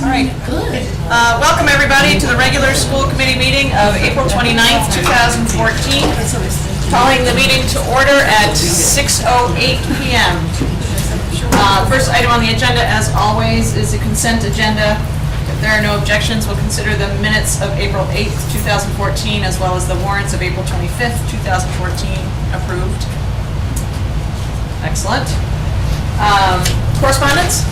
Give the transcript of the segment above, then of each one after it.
All right. Welcome, everybody, to the regular school committee meeting of April 29th, 2014. Calling the meeting to order at 6:08 p.m. First item on the agenda, as always, is the consent agenda. If there are no objections, we'll consider the minutes of April 8th, 2014, as well as the warrants of April 25th, 2014 approved. Excellent. Correspondence?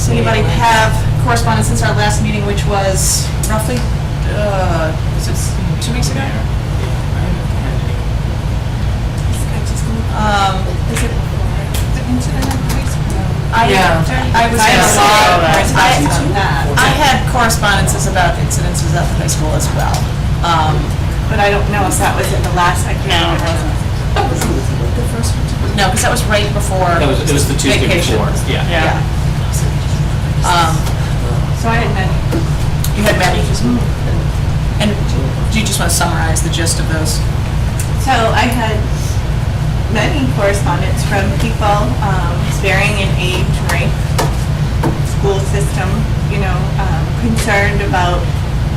Anybody have correspondence since our last meeting, which was roughly, was it 2 weeks ago? Is it the incident of 2 weeks ago? I had correspondences about incidences at the high school as well. But I don't know if that was in the last, I can't remember. No, because that was right before It was the Tuesday vacation. before. Yeah. So I had many. You had many. And do you just want to summarize the gist of those? So I had many correspondence from people varying in age, rank, school system, concerned about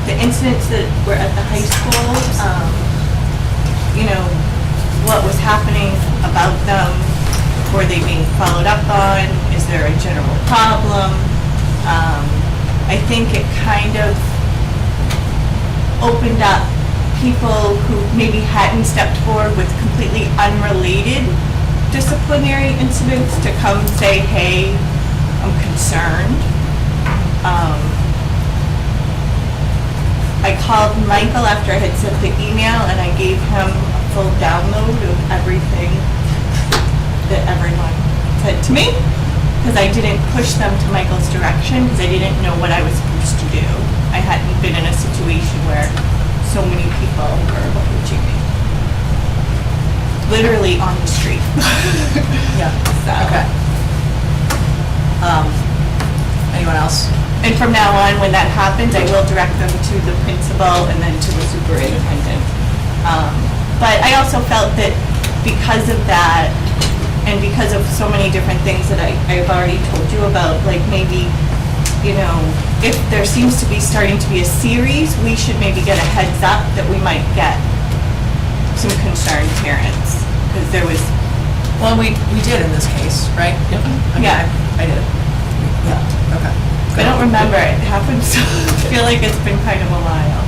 the incidents that were at the high school, what was happening about them, were they being followed up on, is there a general problem? I think it kind of opened up people who maybe hadn't stepped forward with completely unrelated disciplinary incidents to come say, hey, I'm concerned. I called Michael after I had sent the email and I gave him a full download of everything that everyone said to me, because I didn't push them to Michael's direction because I didn't know what I was supposed to do. I hadn't been in a situation where so many people were approaching me. Literally on the street. Yeah. So. Okay. Anyone else? And from now on, when that happens, I will direct them to the principal and then to the superintendent. But I also felt that because of that, and because of so many different things that I've already told you about, like maybe, if there seems to be starting to be a series, we should maybe get a heads up that we might get some concerned parents. Because there was... Well, we did in this case, right? Yep. Okay. Yeah. I did. Yeah. Okay. I don't remember. It happened, so I feel like it's been kind of a while.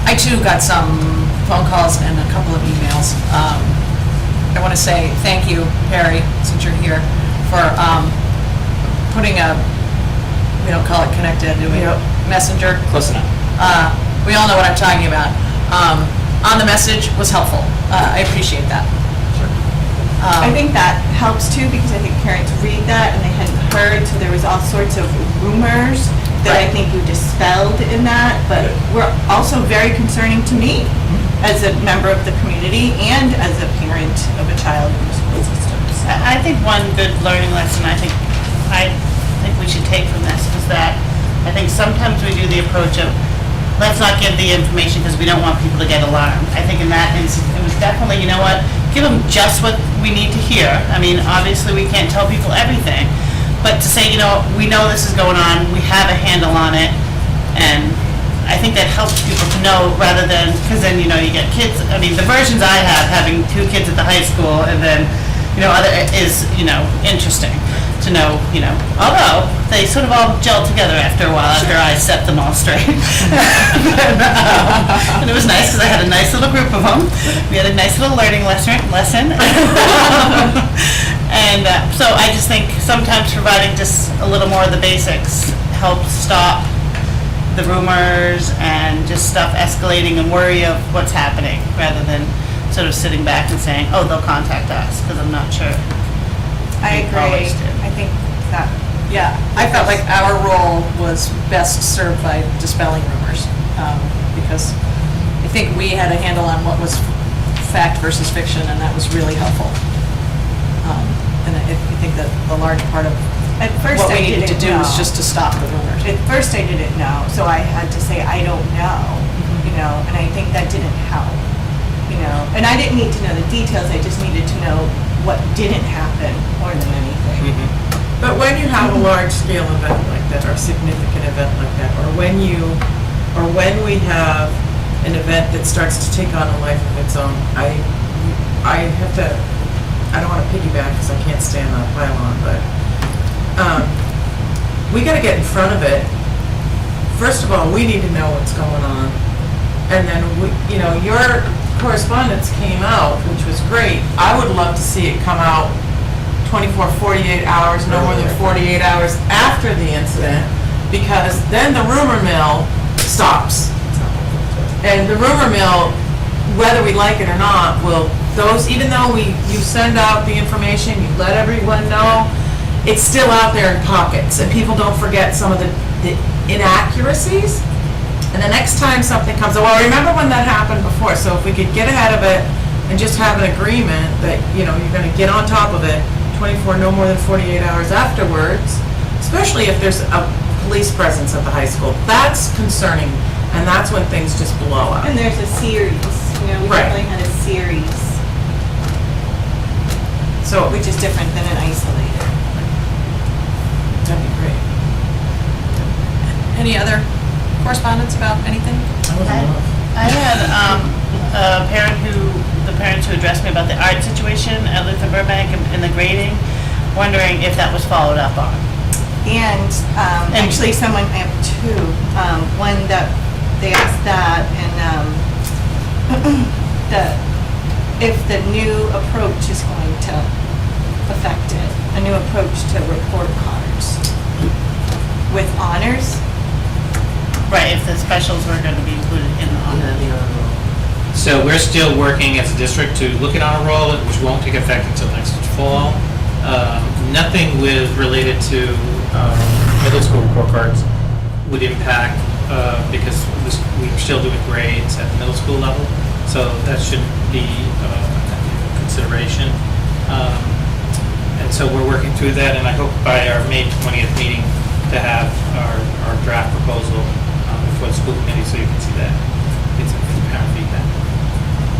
I too got some phone calls and a couple of emails. I want to say thank you, Perry, since you're here, for putting we don't call it connected, do we? Messenger. Close enough. We all know what I'm talking about. On the message was helpful. I appreciate that. I think that helps too, because I think parents read that and they hadn't heard, so there was all sorts of rumors that I think you dispelled in that, but were also very concerning to me as a member of the community and as a parent of a child in the school system. So. I think one good learning lesson I think we should take from this is that I think sometimes we do the approach of let's not give the information because we don't want people to get alarmed. I think in that instance it was definitely, give them just what we need to hear. I mean, obviously we can't tell people everything, but to say, we know this is going on, we have a handle on it, and I think that helps people to know rather than, because then, you get kids, I mean, the versions I have, having 2 kids at the high school, and then, other is, interesting to know, although they sort of all gel together after a while, after I set them all straight. And it was nice because I had a nice little group of them. We had a nice little learning lesson. And so I just think sometimes providing just a little more of the basics helps stop the rumors and just stuff escalating and worry of what's happening rather than sort of sitting back and saying, oh, they'll contact us, because I'm not sure. I agree. Always did. I think that. Yeah, I felt like our role was best served by dispelling rumors, because I think we had a handle on what was fact versus fiction, and that was really helpful. And I think that the large part of At first what I we needed to didn't do was know. just to stop the rumors. At first I didn't know, so I had to say, I don't know, and I think that didn't help. and I didn't need to know the details, I just needed to know what didn't happen more than anything. But when you have a large-scale event like that, or a significant event like that, or when we have an event that starts to take on a life of its own, I don't want to piggyback because I can't stand on a pylon, but we got to get in front of it. First of all, we need to know what's going on, and then your correspondence came out, which was great. I would love to see it come out 24, 48 hours, no more than 48 hours after the incident, because then the rumor mill stops. And the rumor mill, whether we like it or not, even though you send out the information, you let everyone know, it's still out there in pockets, and people don't forget some of the inaccuracies. And the next time something comes up, well, remember when that happened before, so if we could get ahead of it and just have an agreement that, you're gonna get on top of it 24, no more than 48 hours afterwards, especially if there's a police presence at the high school. That's concerning, and that's when things just blow up. And there's a series, we Right. definitely had a series, So, which is different than an isolated. that'd be great. Any other correspondence about anything? I had the parents who addressed me about the art situation at Luther Burbank and the grading, wondering if that was followed up on. And actually, I have two. One that they asked that, and if the new approach is going to affect it, a new approach to report cards with honors. Right, if the specials were going to be included in the honor. So we're still working as a district to look at honor roll, which won't take effect until next fall. Nothing related to middle school report cards would impact because we're still doing grades at the middle school level, so that shouldn't be a consideration. And so we're working through that, and I hope by our May 20th meeting to have our draft proposal before the school committee, so you can see that, get some parent feedback.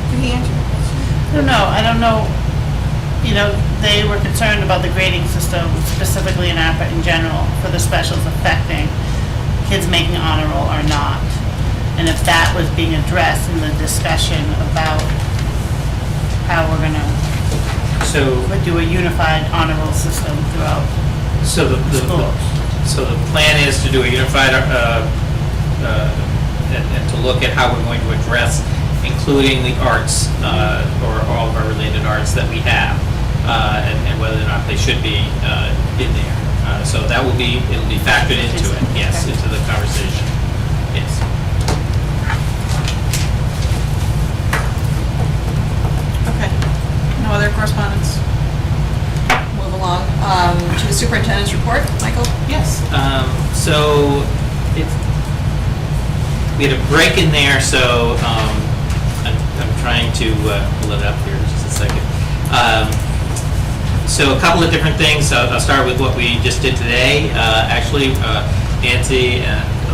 Did he answer the question? I don't know. They were concerned about the grading system, specifically in APRA in general, for the specials affecting kids making honor roll or not. And if that was being addressed in the discussion about how we're going to do a unified honor roll system throughout So the schools. So the plan is to do a unified, and to look at how we're going to address, including the arts, or all of our related arts that we have, and whether or not they should be in there. So it'll be factored into it, yes, into the conversation, yes. Okay. No other correspondence? Move along to the superintendent's report. Michael? Yes, so we had a break in there, so I'm trying to pull it up here just a second. So a couple of different things. I'll start with what we just did today. Actually, Nancy,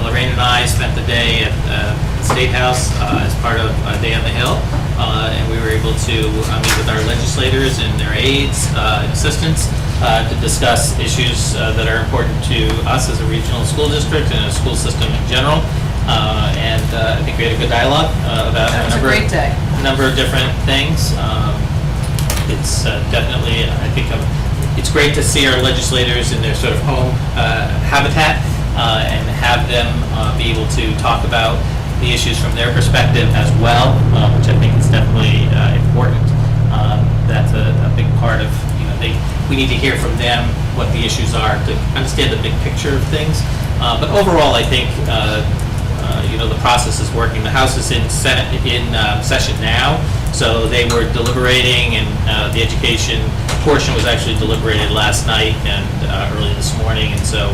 Lorraine and I spent the day at the State House as part of Day on the Hill, and we were able to meet with our legislators and their aides and assistants to discuss issues that are important to us as a regional school district and a school system in general. And I think we had a good dialogue about That was a great day. a number of different things. It's definitely, I think, it's great to see our legislators in their sort of home habitat and have them be able to talk about the issues from their perspective as well, which I think is definitely important. That's a big part of, we need to hear from them what the issues are to understand the big picture of things. But overall, I think, the process is working. The House is in session now, so they were deliberating, and the education portion was actually deliberated last night and early this morning, and so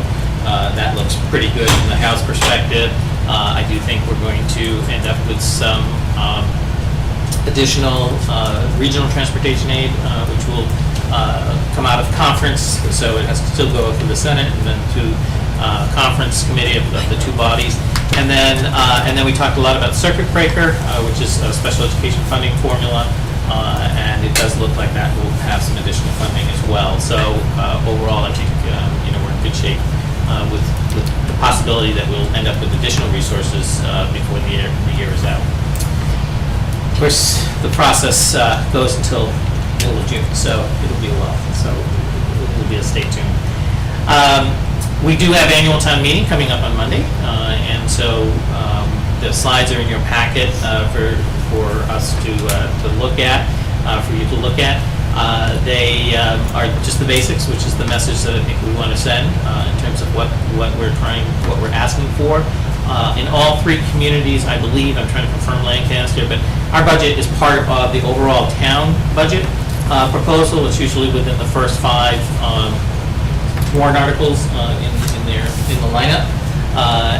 that looks pretty good from the House perspective. I do think we're going to end up with some additional regional transportation aid, which will come out of conference, so it has to still go through the Senate and then to conference committee of the two bodies. And then we talked a lot about circuit breaker, which is a special education funding formula, and it does look like that will have some additional funding as well. So overall, I think we're in good shape with the possibility that we'll end up with additional resources before the year is out. Of course, the process goes until middle of June, so it'll be a while. So it'll be a stay tuned. We do have annual town meeting coming up on Monday, and so the slides are in your packet for us to look at, for you to look at. They are just the basics, which is the message that I think we want to send in terms of what we're asking for. In all three communities, I believe, I'm trying to confirm Lancaster, but our budget is part of the overall town budget proposal. It's usually within the first 5 warrant articles in the lineup,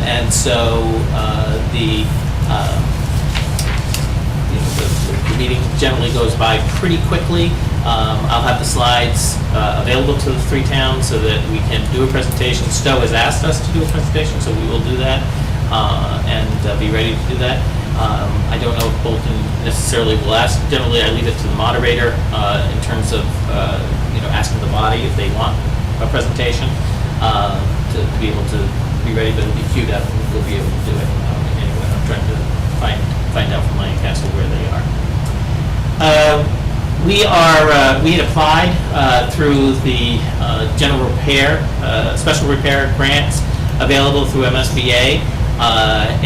and so the meeting generally goes by pretty quickly. I'll have the slides available to the 3 towns so that we can do a presentation. Stowe has asked us to do a presentation, so we will do that and be ready to do that. I don't know if Bolton necessarily will ask. Generally, I leave it to the moderator in terms of asking the body if they want a presentation to be able to be ready, but it'll be queued up and we'll be able to do it anyway. I'm trying to find out from Lancaster where they are. We had applied through the general repair, special repair grants available through MSBA,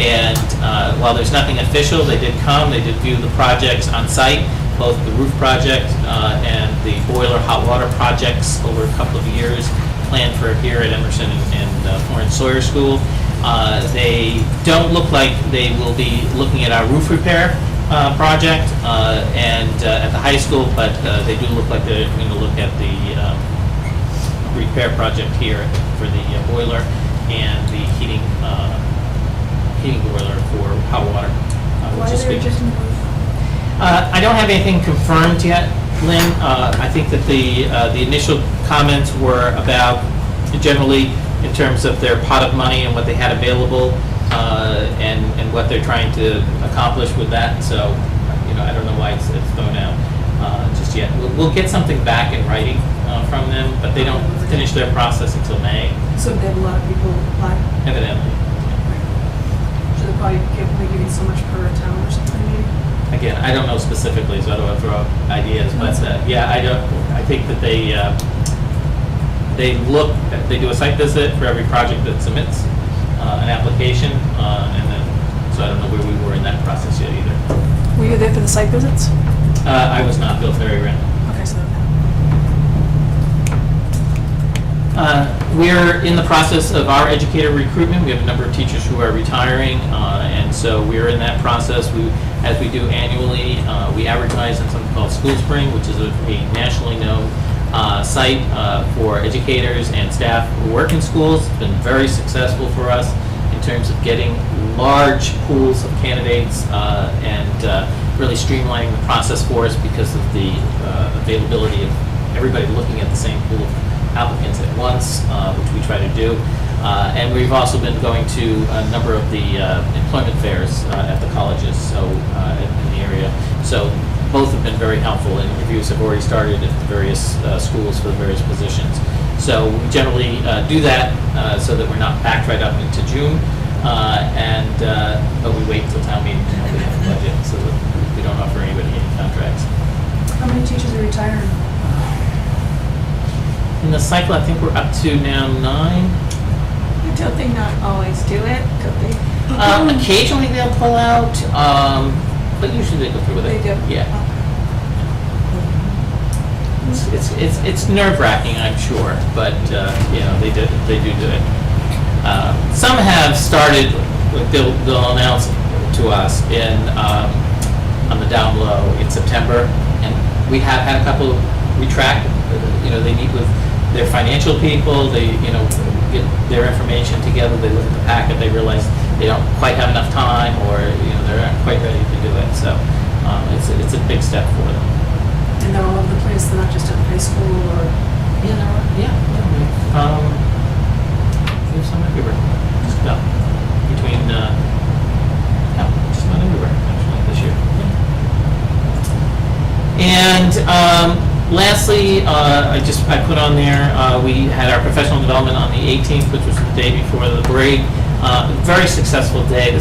and while there's nothing official, they did come, they did view the projects on site, both the roof project and the boiler hot water projects over a couple of years planned for here at Emerson and Florence Sawyer School. They don't look like they will be looking at our roof repair project and at the high school, but they do look like they're going to look at the repair project here for the boiler and the heating boiler for hot water. Why are they just in the roof? I don't have anything confirmed yet, Lynn. I think that the initial comments were about generally in terms of their pot of money and what they had available and what they're trying to accomplish with that. So, I don't know why it's thrown out just yet. We'll get something back in writing from them, but they don't finish their process until May, So they have a lot of people apply. evidently. So they probably giving so much per town or something maybe? Again, I don't know specifically, so I don't want to throw out ideas, but I think that they do a site visit for every project that submits an application, and then, so I don't know where we were in that process yet either. Were you there for the site visits? I was not. Bill Ferry ran. Okay, so. We're in the process of our educator recruitment. We have a number of teachers who are retiring, and so we're in that process. As we do annually, we advertise on something called School Spring, which is a nationally known site for educators and staff who work in schools. It's been very successful for us in terms of getting large pools of candidates and really streamlining the process for us because of the availability of everybody looking at the same pool of applicants at once, which we try to do. And we've also been going to a number of the employment fairs at the colleges, so in the area. So both have been very helpful, and interviews have already started at the various schools for the various positions. So we generally do that so that we're not backed right up into June, but we wait until town meeting until we have a budget, so that we don't offer anybody any contracts. How many teachers are retiring? In the cycle, I think we're up to now 9. Don't they not always do it? Could they? Occasionally they'll pull out, but usually they go through with it. They do? Yeah. It's nerve-wracking, I'm sure, but they do it. Some have started. They'll announce to us on the down low in September, and we have had a couple retract. They meet with their financial people. They get their information together. They look at the packet. They realize they don't quite have enough time, or they're not quite ready to do it. So it's a big step for them. And they're all over the place, they're not just at high school or? We have some everywhere. Just about. between, just about everywhere, actually, this year. And lastly, I put on there, we had our professional development on the 18th, which was the day before the break. Very successful day.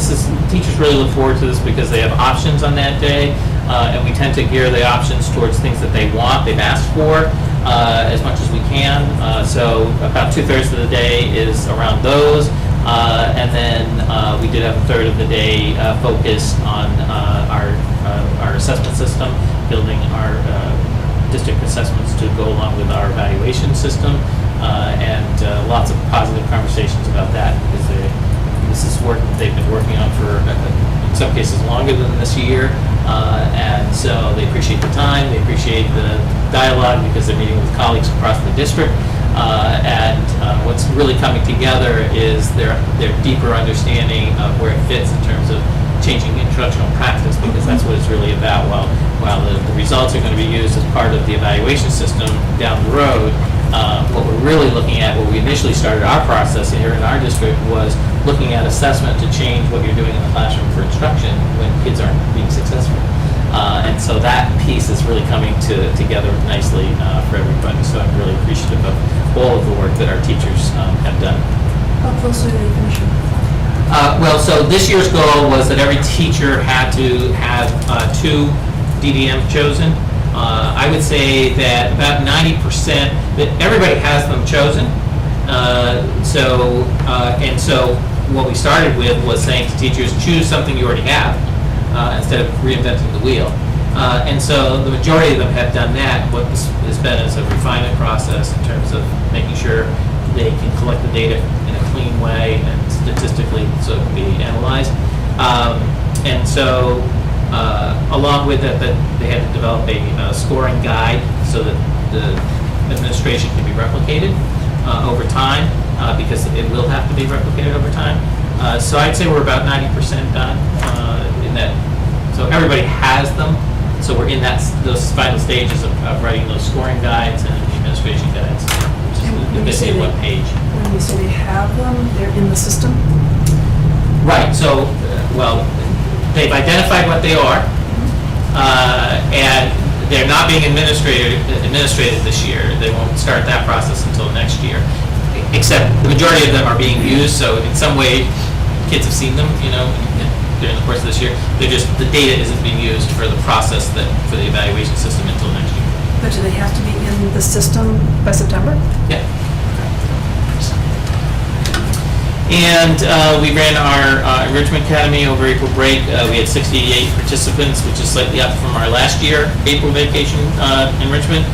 Teachers really look forward to this because they have options on that day, and we tend to gear the options towards things that they want, they've asked for, as much as we can. So about 2/3 of the day is around those. And then we did have a third of the day focused on our assessment system, building our district assessments to go along with our evaluation system, and lots of positive conversations about that because this is work that they've been working on for, in some cases, longer than this year. And so they appreciate the time, they appreciate the dialogue because they're meeting with colleagues across the district. And what's really coming together is their deeper understanding of where it fits in terms of changing instructional practice, because that's what it's really about. While the results are going to be used as part of the evaluation system down the road, what we're really looking at, what we initially started our process here in our district, was looking at assessment to change what you're doing in the classroom for instruction when kids aren't being successful. And so that piece is really coming together nicely for everybody. So I'm really appreciative of all of the work that our teachers have done. How close are they finishing? Well, so this year's goal was that every teacher had to have 2 DDM chosen. I would say that about 90%, that everybody has them chosen. So what we started with was saying to teachers, choose something you already have, instead of reinventing the wheel. And so the majority of them have done that. What this has been is a refinement process in terms of making sure they can collect the data in a clean way and statistically so it can be analyzed. And so along with that, they had to develop a scoring guide so that the administration can be replicated over time, because it will have to be replicated over time. So I'd say we're about 90% done in that. So everybody has them. So we're in those final stages of writing those scoring guides and the administration guides, which is basically 1 page. When you say they have them, they're in the system? Right. So, they've identified what they are, and they're not being administrated this year. They won't start that process until next year. Except the majority of them are being used. So in some way, kids have seen them, during the course of this year. The data isn't being used for the process for the evaluation system until next year. But do they have to be in the system by September? Yeah. And we ran our Enrichment Academy over April break. We had 68 participants, which is slightly up from our last year April vacation enrichment.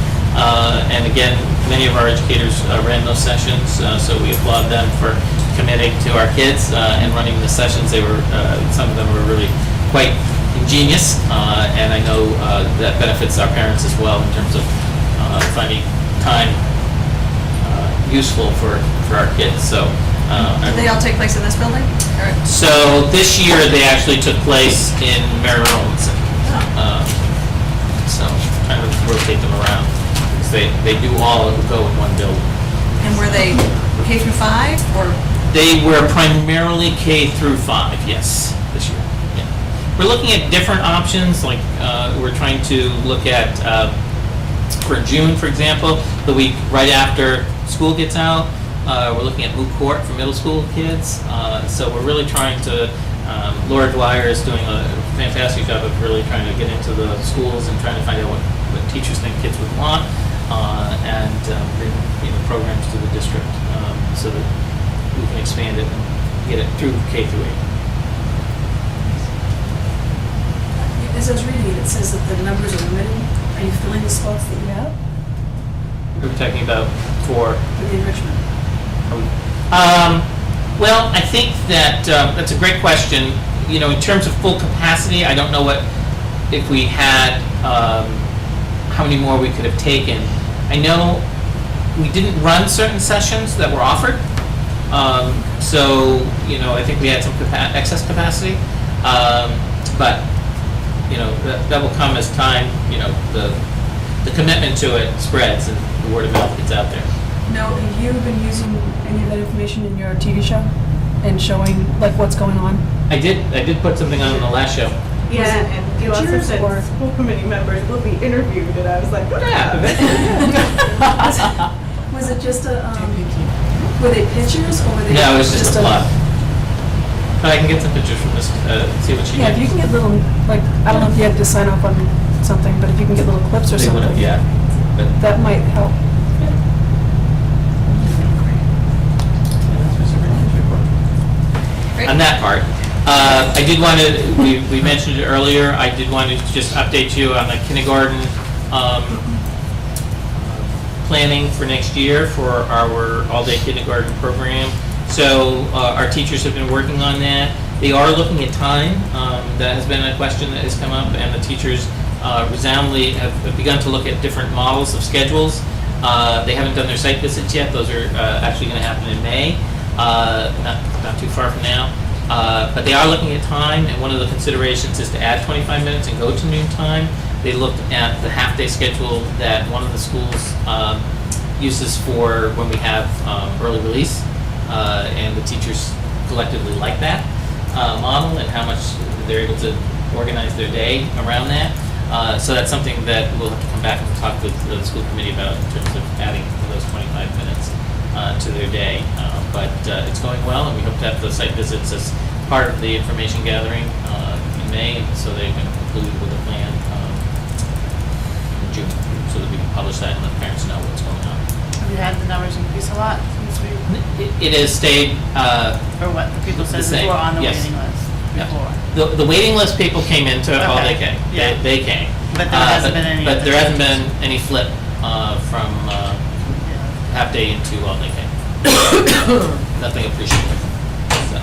And again, many of our educators ran those sessions, so we applaud them for committing to our kids and running the sessions. They were, some of them were really quite ingenious, and I know that benefits our parents as well in terms of finding time useful for our kids. So. Did they all take place in this building? So this year they actually took place in Mary Rowlandson. So trying to rotate them around because they do all go in one building. And were they K through 5 or? They were primarily K through 5, yes, this year. Yeah. We're looking at different options, like we're trying to look at, for June, for example, the week right after school gets out, we're looking at moot court for middle school kids. So we're really trying to, Laura Dwyer is doing a fantastic job of really trying to get into the schools and trying to find out what teachers think kids would want, and bring programs to the district so that we can expand it and get it through K through 8. As I was reading it, it says that the numbers are limited. Are you filling the spots that you have We were talking about for the enrichment? Well, I think that that's a great question. In terms of full capacity, I don't know if we had how many more we could have taken. I know we didn't run certain sessions that were offered, so I think we had some excess capacity, but that will come as time. The commitment to it spreads and the word of mouth gets out there. No, have you been using any of that information in your TV show? and showing like what's going on? I did put something on in the last show. Yeah, and you also pictures said or- school committee members will be interviewed, and I was like, Yeah, Was it just a, were they pictures or were they? no, it's just a plot. But I can get some pictures from this, see what she Yeah, if you did. can get little, like, I don't know if you had to sign off on something, but if you can get little clips or They wouldn't- something. Yeah. But- That might help. Great. On that part. I did want to, we mentioned it earlier, I did want to just update you on the kindergarten planning for next year for our all-day kindergarten program. So our teachers have been working on that. They are looking at time. That has been a question that has come up, and the teachers resoundingly have begun to look at different models of schedules. They haven't done their site visits yet. Those are actually going to happen in May, not too far from now. But they are looking at time, and one of the considerations is to add 25 minutes and go to noon time. They looked at the half-day schedule that one of the schools uses for when we have early release, and the teachers collectively like that model and how much they're able to organize their day around that. So that's something that we'll have to come back and talk with the school committee about in terms of adding those 25 minutes to their day. But it's going well, and we hope to have the site visits as part of the information gathering in May, and so they've been concluded with a plan in June, so that we can publish that and let parents know what's going on. Have you had the numbers increase a lot since we, It has stayed or what the people said The same, before on the yes. waiting list Yeah. before? the waiting list people came into all they Okay. came. Yeah. They came. But there hasn't been any But other there hasn't been changes. any flip from half day into all day came. Nothing appreciated. So.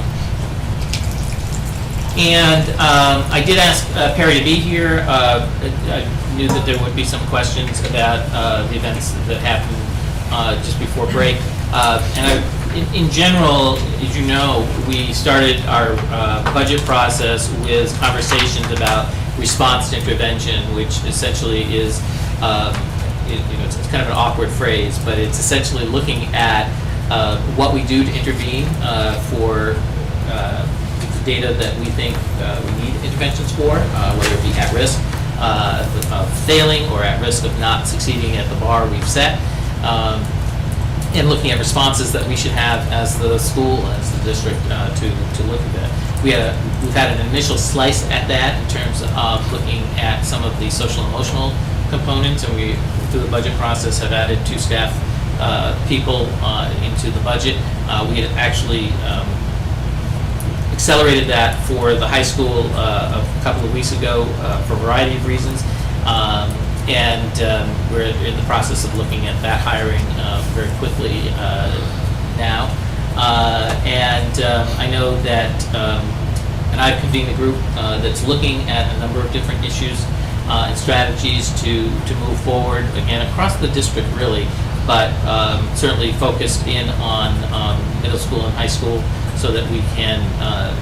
And I did ask Perry to be here. I knew that there would be some questions about the events that happened just before break. In general, as you know, we started our budget process with conversations about response to intervention, which essentially is, it's kind of an awkward phrase, but it's essentially looking at what we do to intervene for data that we think we need interventions for, whether it be at risk of failing or at risk of not succeeding at the bar we've set. And looking at responses that we should have as the school, as the district, to look at that. We've had an initial slice at that in terms of looking at some of the social and emotional components, and we, through the budget process, have added 2 staff people into the budget. We had actually accelerated that for the high school a couple of weeks ago for a variety of reasons. And we're in the process of looking at that hiring very quickly now. I know that, and I've convened a group that's looking at a number of different issues and strategies to move forward, again, across the district really, but certainly focused in on middle school and high school so that we can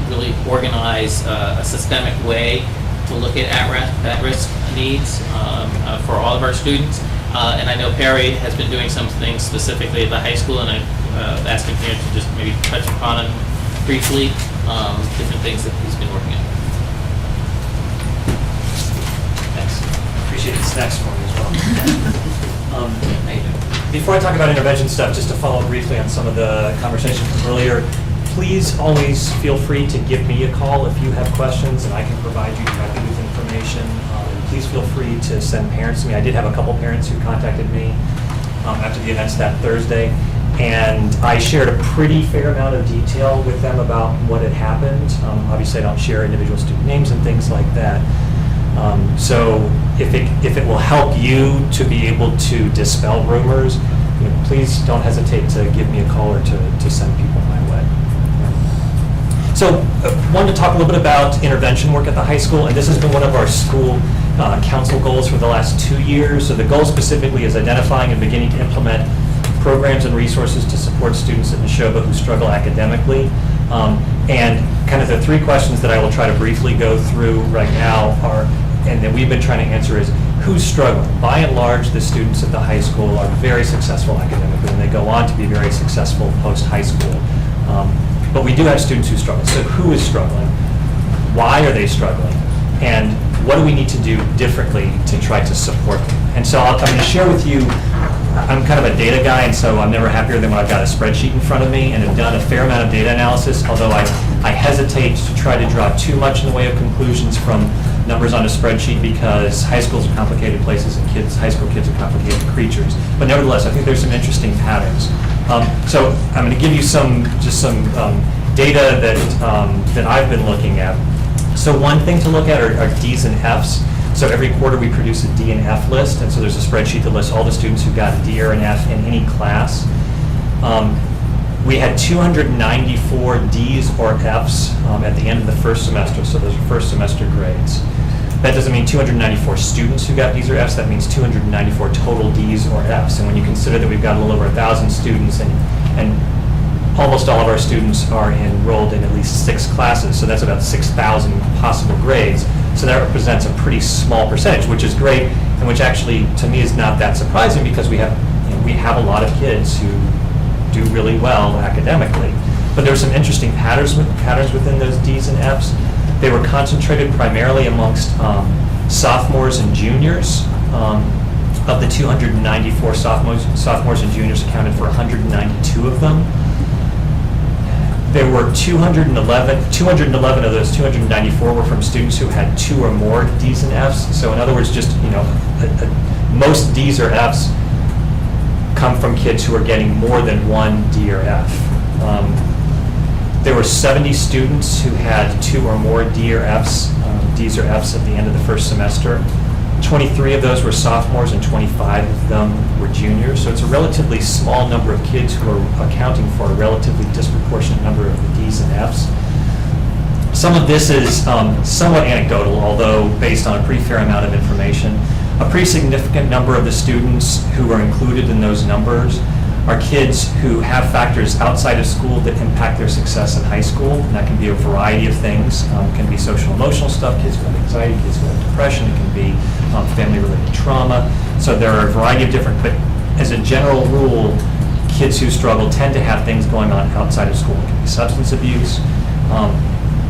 really organize a systemic way to look at at-risk needs for all of our students. And I know Perry has been doing some things specifically at the high school, and I've asked him here to just maybe touch upon them briefly, different things that he's been working on. Thanks. Appreciate the snacks for me as well. How you doing? Before I talk about intervention stuff, just to follow up briefly on some of the conversation from earlier, please always feel free to give me a call if you have questions, and I can provide you directly with information. Please feel free to send parents to me. I did have a couple parents who contacted me after the events that Thursday, and I shared a pretty fair amount of detail with them about what had happened. Obviously, I don't share individual student names and things like that. So if it will help you to be able to dispel rumors, please don't hesitate to give me a call or to send people my way. So wanted to talk a little bit about intervention work at the high school, and this has been one of our school council goals for the last 2 years. So the goal specifically is identifying and beginning to implement programs and resources to support students at Neshoba who struggle academically. And kind of the 3 questions that I will try to briefly go through right now are, and that we've been trying to answer, is who's struggling? By and large, the students at the high school are very successful academically, and they go on to be very successful post-high school. But we do have students who struggle. So who is struggling? Why are they struggling? And what do we need to do differently to try to support them? And so I'm going to share with you, I'm kind of a data guy, and so I'm never happier than when I've got a spreadsheet in front of me and have done a fair amount of data analysis, although I hesitate to try to draw too much in the way of conclusions from numbers on a spreadsheet, because high schools are complicated places and high school kids are complicated creatures. But nevertheless, I think there's some interesting patterns. So I'm going to give you some data that I've been looking at. So one thing to look at are D's and F's. So every quarter we produce a D and F list, and so there's a spreadsheet that lists all the students who got a D or an F in any class. We had 294 D's or F's at the end of the first semester, so those are first semester grades. That doesn't mean 294 students who got D's or F's, that means 294 total D's or F's. And when you consider that we've got a little over 1,000 students and almost all of our students are enrolled in at least 6 classes, so that's about 6,000 possible grades. So that represents a pretty small percentage, which is great, and which actually, to me, is not that surprising, because we have a lot of kids who do really well academically. But there are some interesting patterns within those D's and F's. They were concentrated primarily amongst sophomores and juniors. Of the 294 sophomores and juniors accounted for 192 of them. There were 211 of those 294 were from students who had 2 or more D's and F's. So in other words, just, most D's or F's come from kids who are getting more than 1 D or F. There were 70 students who had 2 or more D's or F's at the end of the first semester. 23 of those were sophomores and 25 of them were juniors. So it's a relatively small number of kids who are accounting for a relatively disproportionate number of the D's and F's. Some of this is somewhat anecdotal, although based on a pretty fair amount of information. A pretty significant number of the students who are included in those numbers are kids who have factors outside of school that impact their success in high school, and that can be a variety of things. It can be social emotional stuff, kids who have anxiety, kids who have depression, it can be family-related trauma. So there are a variety of different, but as a general rule, kids who struggle tend to have things going on outside of school. It can be substance abuse,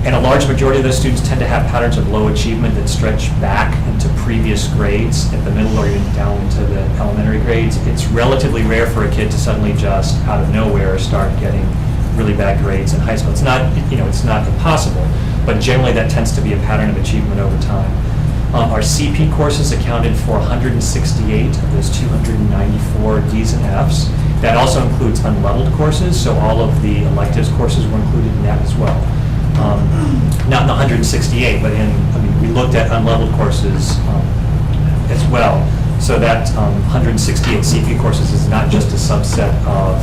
and a large majority of those students tend to have patterns of low achievement that stretch back into previous grades at the middle or even down into the elementary grades. It's relatively rare for a kid to suddenly just out of nowhere start getting really bad grades in high school. It's not, it's not impossible, but generally that tends to be a pattern of achievement over time. Our CP courses accounted for 168 of those 294 D's and F's. That also includes unleveled courses, so all of the electives courses were included in that as well. Not in the 168, but we looked at unleveled courses as well. So that 168 CP courses is not just a subset of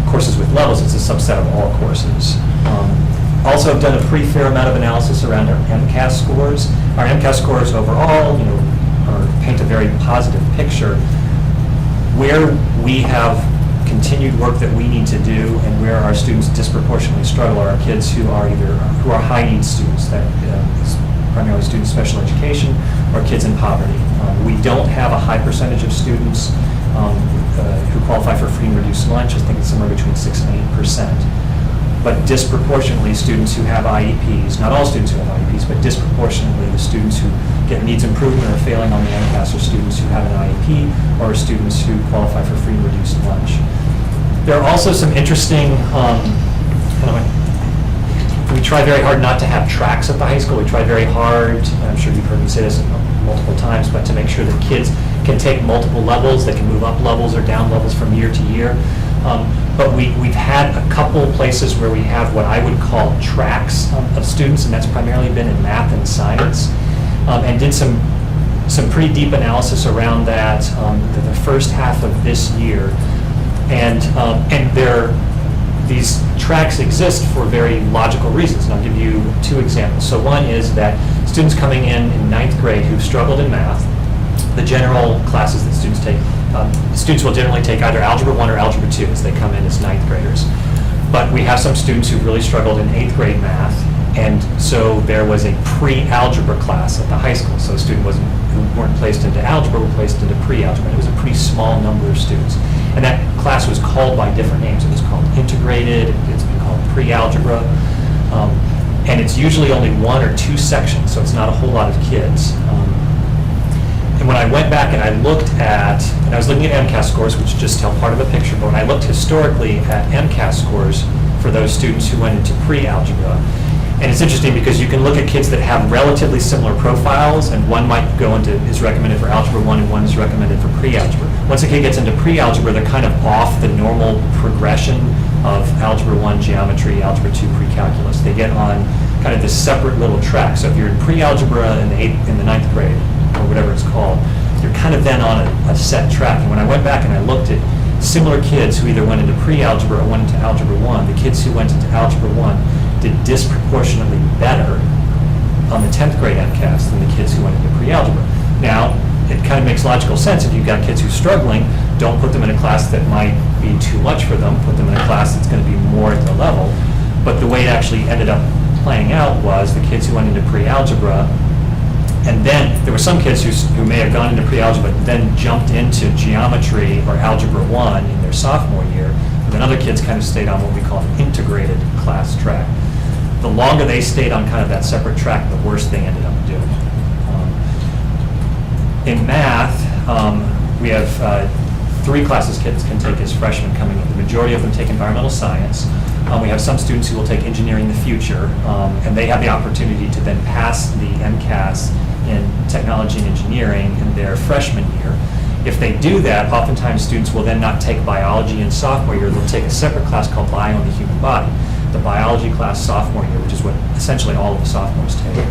courses with levels, it's a subset of all courses. Also, I've done a pretty fair amount of analysis around our MCAS scores. Our MCAS scores overall, paint a very positive picture. Where we have continued work that we need to do and where our students disproportionately struggle are kids who are high needs students, that is primarily students in special education, or kids in poverty. We don't have a high percentage of students who qualify for free and reduced lunch. I think it's somewhere between 6 and 8%. But disproportionately students who have IEPs, not all students who have IEPs, but disproportionately the students who get needs improvement or failing on the MCAS are students who have an IEP or students who qualify for free and reduced lunch. There are also some interesting, we try very hard not to have tracks at the high school. We try very hard, and I'm sure you've heard me say this multiple times, but to make sure that kids can take multiple levels, they can move up levels or down levels from year to year. But we've had a couple places where we have what I would call tracks of students, and that's primarily been in math and science, and did some pretty deep analysis around that the first half of this year. And these tracks exist for very logical reasons, and I'll give you 2 examples. So one is that students coming in 9th grade who struggled in math, the general classes that students take, students will generally take either Algebra 1 or Algebra 2 as they come in as 9th graders. But we have some students who really struggled in 8th grade math, and so there was a pre-algebra class at the high school. So a student who weren't placed into algebra were placed into pre-algebra. It was a pretty small number of students. And that class was called by different names. It was called integrated, it's been called pre-algebra. And it's usually only 1 or 2 sections, so it's not a whole lot of kids. And when I went back and I looked at, and I was looking at MCAS scores, which just tell part of a picture, but when I looked historically at MCAS scores for those students who went into pre-algebra, and it's interesting because you can look at kids that have relatively similar profiles, and one might go into, is recommended for Algebra 1 and one is recommended for pre-algebra. Once a kid gets into pre-algebra, they're kind of off the normal progression of Algebra 1 geometry, Algebra 2 pre-calculus. They get on kind of this separate little track. So if you're in pre-algebra in the 9th grade, or whatever it's called, you're kind of then on a set track. And when I went back and I looked at similar kids who either went into pre-algebra or went into Algebra 1, the kids who went into Algebra 1 did disproportionately better on the 10th grade MCAS than the kids who went into pre-algebra. Now, it kind of makes logical sense. If you've got kids who are struggling, don't put them in a class that might be too much for them. Put them in a class that's going to be more at their level. But the way it actually ended up playing out was the kids who went into pre-algebra, and then there were some kids who may have gone into pre-algebra but then jumped into geometry or Algebra 1 in their sophomore year, and then other kids kind of stayed on what we call an integrated class track. The longer they stayed on kind of that separate track, the worse they ended up doing. In math, we have 3 classes kids can take as freshmen coming in. The majority of them take environmental science. We have some students who will take engineering in the future, and they have the opportunity to then pass the MCAS in technology and engineering in their freshman year. If they do that, oftentimes students will then not take biology in sophomore year. They'll take a separate class called Bio and the Human Body. The biology class sophomore year, which is what essentially all of the sophomores take,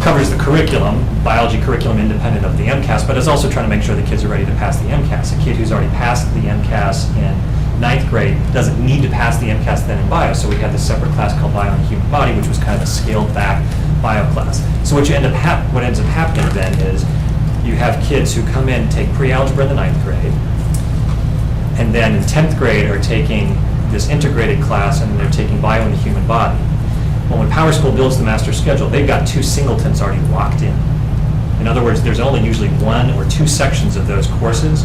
covers the curriculum, biology curriculum independent of the MCAS, but is also trying to make sure the kids are ready to pass the MCAS. A kid who's already passed the MCAS in 9th grade doesn't need to pass the MCAS then in bio, so we had this separate class called Bio and the Human Body, which was kind of a scaled back bio class. So what ends up happening then is you have kids who come in and take pre-algebra in the 9th grade, and then in 10th grade are taking this integrated class, and they're taking Bio and the Human Body. Well, when PowerSchool builds the master schedule, they've got 2 singletons already locked in. In other words, there's only usually 1 or 2 sections of those courses,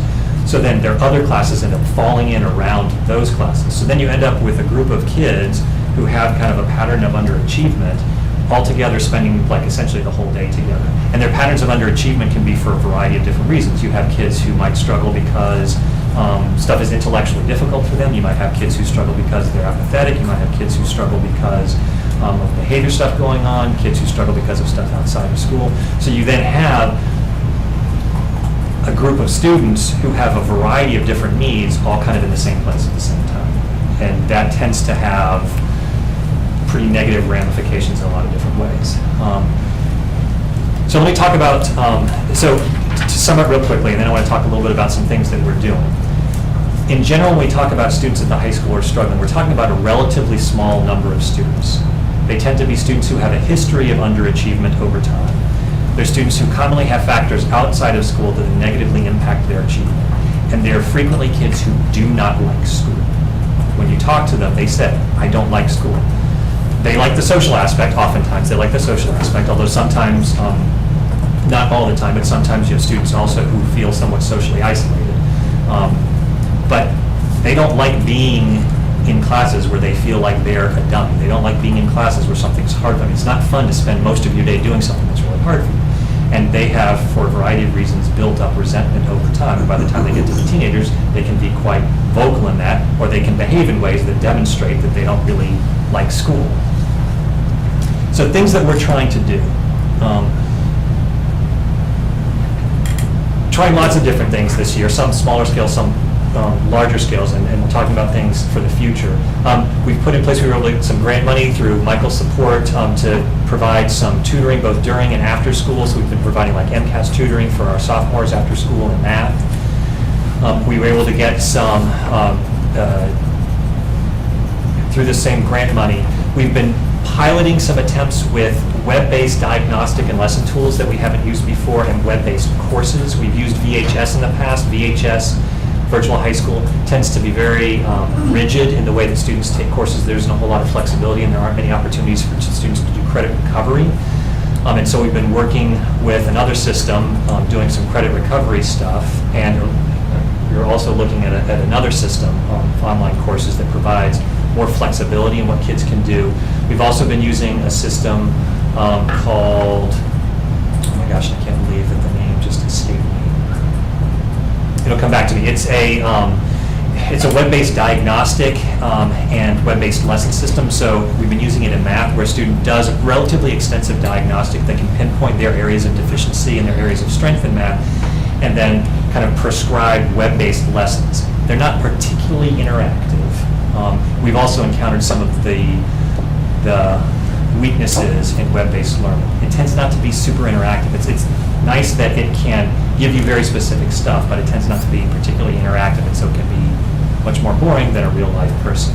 so then their other classes end up falling in around those classes. So then you end up with a group of kids who have kind of a pattern of underachievement, all together spending like essentially the whole day together. And their patterns of underachievement can be for a variety of different reasons. You have kids who might struggle because stuff is intellectually difficult for them. You might have kids who struggle because they're apathetic. You might have kids who struggle because of behavior stuff going on, kids who struggle because of stuff outside of school. So you then have a group of students who have a variety of different needs all kind of in the same place at the same time. And that tends to have pretty negative ramifications in a lot of different ways. So let me talk about, so to sum up real quickly, and then I want to talk a little bit about some things that we're doing. In general, when we talk about students at the high school who are struggling, we're talking about a relatively small number of students. They tend to be students who have a history of underachievement over time. They're students who commonly have factors outside of school that negatively impact their achievement. And they're frequently kids who do not like school. When you talk to them, they say, I don't like school. They like the social aspect, oftentimes. They like the social aspect, although sometimes, not all the time, but sometimes you have students also who feel somewhat socially isolated. But they don't like being in classes where they feel like they're a dummy. They don't like being in classes where something's hard for them. It's not fun to spend most of your day doing something that's really hard for you. And they have, for a variety of reasons, built up resentment over time. And by the time they get to the teenagers, they can be quite vocal in that, or they can behave in ways that demonstrate that they don't really like school. So things that we're trying to do. Trying lots of different things this year, some smaller scale, some larger scales, and talking about things for the future. We've put in place, we were able to get some grant money through Michael's support to provide some tutoring both during and after school. So we've been providing like MCAS tutoring for our sophomores after school in math. We were able to get some, through the same grant money, we've been piloting some attempts with web-based diagnostic and lesson tools that we haven't used before, and web-based courses. We've used VHS in the past. VHS, Virtual High School, tends to be very rigid in the way that students take courses. There isn't a whole lot of flexibility, and there aren't many opportunities for students to do credit recovery. And so we've been working with another system, doing some credit recovery stuff, and we're also looking at another system, online courses that provides more flexibility in what kids can do. We've also been using a system called, oh my gosh, I can't believe that the name just escaped me. It'll come back to me. It's a web-based diagnostic and web-based lesson system. So we've been using it in math, where a student does a relatively extensive diagnostic that can pinpoint their areas of deficiency and their areas of strength in math, and then kind of prescribe web-based lessons. They're not particularly interactive. We've also encountered some of the weaknesses in web-based learning. It tends not to be super interactive. It's nice that it can give you very specific stuff, but it tends not to be particularly interactive, and so it can be much more boring than a real-life person.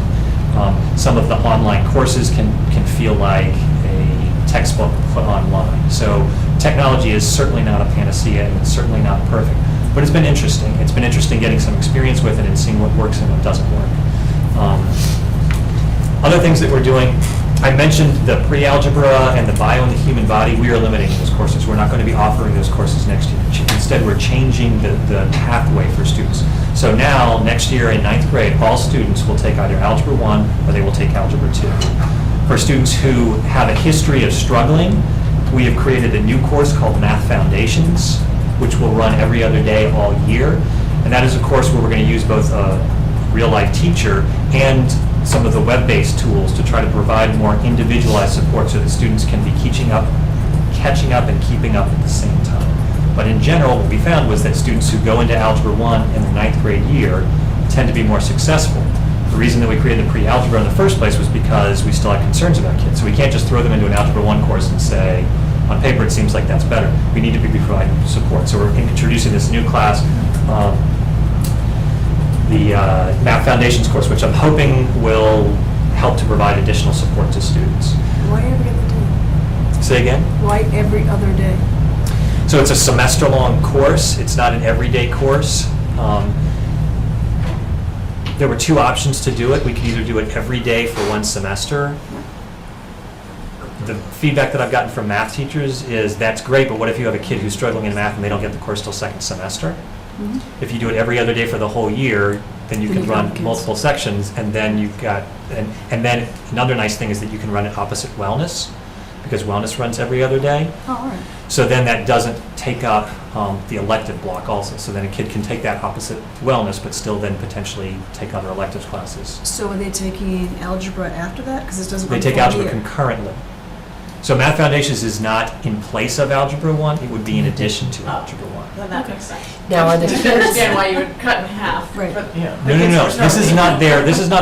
Some of the online courses can feel like a textbook put online. So technology is certainly not a panacea, and it's certainly not perfect. But it's been interesting. It's been interesting getting some experience with it and seeing what works and what doesn't work. Other things that we're doing, I mentioned the pre-algebra and the bio and the human body. We are eliminating those courses. We're not going to be offering those courses next year. Instead, we're changing the pathway for students. So now, next year in 9th grade, all students will take either Algebra 1 or they will take Algebra 2. For students who have a history of struggling, we have created a new course called Math Foundations, which will run every other day all year. And that is a course where we're going to use both a real-life teacher and some of the web-based tools to try to provide more individualized support so that students can be catching up and keeping up at the same time. But in general, what we found was that students who go into Algebra 1 in their 9th grade year tend to be more successful. The reason that we created the pre-algebra in the first place was because we still had concerns about kids. So we can't just throw them into an Algebra 1 course and say, on paper it seems like that's better. We need to be providing support. So we're introducing this new class, the Math Foundations course, which I'm hoping will help to provide additional support to students. Why every other day? Say again? Why every other day? So it's a semester-long course. It's not an everyday course. There were two options to do it. We could either do it every day for one semester. The feedback that I've gotten from math teachers is that's great, but what if you have a kid who's struggling in math and they don't get the course till second semester? If you do it every other day for the whole year, then you Then can you run got kids. multiple sections, and then you've got, and then another nice thing is that you can run it opposite wellness, because wellness runs every other day. Oh, all right. So then that doesn't take up the elective block also. So then a kid can take that opposite wellness, but still then potentially take other electives classes. So are they taking algebra after that? Because this doesn't They run take the whole algebra year. concurrently. So Math Foundations is not in place of Algebra 1, it would be in addition to Algebra 1. Then that makes sense. Now, are the I can kids, understand why you would cut in half. Right. But Yeah. No, this is not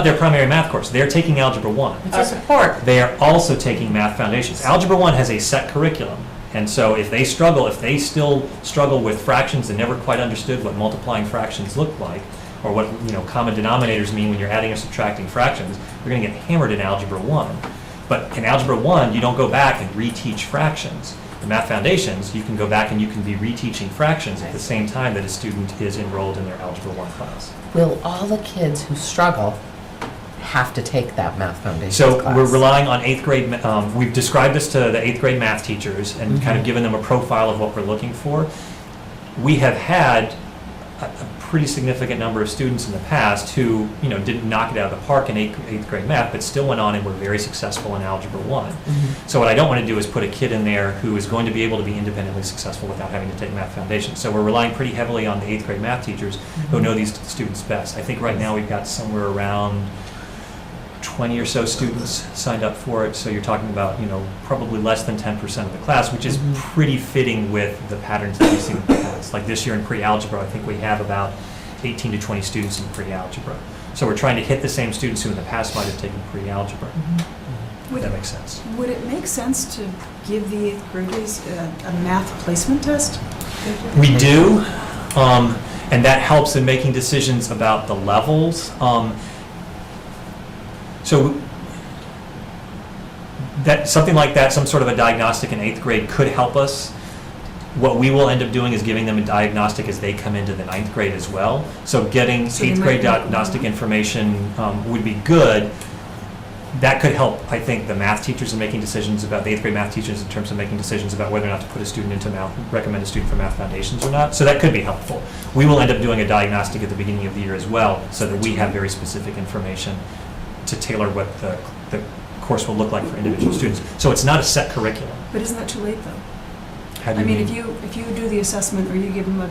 their primary math course. They're taking Algebra 1. It's a support. They are also taking Math Foundations. Algebra 1 has a set curriculum, and so if they still struggle with fractions and never quite understood what multiplying fractions look like, or what common denominators mean when you're adding or subtracting fractions, they're going to get hammered in Algebra 1. But in Algebra 1, you don't go back and reteach fractions. In Math Foundations, you can go back and you can be reteaching fractions at the same time that a student is enrolled in their Algebra 1 class. will all the kids who struggle have to take that Math Foundations So class? we're relying on 8th grade, we've described this to the 8th grade math teachers and kind of given them a profile of what we're looking for. We have had a pretty significant number of students in the past who, didn't knock it out of the park in 8th grade math, but still went on and were very successful in Algebra 1. So what I don't want to do is put a kid in there who is going to be able to be independently successful without having to take Math Foundations. So we're relying pretty heavily on the 8th grade math teachers who know these students best. I think right now we've got somewhere around 20 or so students signed up for it, so you're talking about, probably less than 10% of the class, which is pretty fitting with the patterns that we've seen in the past. Like this year in pre-algebra, I think we have about 18 to 20 students in pre-algebra. So we're trying to hit the same students who in the past might have taken pre-algebra. If that makes sense. Would it make sense to give the 8th graders a math placement test? We do, and that helps in making decisions about the levels. So that something like that, some sort of a diagnostic in 8th grade could help us. What we will end up doing is giving them a diagnostic as they come into the 9th grade as well. So getting So they 8th might grade not- diagnostic information would be good. that could help, I think, the math teachers in making decisions about, the 8th grade math teachers in terms of making decisions about whether or not to put a student into math, recommend a student for Math Foundations or not. So that could be helpful. We will end up doing a diagnostic at the beginning of the year as well, so that we have very specific information to tailor what the course will look like for individual students. So it's not a set curriculum. But isn't that too late, though? How do I you mean, mean? if you do the assessment or you give them a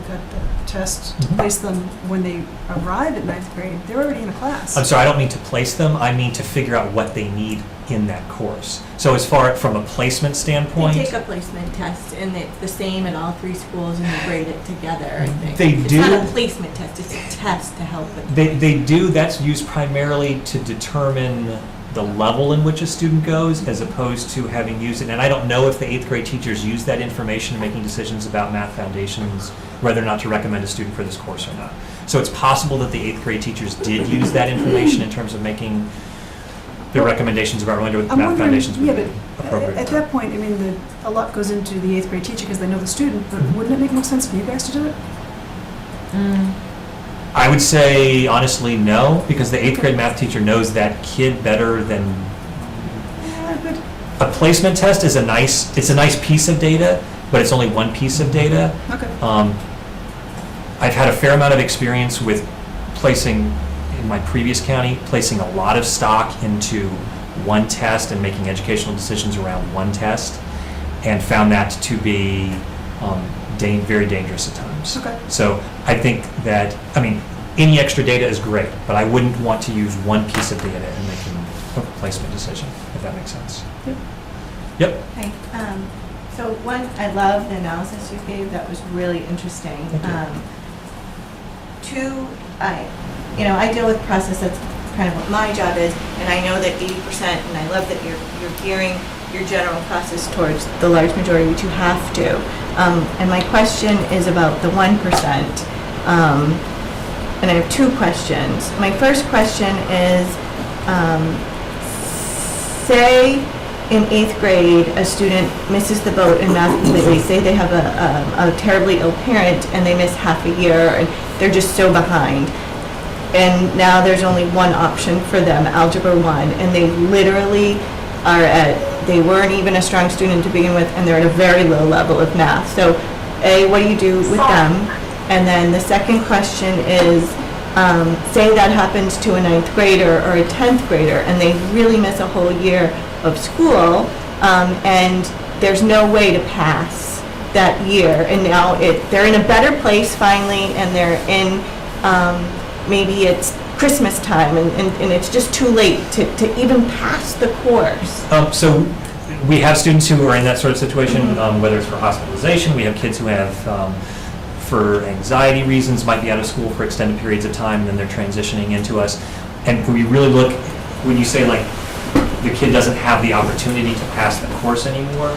test to Mhm. place them when they arrive at ninth grade, they're already in a class. I'm sorry, I don't mean to place them, I mean to figure out what they need in that course. So as far, from a placement They standpoint. take a placement test, and it's the same at all 3 schools, and they grade it together, I think. They It's not do. a placement test, it's a test to help with. They do, that's used primarily to determine the level in which a student goes, as opposed to having used it. And I don't know if the 8th grade teachers use that information in making decisions about Math Foundations, whether or not to recommend a student for this course or not. So it's possible that the 8th grade teachers did use that information in terms of making their recommendations about whether I'm Math wondering, Foundations would yeah, be but appropriate. at that point, I mean, a lot goes into the 8th grade teacher because they know the student, but Mm-hmm. wouldn't it make more sense for you guys to do it? I would say honestly, no, because the 8th grade math teacher knows that kid better than. Yeah, but, A placement test is it's a nice piece of data, but it's only one piece of data. okay. I've had a fair amount of experience with placing, in my previous county, placing a lot of stock into one test and making educational decisions around one test, and found that to be very dangerous at times. Okay. So I think that, I mean, any extra data is great, but I wouldn't want to use one piece of data in making a placement decision, if that makes sense. Yep. Yep. Okay, so one, I love the analysis you gave, that was really interesting. Thank you. Two, I deal with process, that's kind of what my job is, and I know that 80%, and I love that you're gearing your general process towards the large majority, which you have to. And my question is about the 1%. And I have 2 questions. My first question is, say in 8th grade, a student misses the boat in math completely. Say they have a terribly ill parent and they miss half a year and they're just so behind. And now there's only one option for them, Algebra 1, and they literally they weren't even a strong student to begin with, and they're at a very low level of math. So, A, what do you do with them? And then the second question is, say that happens to a 9th grader or a 10th grader, and they really miss a whole year of school, and there's no way to pass that year, and now they're in a better place finally, and they're in, maybe it's Christmas time, and it's just too late to even pass the course. So we have students who are in that sort of situation, whether it's for hospitalization. We have kids who have, for anxiety reasons, might be out of school for extended periods of time, and then they're transitioning into us. And we really look, when you say like the kid doesn't have the opportunity to pass the course anymore,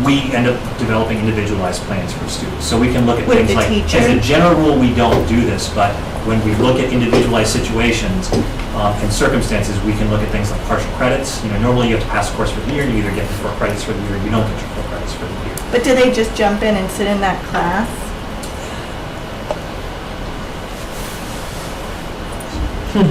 we end up developing individualized plans for students. So we can look at With things the like, teacher? as a general rule, we don't do this, but when we look at individualized situations and circumstances, we can look at things like partial credits. You know, normally you have to pass a course for the year, and you either get your 4 credits for the year, or you don't get your 4 credits for the year. But do they just jump in and sit in that class?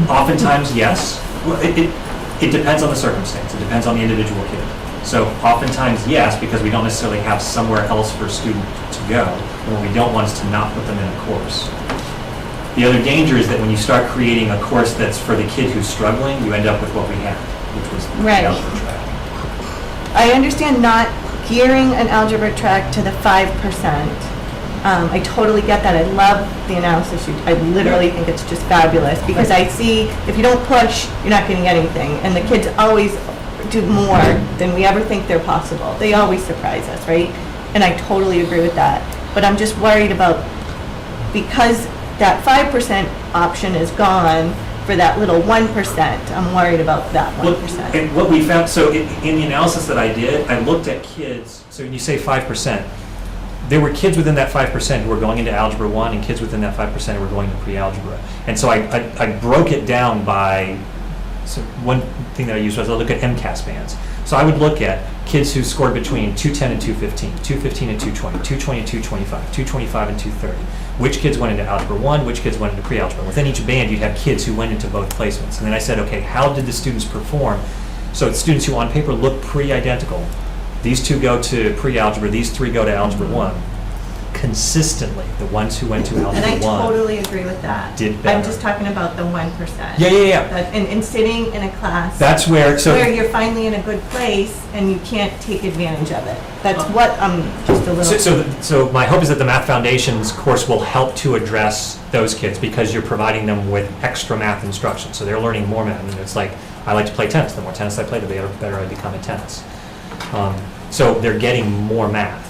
Oftentimes, yes. Well, it depends on the circumstance. It depends on the individual kid. So oftentimes, yes, because we don't necessarily have somewhere else for a student to go. And what we don't want is to not put them in a course. The other danger is that when you start creating a course that's for the kid who's struggling, you end up with what we had, which was the Right. algebra track. I understand not gearing an algebra track to the 5%. I totally get that. I love the analysis. I literally think it's just fabulous because I see if you don't push, you're not getting anything. And the kids always do more than we ever think they're possible. They always surprise us, right? And I totally agree with that. But I'm just worried about, because that 5% option is gone for that little 1%, I'm worried about that 1%. And what we found, so in the analysis that I did, I looked at kids, so when you say 5%, there were kids within that 5% who were going into Algebra 1 and kids within that 5% who were going to pre-algebra. And so I broke it down by, so one thing that I used was I look at MCAS bands. So I would look at kids who scored between 210 and 215, 215 and 220, 220 and 225, 225 and 230. Which kids went into Algebra 1, which kids went into pre-algebra. Within each band, you'd have kids who went into both placements. And then I said, okay, how did the students perform? So it's students who on paper look pre-identical. These two go to pre-algebra, these three go to Algebra 1. Consistently, the ones who went to And I Algebra 1 totally agree with that. did better. I'm just talking about the 1%. Yeah. And sitting in a class. That's where, Where you're finally in a good place and you can't take advantage of it. That's what I'm just a little. So my hope is that the Math Foundations course will help to address those kids because you're providing them with extra math instruction. So they're learning more math. And it's like, I like to play tennis. The more tennis I play, the better I become at tennis. So they're getting more math.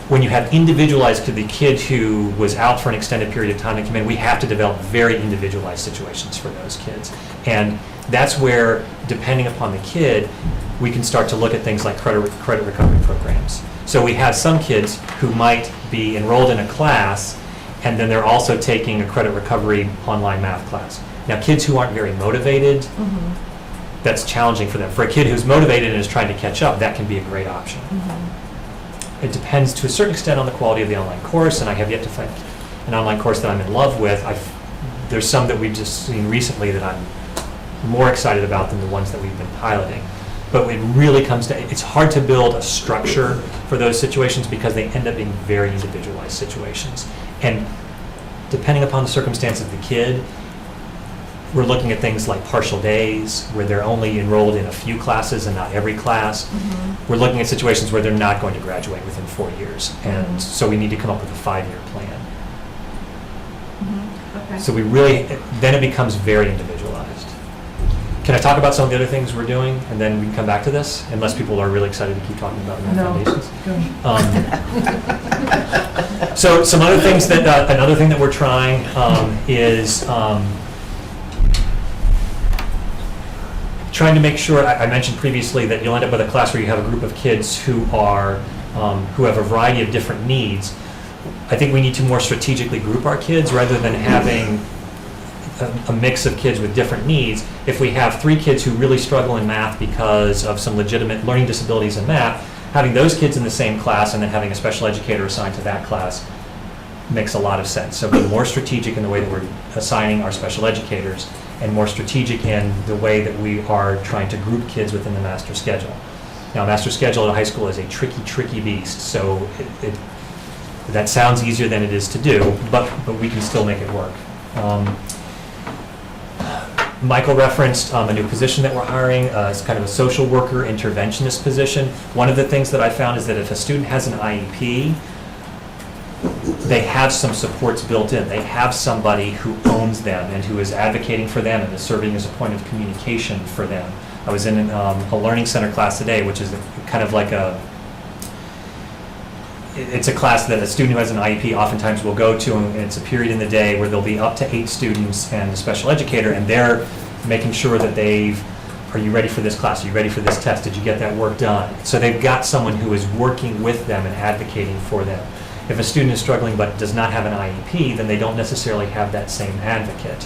When you have individualized to the kid who was out for an extended period of time and came in, we have to develop very individualized situations for those kids. And that's where, depending upon the kid, we can start to look at things like credit recovery programs. So we have some kids who might be enrolled in a class and then they're also taking a credit recovery online math class. Now, kids who aren't very motivated, that's challenging for them. For a kid who's motivated and is trying to catch up, that can be a great option. It depends to a certain extent on the quality of the online course, and I have yet to find an online course that I'm in love with. There's some that we've just seen recently that I'm more excited about than the ones that we've been piloting. But it really comes to, it's hard to build a structure for those situations because they end up being very individualized situations. And depending upon the circumstance of the kid, we're looking at things like partial days, where they're only enrolled in a few classes and not every class. We're looking at situations where they're not going to graduate within 4 years. And so we need to come up with a 5-year plan. Okay. So we really, then it becomes very individualized. Can I talk about some of the other things we're doing, and then we can come back to this, unless people are really excited to keep talking about Math Foundations? So some other things that, another thing that we're trying is trying to make sure, I mentioned previously that you'll end up with a class where you have a group of kids who are, who have a variety of different needs. I think we need to more strategically group our kids rather than having a mix of kids with different needs. If we have 3 kids who really struggle in math because of some legitimate learning disabilities in math, having those kids in the same class and then having a special educator assigned to that class makes a lot of sense. So being more strategic in the way that we're assigning our special educators and more strategic in the way that we are trying to group kids within the master schedule. Now, a master schedule at a high school is a tricky beast, so that sounds easier than it is to do, but we can still make it work. Michael referenced a new position that we're hiring. It's kind of a social worker interventionist position. One of the things that I found is that if a student has an IEP, they have some supports built in. They have somebody who owns them and who is advocating for them and is serving as a point of communication for them. I was in a learning center class today, which is kind of like it's a class that a student who has an IEP oftentimes will go to, and it's a period in the day where there'll be up to 8 students and a special educator, and they're making sure that are you ready for this class? Are you ready for this test? Did you get that work done? So they've got someone who is working with them and advocating for them. If a student is struggling but does not have an IEP, then they don't necessarily have that same advocate.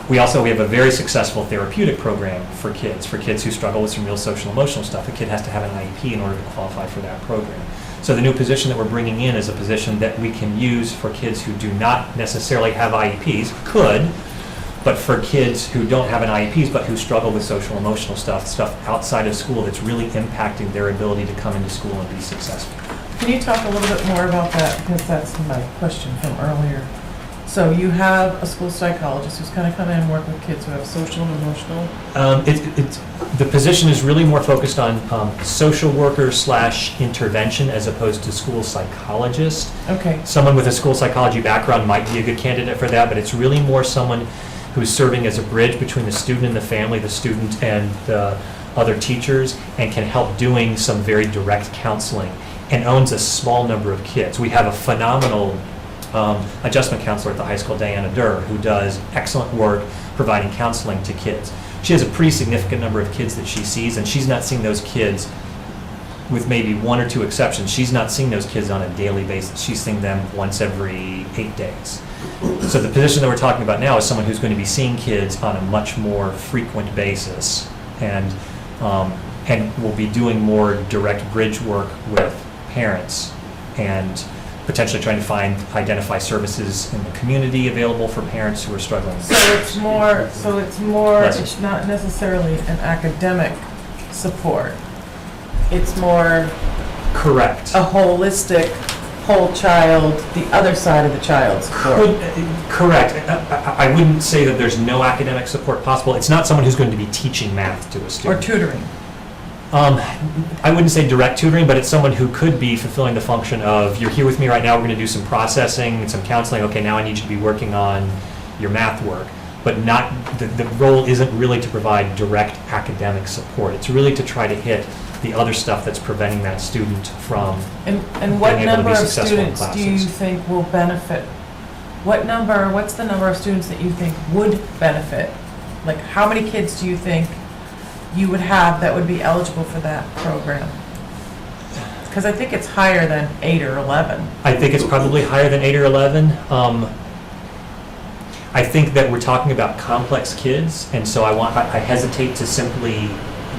We have a very successful therapeutic program for kids who struggle with some real social emotional stuff. A kid has to have an IEP in order to qualify for that program. So the new position that we're bringing in is a position that we can use for kids who do not necessarily have IEPs, but for kids who don't have an IEPs but who struggle with social emotional stuff outside of school that's really impacting their ability to come into school and be successful. Can you talk a little bit more about that? Because that's my question from earlier. So you have a school psychologist who's going to come in and work with kids who have social and emotional. The position is really more focused on social worker / intervention as opposed to school psychologist. Okay. Someone with a school psychology background might be a good candidate for that, but it's really more someone who's serving as a bridge between the student and the family, the student and the other teachers, and can help doing some very direct counseling, and owns a small number of kids. We have a phenomenal adjustment counselor at the high school, Diana Durr, who does excellent work providing counseling to kids. She has a pretty significant number of kids that she sees, and she's not seeing those kids, with maybe 1 or 2 exceptions, she's not seeing those kids on a daily basis. She's seeing them once every 8 days. So the position that we're talking about now is someone who's going to be seeing kids on a much more frequent basis and and we'll be doing more direct bridge work with parents and potentially trying to identify services in the community available for parents who are struggling. So it's more, Yes. it's not necessarily an academic support. It's more Correct. a holistic, whole child, the other side of the child support. Correct. I wouldn't say that there's no academic support possible. It's not someone who's going to be teaching math to a Or student. tutoring. I wouldn't say direct tutoring, but it's someone who could be fulfilling the function of, you're here with me right now, we're going to do some processing and some counseling. Okay, now I need you to be working on your math work. But not, the role isn't really to provide direct academic support. It's really to try to hit the other stuff that's preventing that student from And what being able to be number of successful in students do you classes. think will benefit? What's the number of students that you think would benefit? Like, how many kids do you think you would have that would be eligible for that program? Because I think it's higher than 8 or 11. I think it's probably higher than 8 or 11. I think that we're talking about complex kids, and so I hesitate to simply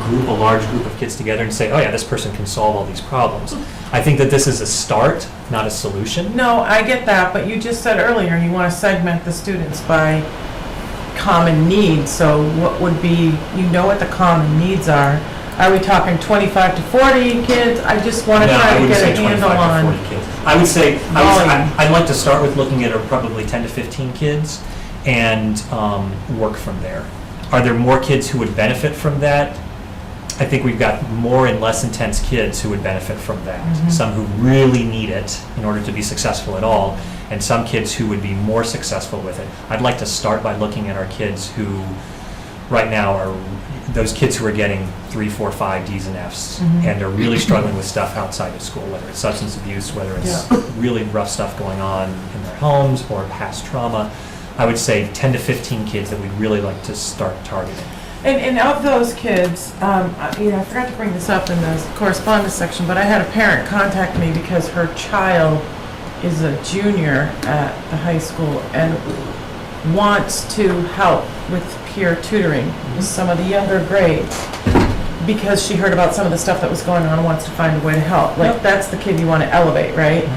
group a large group of kids together and say, oh yeah, this person can solve all these problems. I think that this is a start, not a solution. No, I get that, but you just said earlier you want to segment the students by common needs. So what would be, what the common needs are? Are we talking 25 to 40 kids? I just want to No, I try to wouldn't get say a handle 25 to on. 40 kids. I would say, Volume. I'd like to start with looking at probably 10 to 15 kids and work from there. Are there more kids who would benefit from that? I think we've got more and less intense kids who would benefit from that. Mhm. Some who really need it in order to be successful at all, and some kids who would be more successful with it. I'd like to start by looking at our kids who, right now, are those kids who are getting 3, 4, 5 Ds and Fs, Mhm. and are really struggling with stuff outside of school, whether it's substance abuse, whether it's really rough stuff going on in their homes or past trauma. I would say 10 to 15 kids that we'd really like to start targeting. And of those kids, I forgot to bring this up in the correspondence section, but I had a parent contact me because her child is a junior at the high school and wants to help with peer tutoring with some of the younger grades because she heard about some of the stuff that was going on and wants to find a way to help. Like, that's the kid you want to elevate, right?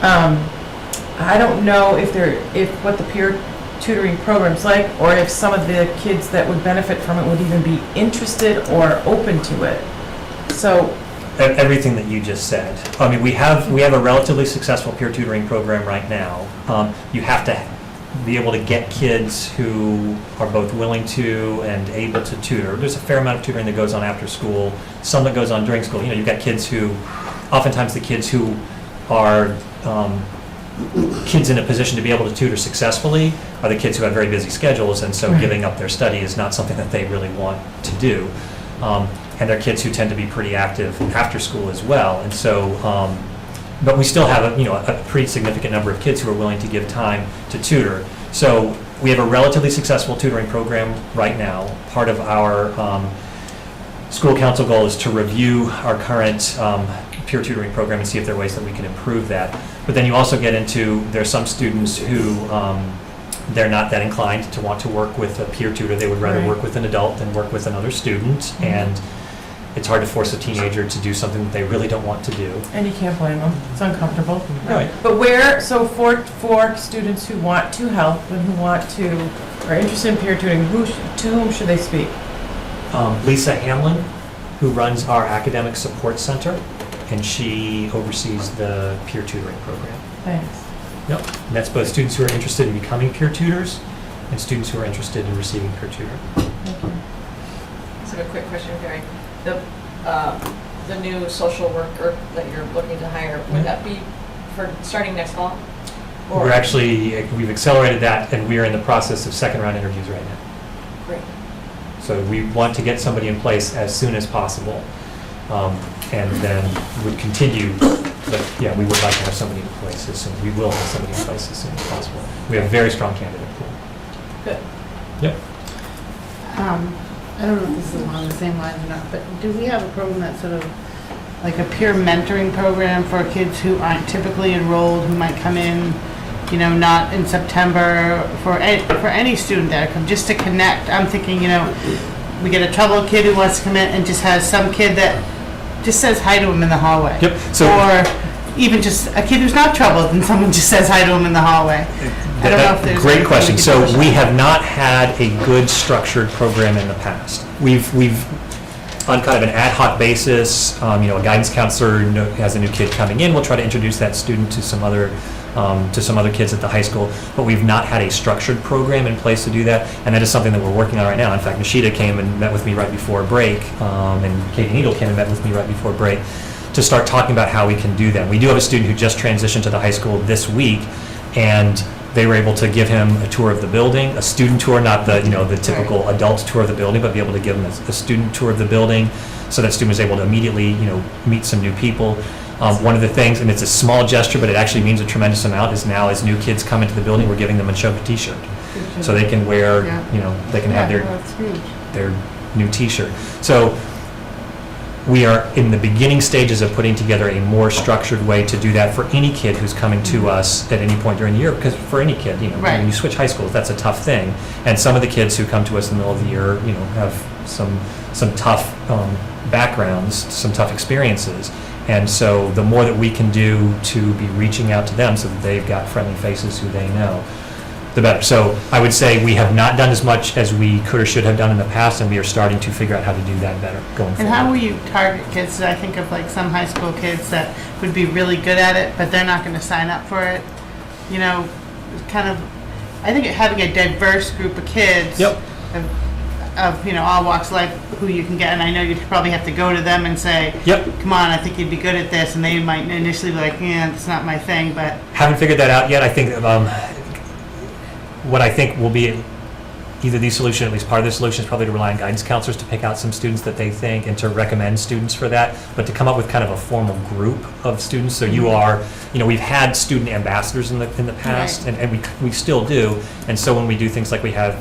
I don't know if what the peer tutoring program's like, or if some of the kids that would benefit from it would even be interested or open to it. So, Everything that you just said. I mean, we have a relatively successful peer tutoring program right now. You have to be able to get kids who are both willing to and able to tutor. There's a fair amount of tutoring that goes on after school, some that goes on during school. You've got kids who, oftentimes the kids who are kids in a position to be able to tutor successfully are the kids who have very busy schedules, and so giving up their study is not something that they really want to do. And they're kids who tend to be pretty active after school as well. And so, but we still have a pretty significant number of kids who are willing to give time to tutor. So we have a relatively successful tutoring program right now. Part of our school council goal is to review our current peer tutoring program and see if there are ways that we can improve that. But then you also get into, there's some students who they're not that inclined to want to work with a peer tutor. They would rather Right. work with an adult than work with another student. And it's hard to force a teenager to do something that they really don't want to do. and you can't blame them, it's uncomfortable. Right. But for students who want to help and who are interested in peer tutoring, to whom should they speak? Lisa Hamlin, who runs our academic support center, and she oversees the peer tutoring program. Thanks. Yep. And that's both students who are interested in becoming peer tutors and students who are interested in receiving peer tutoring. Thank you. So a quick question, Gary. The new social worker that you're looking to hire, would that be for starting next fall? Or- We've accelerated that, and we are in the process of second round interviews right now. Great. So we want to get somebody in place as soon as possible, and then would continue, but yeah, we would like to have somebody in place as soon, we will have somebody in place as soon as possible. We have a very strong candidate pool. Good. Yep. I don't know if this is along the same lines or not, but do we have a program that's sort of like a peer mentoring program for kids who aren't typically enrolled, who might come in, not in September, for any student that comes, just to connect? I'm thinking, we get a troubled kid who wants to come in and just has some kid that just says hi to him in the hallway. Yep, so- Or even just a kid who's not troubled and someone just says hi to him in the hallway. I don't know if there's Great anything question. we can So do. we have not had a good structured program in the past. We've on kind of an ad hoc basis, a guidance counselor has a new kid coming in, we'll try to introduce that student to some other kids at the high school, but we've not had a structured program in place to do that, and that is something that we're working on right now. In fact, Nishita came and met with me right before break, and Katie Needle came and met with me right before break to start talking about how we can do that. We do have a student who just transitioned to the high school this week, and they were able to give him a tour of the building, a student tour, not the, the typical adult tour of the building, but be able to give him a student tour of the building, so that student was able to immediately, meet some new people. One of the things, and it's a small gesture, but it actually means a tremendous amount, is now as new kids come into the building, we're giving them a Neshoba t-shirt. So they can wear, they can have their new t-shirt. So we are in the beginning stages of putting together a more structured way to do that for any kid who's coming to us at any point during the year, because for any kid, Right. when you switch high schools, that's a tough thing. And some of the kids who come to us in the middle of the year, have some tough backgrounds, some tough experiences. And so the more that we can do to be reaching out to them so that they've got friendly faces who they know, the better. So I would say we have not done as much as we could or should have done in the past, and we are starting to figure out how to do that better going forward. And how will you target kids? I think of like some high school kids that would be really good at it, but they're not going to sign up for it. Kind of, I think having a diverse group of kids. Yep. Of all walks of life who you can get, and I know you'd probably have to go to them and say, Yep. come on, I think you'd be good at this, and they might initially be like, yeah, it's not my thing, but Haven't figured that out yet. I think what I think will be either the solution, at least part of the solution, is probably to rely on guidance counselors to pick out some students that they think and to recommend students for that, but to come up with kind of a formal group of students. So you are, we've had student ambassadors in the past, Right. and we still do. And so when we do things like we have,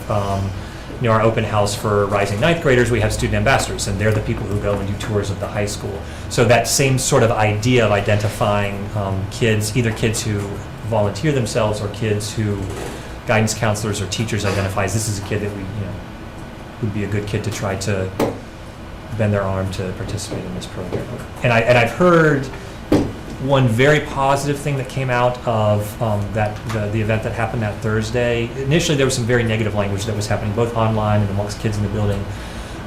our open house for rising ninth graders, we have student ambassadors, and they're the people who go and do tours of the high school. So that same sort of idea of identifying kids, either kids who volunteer themselves or kids who guidance counselors or teachers identifies, this is a kid that would be a good kid to try to bend their arm to participate in this program. And I've heard one very positive thing that came out of the event that happened that Thursday. Initially, there was some very negative language that was happening both online and amongst kids in the building.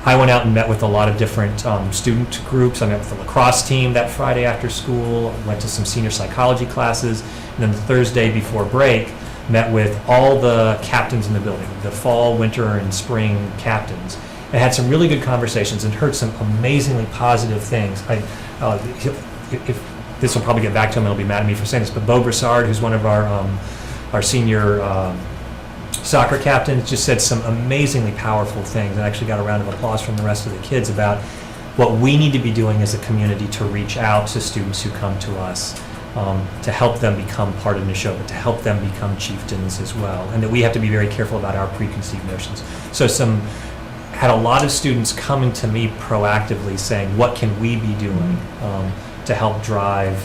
I went out and met with a lot of different student groups. I met with the lacrosse team that Friday after school, went to some senior psychology classes, and then the Thursday before break, met with all the captains in the building, the fall, winter, and spring captains, and had some really good conversations and heard some amazingly positive things. If this will probably get back to him, and he'll be mad at me for saying this, but Bo Broussard, who's one of our senior soccer captains, just said some amazingly powerful things, and actually got a round of applause from the rest of the kids about what we need to be doing as a community to reach out to students who come to us, to help them become part of Neshoba, to help them become chieftains as well, and that we have to be very careful about our preconceived notions. So had a lot of students coming to me proactively saying, what can we be doing to help drive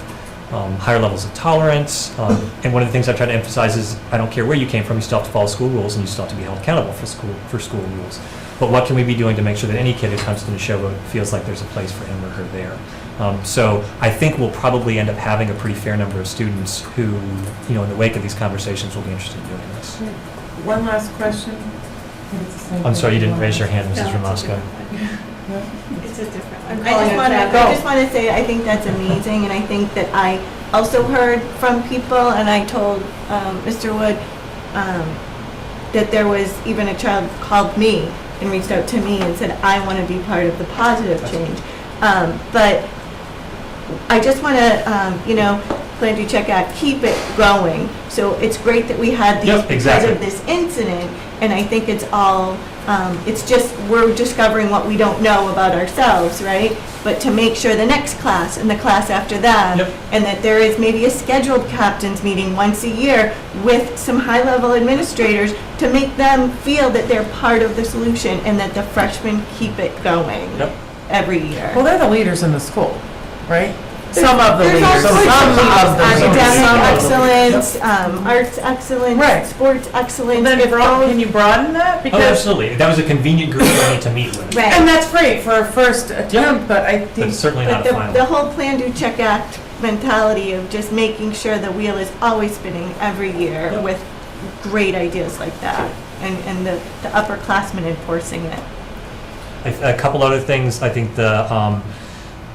higher levels of tolerance? And one of the things I try to emphasize is, I don't care where you came from, you still have to follow school rules, and you still have to be held accountable for school rules. But what can we be doing to make sure that any kid who comes to Neshoba feels like there's a place for him or her there? So I think we'll probably end up having a pretty fair number of students who, in the wake of these conversations, will be interested in doing this. One last question. I'm sorry, you didn't raise your hand, Mrs. Ramoska. It's a different one. calling it that. I just want to say, I think that's amazing, and I think that I also heard from people, and I told Mr. Wood that there was even a child called me and reached out to me and said, I want to be part of the positive change. But I just want to, plan to check out, keep it going. So it's great that we had these Yep, exactly. because of this incident, and I think it's all, it's just, we're discovering what we don't know about ourselves, right? But to make sure the next class and the class after that, Yep. and that there is maybe a scheduled captain's meeting once a year with some high-level administrators to make them feel that they're part of the solution and that the freshmen keep it going Yep. every year. Well, they're the leaders in the school, right? Some of the There's leaders, all sorts some of the academic leaders. excellence, arts excellence, Right. sports excellence. Then can you broaden that? Oh, Because, absolutely. That was a convenient group for me to meet with. Right. and that's great for a first attempt, but I But think, it's certainly not But a the final. whole plan, do, check, act mentality of just making sure the wheel is always spinning every year Yep. with great ideas like that, and the upperclassmen enforcing it. A couple other things, I think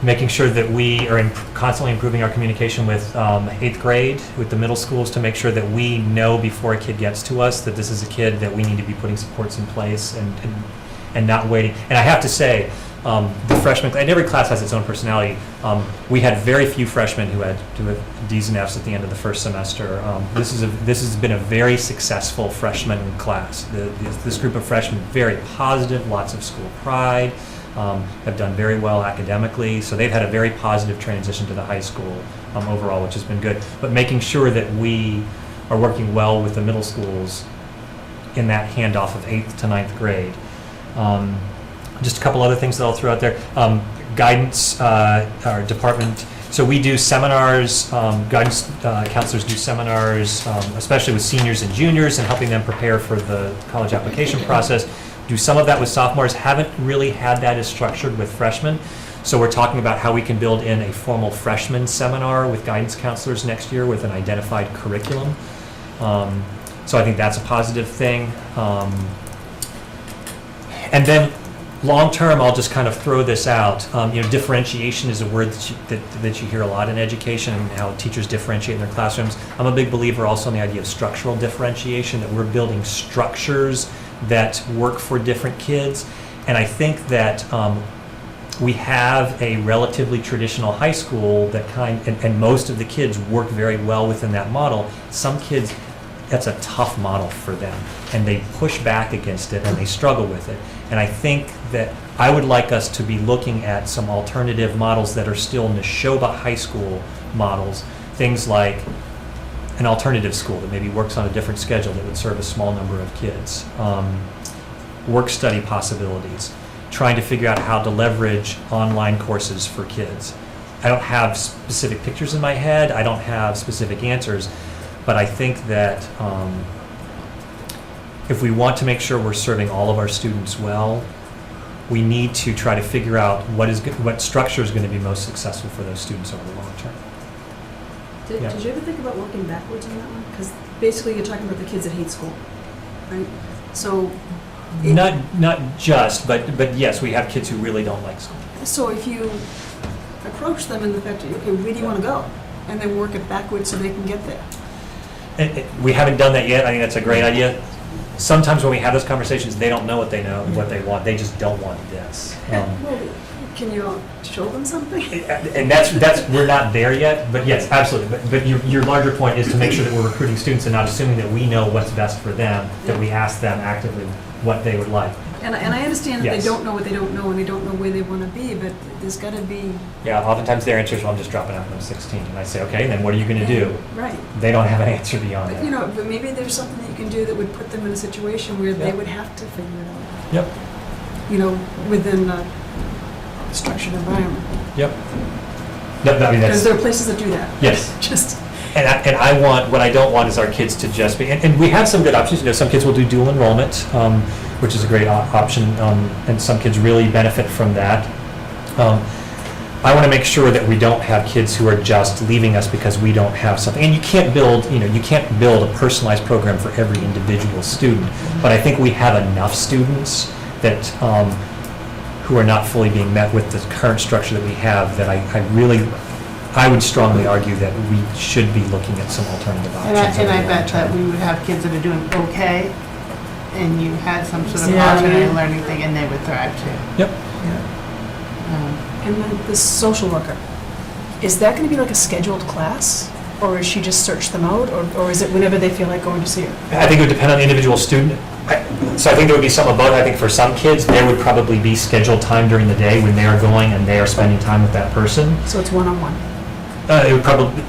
making sure that we are constantly improving our communication with 8th grade, with the middle schools, to make sure that we know before a kid gets to us that this is a kid that we need to be putting supports in place and not waiting. And I have to say, the freshmen, and every class has its own personality. We had very few freshmen who had D's and F's at the end of the first semester. This has been a very successful freshman class. This group of freshmen, very positive, lots of school pride, have done very well academically. So they've had a very positive transition to the high school overall, which has been good. But making sure that we are working well with the middle schools in that handoff of 8th to 9th grade. Just a couple other things that I'll throw out there. Guidance, our department, so we do seminars, guidance counselors do seminars, especially with seniors and juniors, and helping them prepare for the college application process. Do some of that with sophomores, haven't really had that as structured with freshmen. So we're talking about how we can build in a formal freshman seminar with guidance counselors next year with an identified curriculum. So I think that's a positive thing. And then long-term, I'll just kind of throw this out. Differentiation is a word that you hear a lot in education, and how teachers differentiate in their classrooms. I'm a big believer also in the idea of structural differentiation, that we're building structures that work for different kids. And I think that we have a relatively traditional high school that and most of the kids work very well within that model. Some kids, that's a tough model for them, and they push back against it and they struggle with it. And I think that I would like us to be looking at some alternative models that are still Neshoba High School models, things like an alternative school that maybe works on a different schedule that would serve a small number of kids, work study possibilities, trying to figure out how to leverage online courses for kids. I don't have specific pictures in my head, I don't have specific answers, but I think that if we want to make sure we're serving all of our students well, we need to try to figure out what structure is going to be most successful for those students over the long term. Yeah. Did you ever think about working backwards on that one? Because basically you're talking about the kids that hate school, right? So. Not just, but yes, we have kids who really don't like school. So if you approach them in the fact, okay, where do you want to go? And then work it backwards so they can get there. We haven't done that yet. I think that's a great idea. Sometimes when we have those conversations, they don't know what they want. They just don't want this. Well, can you show them something? And that's we're not there yet. But yes, absolutely. But your larger point is to make sure that we're recruiting students and not assuming that we know what's best for them. That we ask them actively what they would like. And I understand that Yes. they don't know what they don't know and they don't know where they want to be, but there's got to be. Yeah, oftentimes their answer is, well, I'm just dropping out when I'm 16. And I say, okay, and then what are you going to do? Right. They don't have an answer beyond But, that. but maybe there's something that you can do that would put them in a situation where they Yeah. would have to figure it out. Yep. Within a structured environment. Yep. I mean, Because that's, there are places that do that. yes. Just. And I want, what I don't want is our kids to just be, and we have some good options. Some kids will do dual enrollment, which is a great option, and some kids really benefit from that. I want to make sure that we don't have kids who are just leaving us because we don't have something. And you can't build a personalized program for every individual student. But I think we have enough students that who are not fully being met with the current structure that we have, that I would strongly argue that we should be looking at some alternative options. And I over the bet long that term. we would have kids that are doing okay, and you had some sort of Yeah. alternative learning thing, and they would thrive too. Yep. And then the social worker, is that going to be like a scheduled class? Or is she just search them out? Or is it whenever they feel like going to see her? I think it would depend on the individual student. So I think there would be some of both. I think for some kids, there would probably be scheduled time during the day when they are going and they are spending time with that person. So it's one-on-one? It would probably,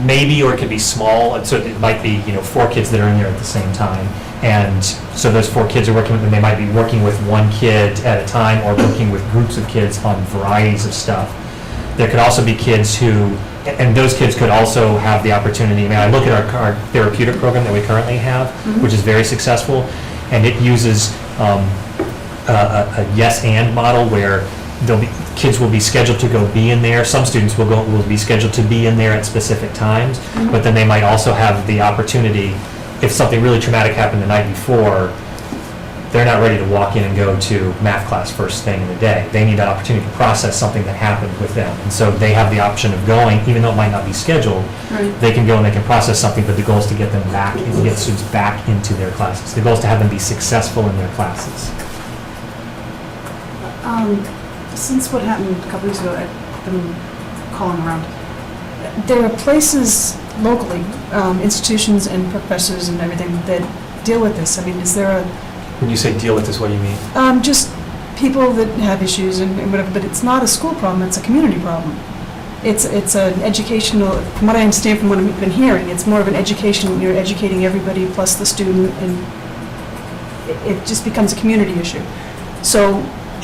maybe, or it could be small, and so it might be, 4 kids that are in there at the same time. And so those 4 kids are working with them, they might be working with one kid at a time or working with groups of kids on varieties of stuff. There could also be kids who, and those kids could also have the opportunity, I mean, I look at our therapeutic program that we currently have, which is very successful, and it uses a yes and model where kids will be scheduled to go be in there. Some students will be scheduled to be in there at specific times, but then they might also have the opportunity, if something really traumatic happened the night before, they're not ready to walk in and go to math class first thing in the day. They need that opportunity to process something that happened with them. And so they have the option of going, even though it might not be scheduled, they can go and they can process something, but the goal is to get them back, and get students back into their classes. The goal is to have them be successful in their classes. Since what happened a couple weeks ago, I've been calling around. There are places locally, institutions and professors and everything that deal with this. I mean, is there When you say deal with this, what do you mean? just people that have issues and whatever, but it's not a school problem, it's a community problem. It's an educational, from what I understand from what I've been hearing, it's more of an education, you're educating everybody plus the student, and it just becomes a community issue. So,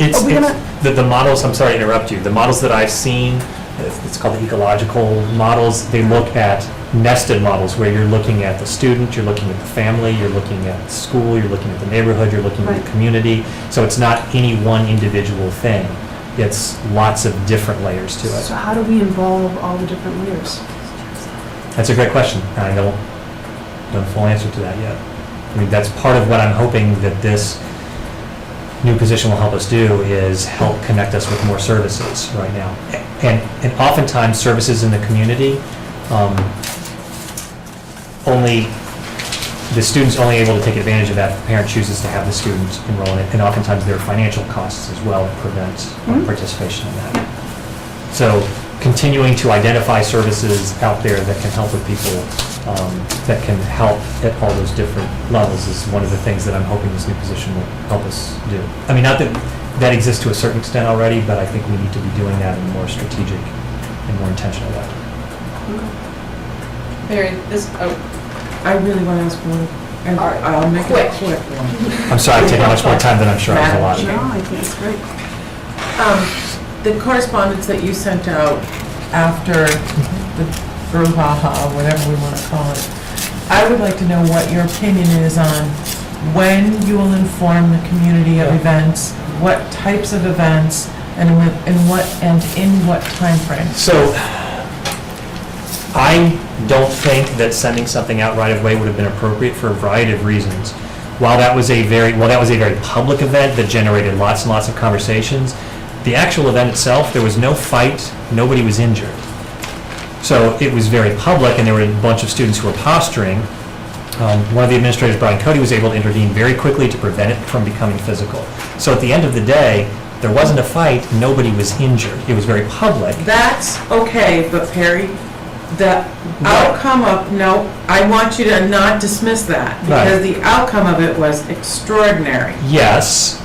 are we gonna? The models, I'm sorry to interrupt you, the models that I've seen, it's called the ecological models, they look at nested models where you're looking at the student, you're looking at the family, you're looking at the school, you're looking at the neighborhood, you're looking at Right. the community. So it's not any one individual thing. It's lots of different layers to So it. how do we involve all the different layers? That's a great question. I don't know the full answer to that yet. I mean, that's part of what I'm hoping that this new position will help us do, is help connect us with more services right now. And oftentimes, services in the community, the student's only able to take advantage of that if the parent chooses to have the student enroll in it, and oftentimes there are financial costs as well that prevent participation in that. So continuing to identify services out there that can help with people, that can help at all those different levels is one of the things that I'm hoping this new position will help us do. I mean, not that that exists to a certain extent already, but I think we need to be doing that in a more strategic and more intentional way. Mary, I really want to ask one, and All right. I'll make it a Quick. quick one. I'm sorry, I've taken much more time than I'm sure I was allotted. No, I think it's great. The correspondence that you sent out after the brouhaha, whatever we want to call it, I would like to know what your opinion is on when you will inform the community of events, what types of events, and in what timeframe. So, I don't think that sending something out right away would have been appropriate for a variety of reasons. While that was a very public event that generated lots and lots of conversations, the actual event itself, there was no fight, nobody was injured. So it was very public, and there were a bunch of students who were posturing. One of the administrators, Brian Cody, was able to intervene very quickly to prevent it from becoming physical. So at the end of the day, there wasn't a fight, nobody was injured. It was very public. That's okay, but Perry, the outcome of, no, I want you to not dismiss that, because the outcome of it was extraordinary. Yes.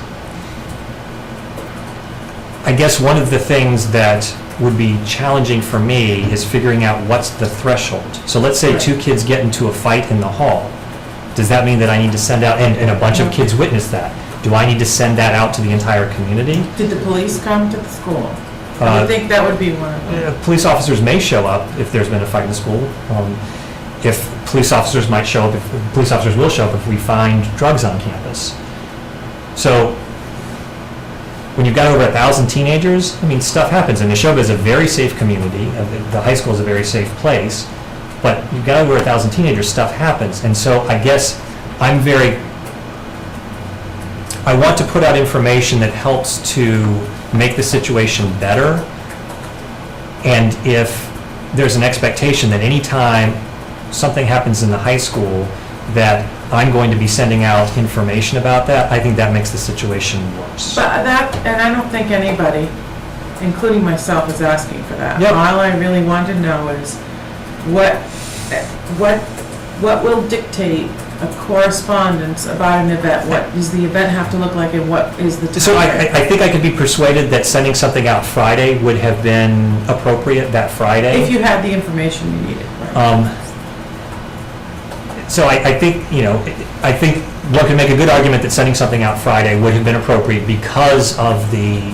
I guess one of the things that would be challenging for me is figuring out what's the threshold. So let's say two kids get into a fight in the hall. Does that mean that I need to send out, and a bunch of kids witness that? Do I need to send that out to the entire community? Did the police come to the school? I Uh, would think that would be one of them. Police officers may show up if there's been a fight in the school. If police officers might show up, police officers will show up if we find drugs on campus. So when you've got over 1,000 teenagers, I mean, stuff happens. And Neshoba is a very safe community. The high school is a very safe place. But you've got over 1,000 teenagers, stuff happens. And so I guess I want to put out information that helps to make the situation better. And if there's an expectation that anytime something happens in the high school, that I'm going to be sending out information about that, I think that makes the situation worse. But that, and I don't think anybody, including myself, is asking for that. Yep. All I really want to know is what will dictate a correspondence about an event? What does the event have to look like, and what is the time? So I think I could be persuaded that sending something out Friday would have been appropriate that Friday. If you had the information you needed, right? So I think, I think one could make a good argument that sending something out Friday would have been appropriate because of the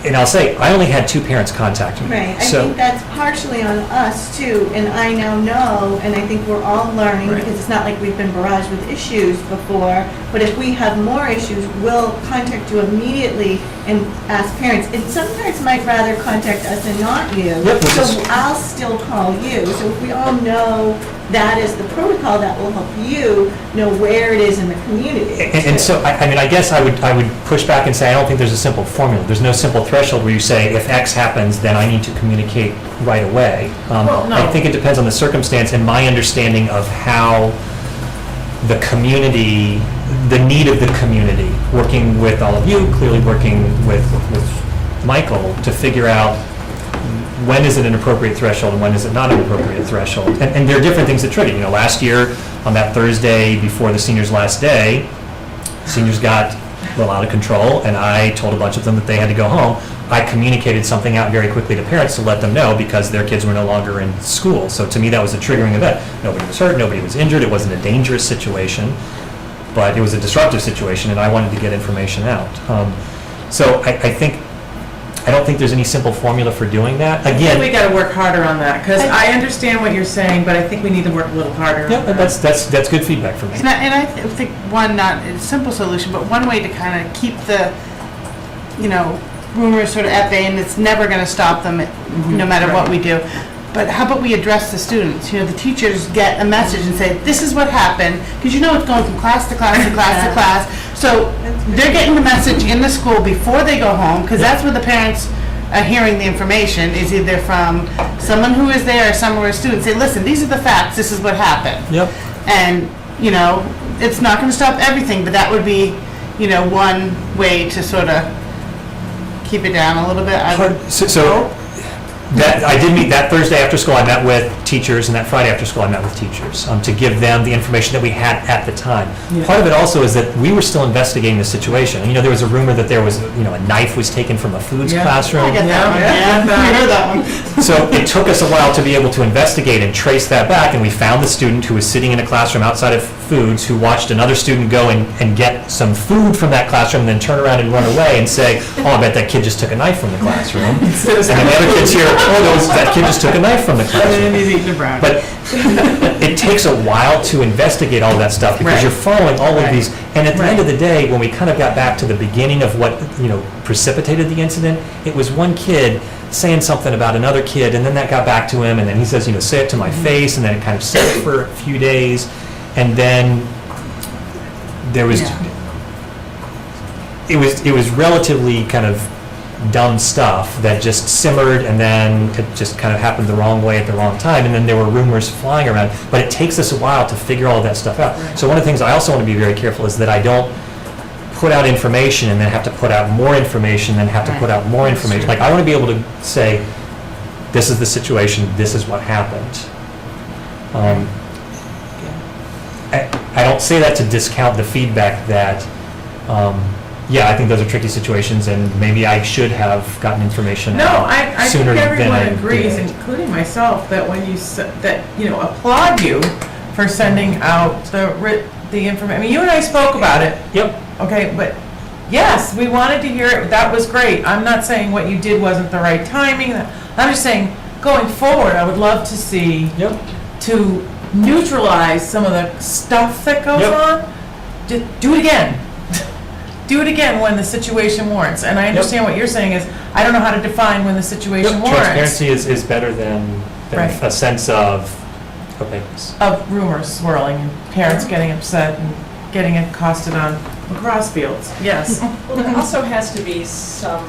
and I'll say, I only had 2 parents contact me. Right, I So- think that's partially on us too, and I now know, and I think we're all learning, Right. because it's not like we've been barraged with issues before, but if we have more issues, we'll contact you immediately and ask parents, and some parents might rather contact us and not you. Yep, we'll So just- I'll still call you, so if we all know that is the protocol, that will help you know where it is in the community. And so, I mean, I guess I would push back and say, I don't think there's a simple formula. There's no simple threshold where you say, if X happens, then I need to communicate right away. Well, no. I think it depends on the circumstance and my understanding of how the community, the need of the community, working with all of you, clearly working with Michael, to figure out when is it an appropriate threshold and when is it not an appropriate threshold. And there are different things that trigger. You know, last year, on that Thursday before the seniors' last day, seniors got a little out of control, and I told a bunch of them that they had to go home. I communicated something out very quickly to parents to let them know because their kids were no longer in school. So to me, that was a triggering event. Nobody was hurt, nobody was injured, it wasn't a dangerous situation, but it was a disruptive situation, and I wanted to get information out. So I don't think there's any simple formula for doing that. I think we Again, gotta work harder on that, because I understand what you're saying, but I think we need to work a little harder on yeah, that. that's good feedback for me. And I think one, not a simple solution, but one way to kind of keep the, rumors sort of at bay, and it's never going to stop them, no matter what we do. But how about we address the students? The teachers get a message and say, this is what happened, because it's going from class to class to class to class. So they're getting the message in the school before they go home, because that's where the parents are hearing the information, is either from someone who is there or someone or a student. Say, listen, these are the facts, this is what happened. Yep. And, it's not going to stop everything, but that would be, one way to sort of keep it down a little bit. So that, I did meet that Thursday after school, I met with teachers, and that Friday after school, I met with teachers to give them the information that we had at the time. Part of it also is that we were still investigating the situation. There was a rumor that there was, a knife was taken from a foods Yeah. classroom. I get that one, Yeah. we heard that one. So it took us a while to be able to investigate and trace that back, and we found the student who was sitting in a classroom outside of foods, who watched another student go and get some food from that classroom, and then turn around and run away and say, oh, I bet that kid just took a knife from the classroom. And then the other kids hear, oh, that kid just took a knife from the classroom. he's eating a brownie. But it takes a while to investigate all that stuff, because you're following all of these. And at the end of the day, when we kind of got back to the beginning of what, precipitated the incident, it was one kid saying something about another kid, and then that got back to him, and then he says, say it to my face, and then it kind of sat for a few days, and then there was, it was relatively kind of dumb stuff that just simmered, and then it just kind of happened the wrong way at the wrong time, and then there were rumors flying around. But it takes us a while to figure all of that stuff out. So one of the things I also want to be very careful is that I don't put out information and then have to put out more information, then have to put out more information. Like, I want to be able to say, this is the situation, this is what happened. I don't say that to discount the feedback that, I think those are tricky situations, and maybe I should have gotten information No, out I think sooner than everyone I agrees, did. including myself, that when you, applaud you for sending out the information. You and I spoke about it, Yep. okay, but yes, we wanted to hear it, that was great. I'm not saying what you did wasn't the right timing, I'm just saying, going forward, I would love to see, Yep. to neutralize some of the stuff that goes Yep. on, just do it again. Do it again when the situation warrants. And I understand what you're saying is, I don't know how to define when the situation warrants. Transparency is better than Right. a sense of opaqueness. Of rumors swirling and parents getting upset and getting accosted on lacrosse fields. Yes. Well, there also has to be some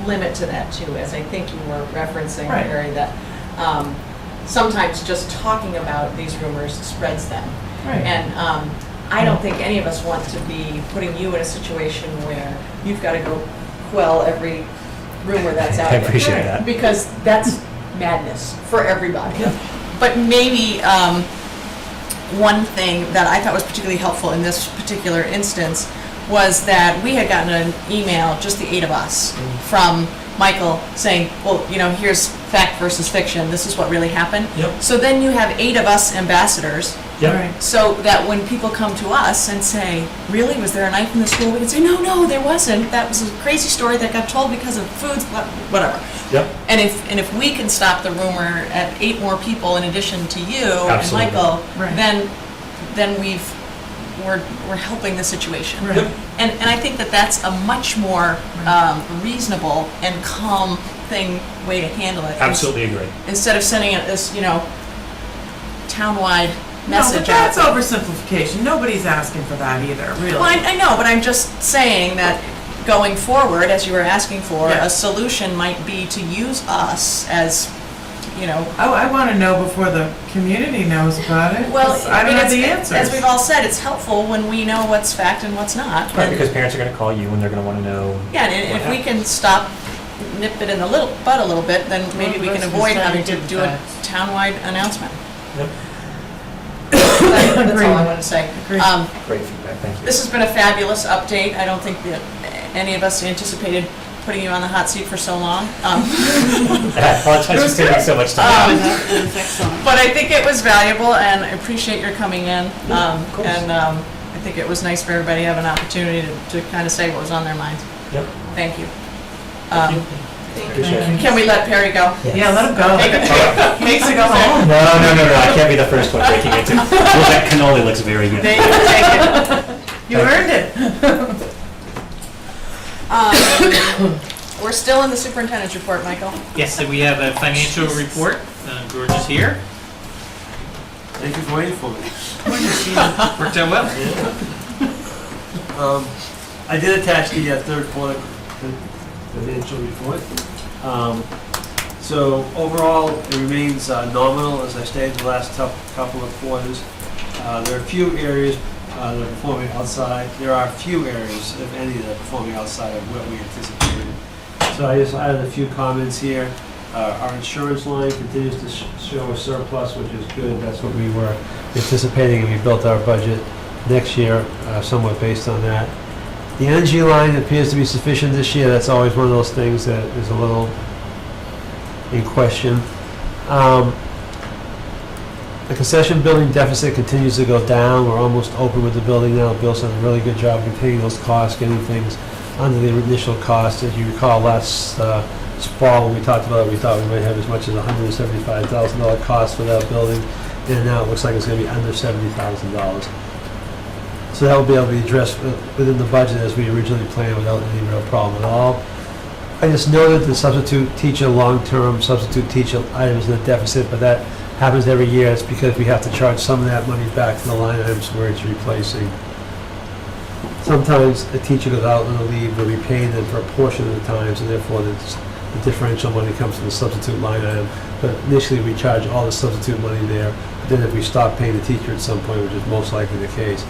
limit to that too, as I think you were referencing, Right. Mary, that sometimes just talking about these rumors spreads them. Right. And I don't think any of us want to be putting you in a situation where you've got to go quell every rumor that's out I there. appreciate that. Because that's madness for everybody. But maybe one thing that I thought was particularly helpful in this particular instance was that we had gotten an email, just the 8 of us, from Michael saying, well, here's fact versus fiction, this is what really happened. Yep. So then you have 8 of us ambassadors Yep. So that when people come to us and say, really, was there a knife in the school? We can say, no, there wasn't. That was a crazy story that got told because of foods, whatever. Yep. And if we can stop the rumor at 8 more people in addition to you and Absolutely. Michael, Right. then we're helping the situation. Right. And I think that's a much more reasonable and calm way to handle it. Absolutely agree. Instead of sending it this, town-wide No, but message that's out. oversimplification. Nobody's asking for that either, really. Well, I know, but I'm just saying that going forward, as you were asking for, Yeah. a solution might be to use us as, I want to know before the community knows about it. well, 'cause I don't have the answers. as we've all said, it's helpful when we know what's fact and what's not. Right, And- because parents are going to call you and they're going to want to know. Yeah, and if we can nip it in the butt a little bit, then maybe we can Let's avoid decide having to to do a facts. town-wide announcement. Yep. That's all I want to say. Agreed. Great feedback, thank you. This has been a fabulous update. I don't think that any of us anticipated putting you on the hot seat for so long. I apologize for taking so much time. But I think it was valuable, and I appreciate your coming in. course. And I think it was nice for everybody to have an opportunity to kind of say what was on their minds. Yep. Thank you. Thank you. Appreciate it. Can we let Perry go? Yeah, let him go. Makes it go home. No, I can't be the first one breaking into. Well, that cannoli looks very good. They can take it. You earned it. We're still in the superintendent's report, Michael. Yes, so we have a financial report. George is here. Thank you for waiting for me. Worked out well. I did attach the third quarter financial report. So overall, it remains nominal, as I stated the last couple of quarters. There are a few areas that are performing outside. There are few areas, if any, that are performing outside of what we anticipated. So I just added a few comments here. Our insurance line continues to show a surplus, which is good. That's what we were anticipating, and we built our budget next year somewhat based on that. The energy line appears to be sufficient this year. That's always one of those things that is a little in question. The concession building deficit continues to go down. We're almost open with the building now. Bill's done a really good job containing those costs, getting things under the initial cost. As you recall, last fall when we talked about it, we thought we might have as much as $175,000 cost for that building, and now it looks like it's going to be under $70,000. So that will be able to be addressed within the budget as we originally planned without any real problem at all. I just noted the substitute teacher, long-term substitute teacher items in the deficit, but that happens every year. It's because we have to charge some of that money back to the line items where it's replacing. Sometimes a teacher goes out on a leave, we'll be paying them for a portion of the time, so therefore the differential money comes from the substitute line item. But initially, we charge all the substitute money there. But then if we stop paying the teacher at some point, which is most likely the case,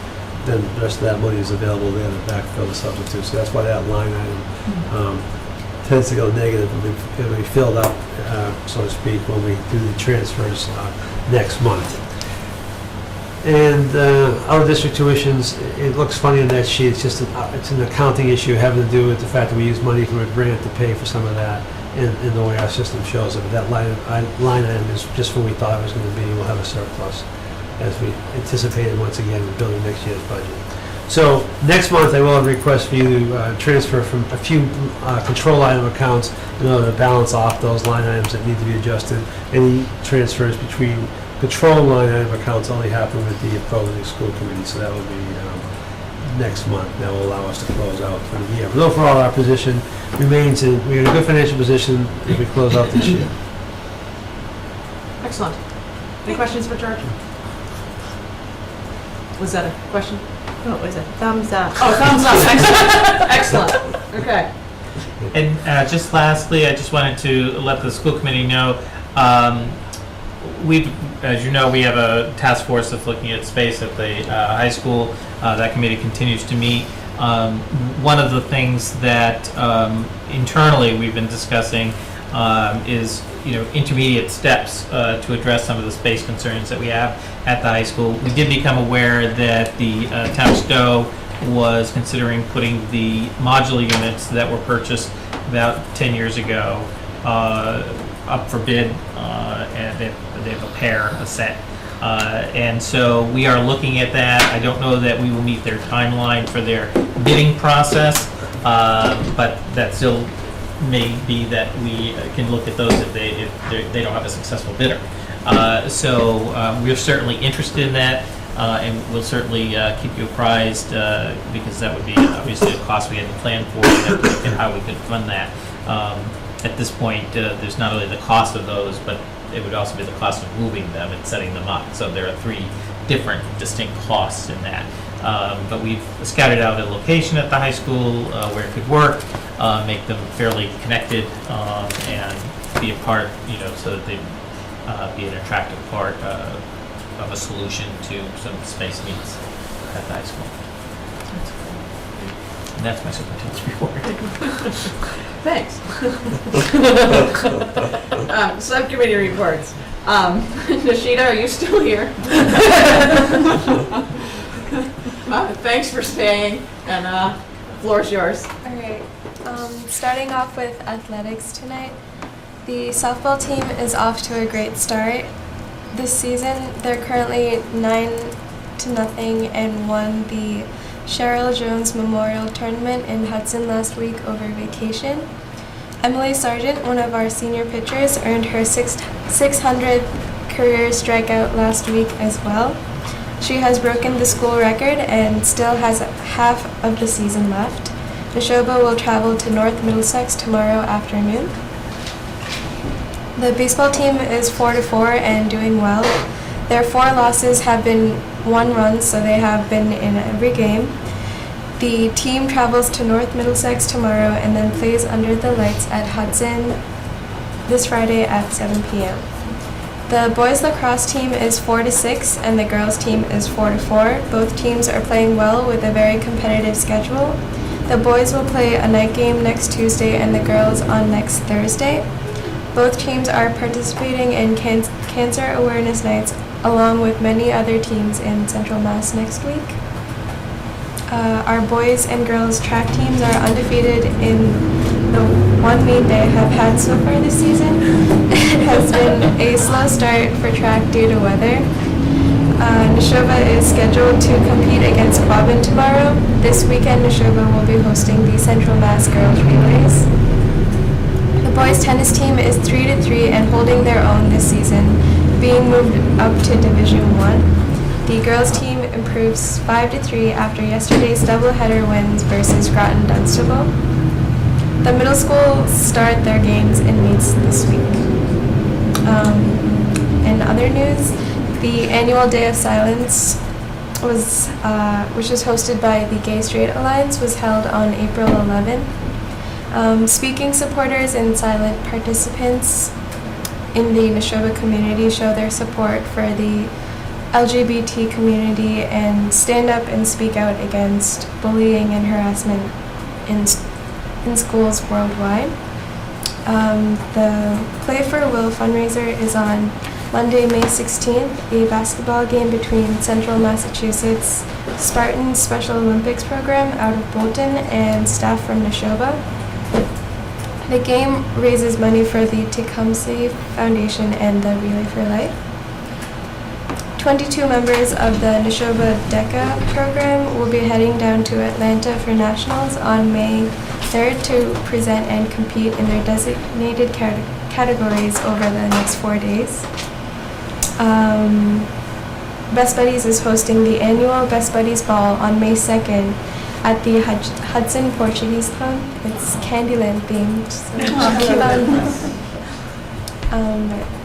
then the rest of that money is available there to backfill the substitute. So that's why that line item tends to go negative when we filled up, so to speak, when we do the transfers next month. And our district tuitions, it looks funny on that sheet. It's an accounting issue having to do with the fact that we use money from a grant to pay for some of that, in the way our system shows it. But that line item is just what we thought it was going to be. We'll have a surplus, as we anticipated once again in building next year's budget. So next month, I will have a request for you to transfer from a few control item accounts in order to balance off those line items that need to be adjusted. Any transfers between control line item accounts only happen with the appropriate school committee, so that will be next month. That will allow us to close out for the year. But overall, our position remains we're in a good financial position if we close out this year. Excellent. Any questions for George? Was that a question? What was it? Thumbs up. Oh, thumbs up. Excellent. Okay. And just lastly, I just wanted to let the school committee know, as you know, we have a task force that's looking at space at the high school. That committee continues to meet. One of the things that internally we've been discussing is intermediate steps to address some of the space concerns that we have at the high school. We did become aware that the town of Stowe was considering putting the modular units that were purchased about 10 years ago up for bid, and they have a set. And so we are looking at that. I don't know that we will meet their timeline for their bidding process, but that still may be that we can look at those if they don't have a successful bidder. So we're certainly interested in that, and we'll certainly keep you apprised, because that would be obviously a cost we had to plan for, and how we could fund that. At this point, there's not only the cost of those, but it would also be the cost of moving them and setting them up. So there are 3 different distinct costs in that. But we've scouted out a location at the high school where it could work, make them fairly connected, and be a part, so that they'd be an attractive part of a solution to some space needs at the high school. And that's my superintendent's report. Thanks. Subcommittee reports. Nishita, are you still here? Thanks for staying, and the floor's yours. All right. Starting off with athletics tonight, the softball team is off to a great start this season. They're currently 9-0 and won the Cheryl Jones Memorial Tournament in Hudson last week over vacation. Emily Sargent, one of our senior pitchers, earned her 600th career strikeout last week as well. She has broken the school record and still has half of the season left. Neshoba will travel to North Middlesex tomorrow afternoon. The baseball team is 4-4 and doing well. Their 4 losses have been 1 run, so they have been in every game. The team travels to North Middlesex tomorrow and then plays under the lights at Hudson this Friday at 7 p.m. The boys lacrosse team is 4-6 and the girls team is 4-4. Both teams are playing well with a very competitive schedule. The boys will play a night game next Tuesday and the girls on next Thursday. Both teams are participating in cancer awareness nights along with many other teams in Central Mass next week. Our boys and girls track teams are undefeated in the 1 meet they have had so far this season. It has been a slow start for track due to weather. Neshoba is scheduled to compete against Quabbin tomorrow. This weekend, Neshoba will be hosting the Central Mass Girls Relays. The boys tennis team is 3-3 and holding their own this season, being moved up to Division 1. The girls team improves 5-3 after yesterday's doubleheader wins versus Groton Dunstable. The middle schools start their games and meets this week. In other news, the annual Day of Silence was, which was hosted by the Gay Straight Alliance, was held on April 11th. Speaking supporters and silent participants in the Neshoba community show their support for the LGBT community and stand up and speak out against bullying and harassment in schools worldwide. The Play for Will fundraiser is on Monday, May 16th, a basketball game between Central Massachusetts Spartans Special Olympics program out of Bolton and staff from Neshoba. The game raises money for the Tecumseh Foundation and the Relay for Life. 22 members of the Neshoba DECA program will be heading down to Atlanta for nationals on May 3rd to present and compete in their designated categories over the next 4 days. Best Buddies is hosting the annual Best Buddies Ball on May 2nd at the Hudson Portuguese Club. It's Candyland themed, so keep on.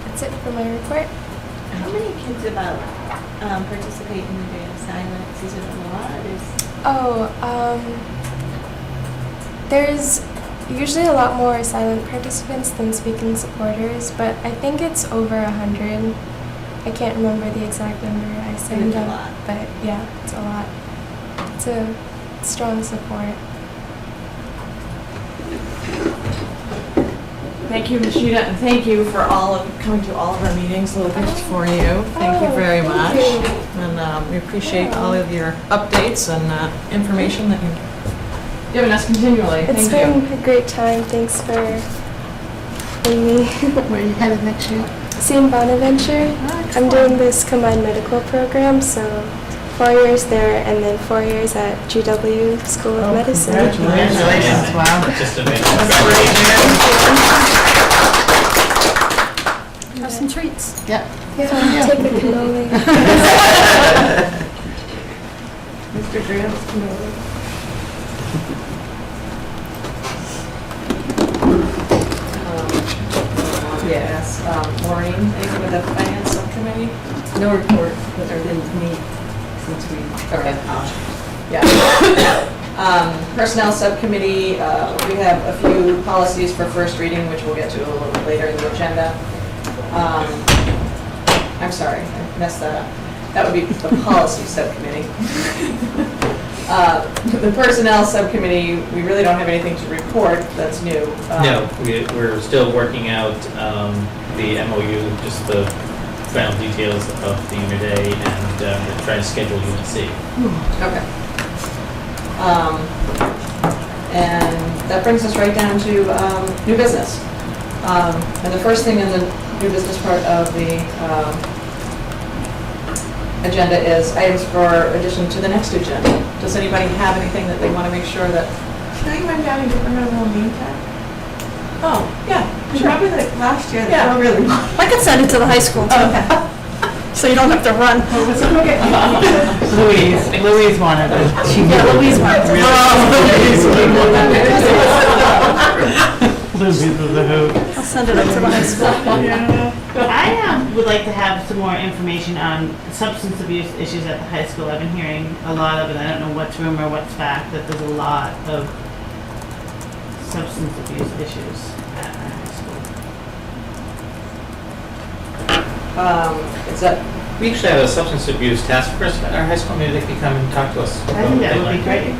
That's it for my report. How many kids participate in the Day of Silence? Is it a lot? There's usually a lot more silent participants than speaking supporters, but I think it's over 100. I can't remember the exact number I signed a up, lot. but yeah, it's a lot. It's a strong support. Thank you, Nishita, and thank you for coming to all of our meetings. A little gift for you. Thank you very much. And we appreciate all of your updates and information that you've given us continually. It's Thank you. been a great time. Thanks for having me. Where are you headed next year? St. Bonaventure. I'm doing this combined medical program, so 4 years there and then 4 years at GW School of Medicine. Congratulations, wow. Just amazing. Have some treats. Yeah. Yeah, take the cannoli. Mr. Graham's cannoli. Yes, Maureen, anything with the finance subcommittee? No report, because I didn't meet since we. Okay. Yeah. Personnel subcommittee, we have a few policies for first reading, which we'll get to a little bit later in the agenda. I'm sorry, I messed that up. That would be the policy subcommittee. The personnel subcommittee, we really don't have anything to report that's new. No, we're still working out the MOU, just the final details of the unit A, and we're trying to schedule unit C. Okay. And that brings us right down to new business. And the first thing in the new business part of the agenda is items for addition to the next agenda. Does anybody have anything that they want to make sure that? Can I run down and give them a little name tag? Oh, yeah, Remember that last year, Yeah. they were really. I could send it to the high school too, so you don't have to run. Louise wanted it. Yeah, Louise wants it. Louise is the hoot. I'll send it up to the high school. I would like to have some more information on substance abuse issues at the high school. I've been hearing a lot of it. I don't know what's rumor, what's fact, that there's a lot of substance abuse issues at our high school. Is that, We actually have a substance abuse task force at our high school. Maybe they could come and talk to us. I think that would be great.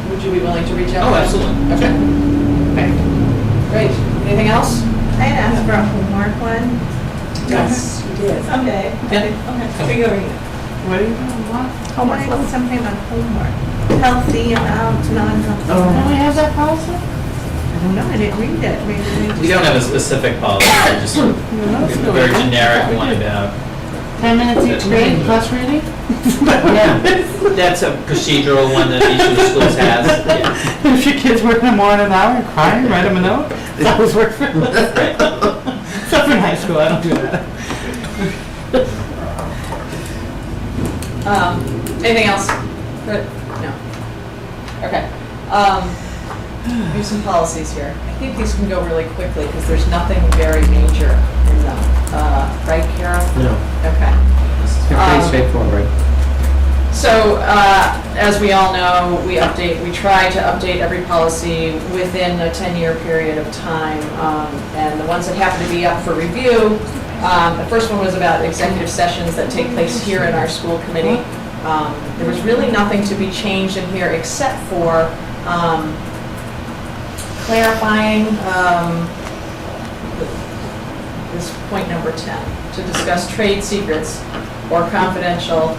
Would you be willing to reach out? Oh, absolutely. Okay. Okay. Great. Anything else? I had asked for a homework one. Yes, you did. Someday. Yeah. Figuring it. What are you doing? What? Homework, something on homework. Healthy, non-healthy. Don't we have that policy? I don't know, I didn't read it. Maybe they We don't have a specific policy, we're just a very generic one about, 10 minutes each grade plus reading? yeah, that's a procedural one that each of the schools has. Yeah. If your kid's working more than an hour and crying, write them a note. That was work for Except in high school, I don't do that. Anything else? Good? No. Okay. Here's some policies here. I think these can go really quickly because there's nothing very major in them. Right, Kara? No. Okay. They're pretty straightforward. So, as we all know, we try to update every policy within a 10-year period of time. And the ones that happen to be up for review, the first one was about executive sessions that take place here in our school committee. There was really nothing to be changed in here except for clarifying this point number 10, to discuss trade secrets or confidential,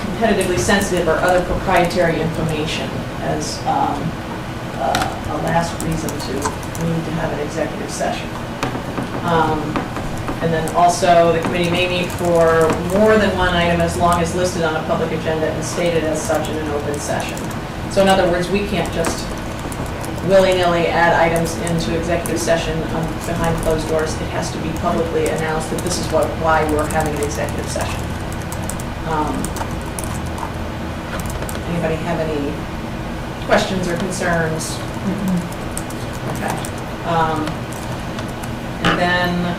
competitively sensitive, or other proprietary information as a last reason to need to have an executive session. And then also, the committee may meet for more than one item as long as listed on a public agenda and stated as such in an open session. So in other words, we can't just willy-nilly add items into executive session behind closed doors. It has to be publicly announced that this is why we're having an executive session. Anybody have any questions or concerns? Okay. And then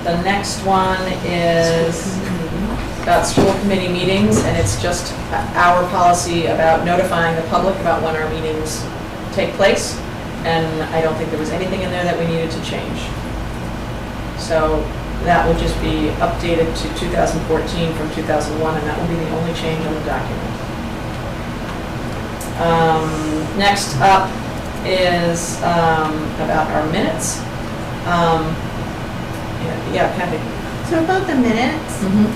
the next one is about school committee meetings, and it's just our policy about notifying the public about when our meetings take place. And I don't think there was anything in there that we needed to change. So that will just be updated to 2014 from 2001, and that will be the only change on the document. Next up is about our minutes. Yeah, Kathy. So about the minutes, Mhm.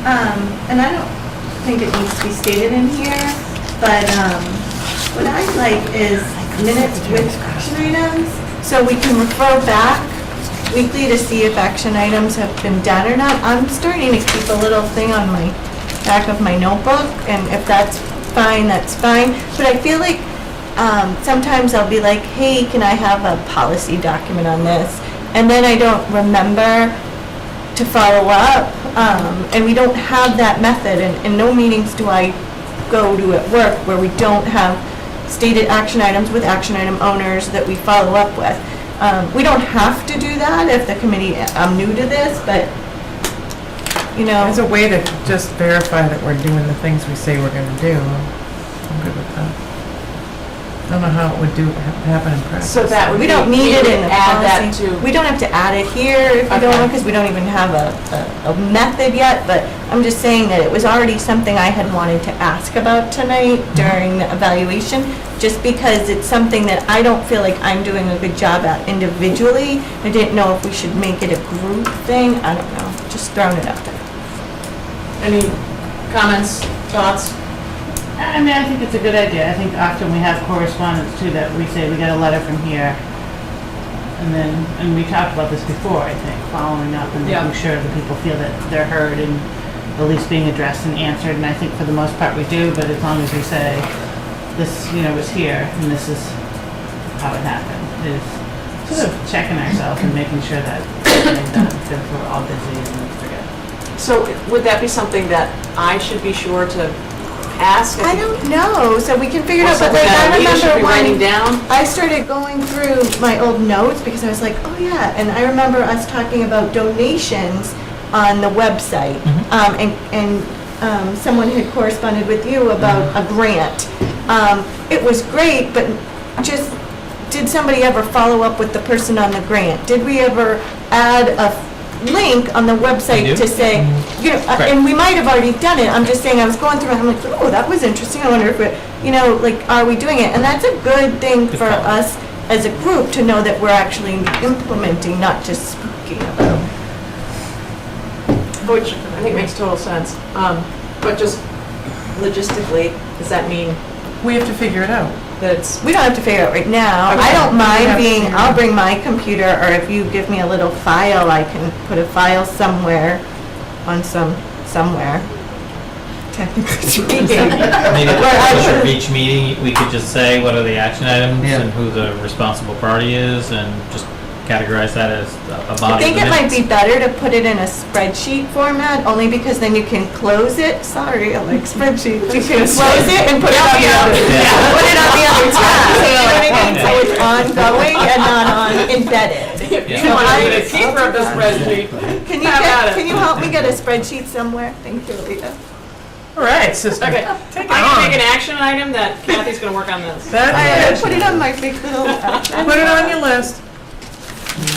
and I don't think it needs to be stated in here, but What I'd like is minutes with action items, so we can refer back weekly to see if action items have been done or not. I'm starting to keep a little thing on my back of my notebook, and if that's fine, that's fine. But I feel like sometimes I'll be like, hey, can I have a policy document on this? And then I don't remember to follow up, and we don't have that method, and no meetings do I go to at work where we don't have stated action items with action item owners that we follow up with. We don't have to do that if the committee, I'm new to this, but, you know. As a way to just verify that we're doing the things we say we're gonna do, I'm good with that. I don't know how it would happen in practice. So that would We be, don't need it in the add that policy. to. We don't have to add it here if we don't Okay. want, because we don't even have a method yet, but I'm just saying that it was already something I had wanted to ask about tonight during the evaluation, just because it's something that I don't feel like I'm doing a good job at individually. I didn't know if we should make it a group thing, I don't know, just throwing it out there. Any comments, thoughts? I mean, I think it's a good idea. I think often we have correspondence too, that we say we got a letter from here. And we talked about this before, I think, following up and Yeah. making sure that people feel that they're heard and at least being addressed and answered. And I think for the most part we do, but as long as we say, this, was here and this is how it happened, is sort of checking ourselves and making sure that it's getting done, because we're all busy and we forget. So would that be something that I should be sure to ask? I don't know, so we can figure it Or out, but something like, that I we should remember be writing when down? I started going through my old notes, because I was like, oh yeah, and I remember us talking about donations on the website. Someone had corresponded with you about a grant. It was great, but just, did somebody ever follow up with the person on the grant? Did we ever add a link on the website We do. to say, Right. and we might have already done it, I'm just saying, I was going through it, I'm like, oh, that was interesting, I wonder if it, are we doing it? And that's a good thing Good for call. us as a group to know that we're actually implementing, not just speaking about. Which I think makes total sense. But just logistically, does that mean We have to figure it out. that it's, We don't have to figure it out right now. Okay. I don't We mind have to being, figure it I'll out. bring my computer, or if you give me a little file, I can put a file somewhere on somewhere. Technically speaking. Maybe at Where I the put- of each meeting, we could just say what are the action items Yeah. and who the responsible party is, and just categorize that as a I body think of it the might minutes. be better to put it in a spreadsheet format, only because then you can close it. Sorry, I like spreadsheets. You can close it and put it on the other, Yeah. put it on the other tab. You know what I mean? So it's ongoing and not on embedded. Yeah. So I- a keeper of the spreadsheet. Can you Have at it. can you help me get a spreadsheet somewhere? Thank you, Leah. All right, sister. Okay, Take it I'm gonna on. make an action item that Kathy's gonna work on this. That's I it. put it on my big little. Put it on your list.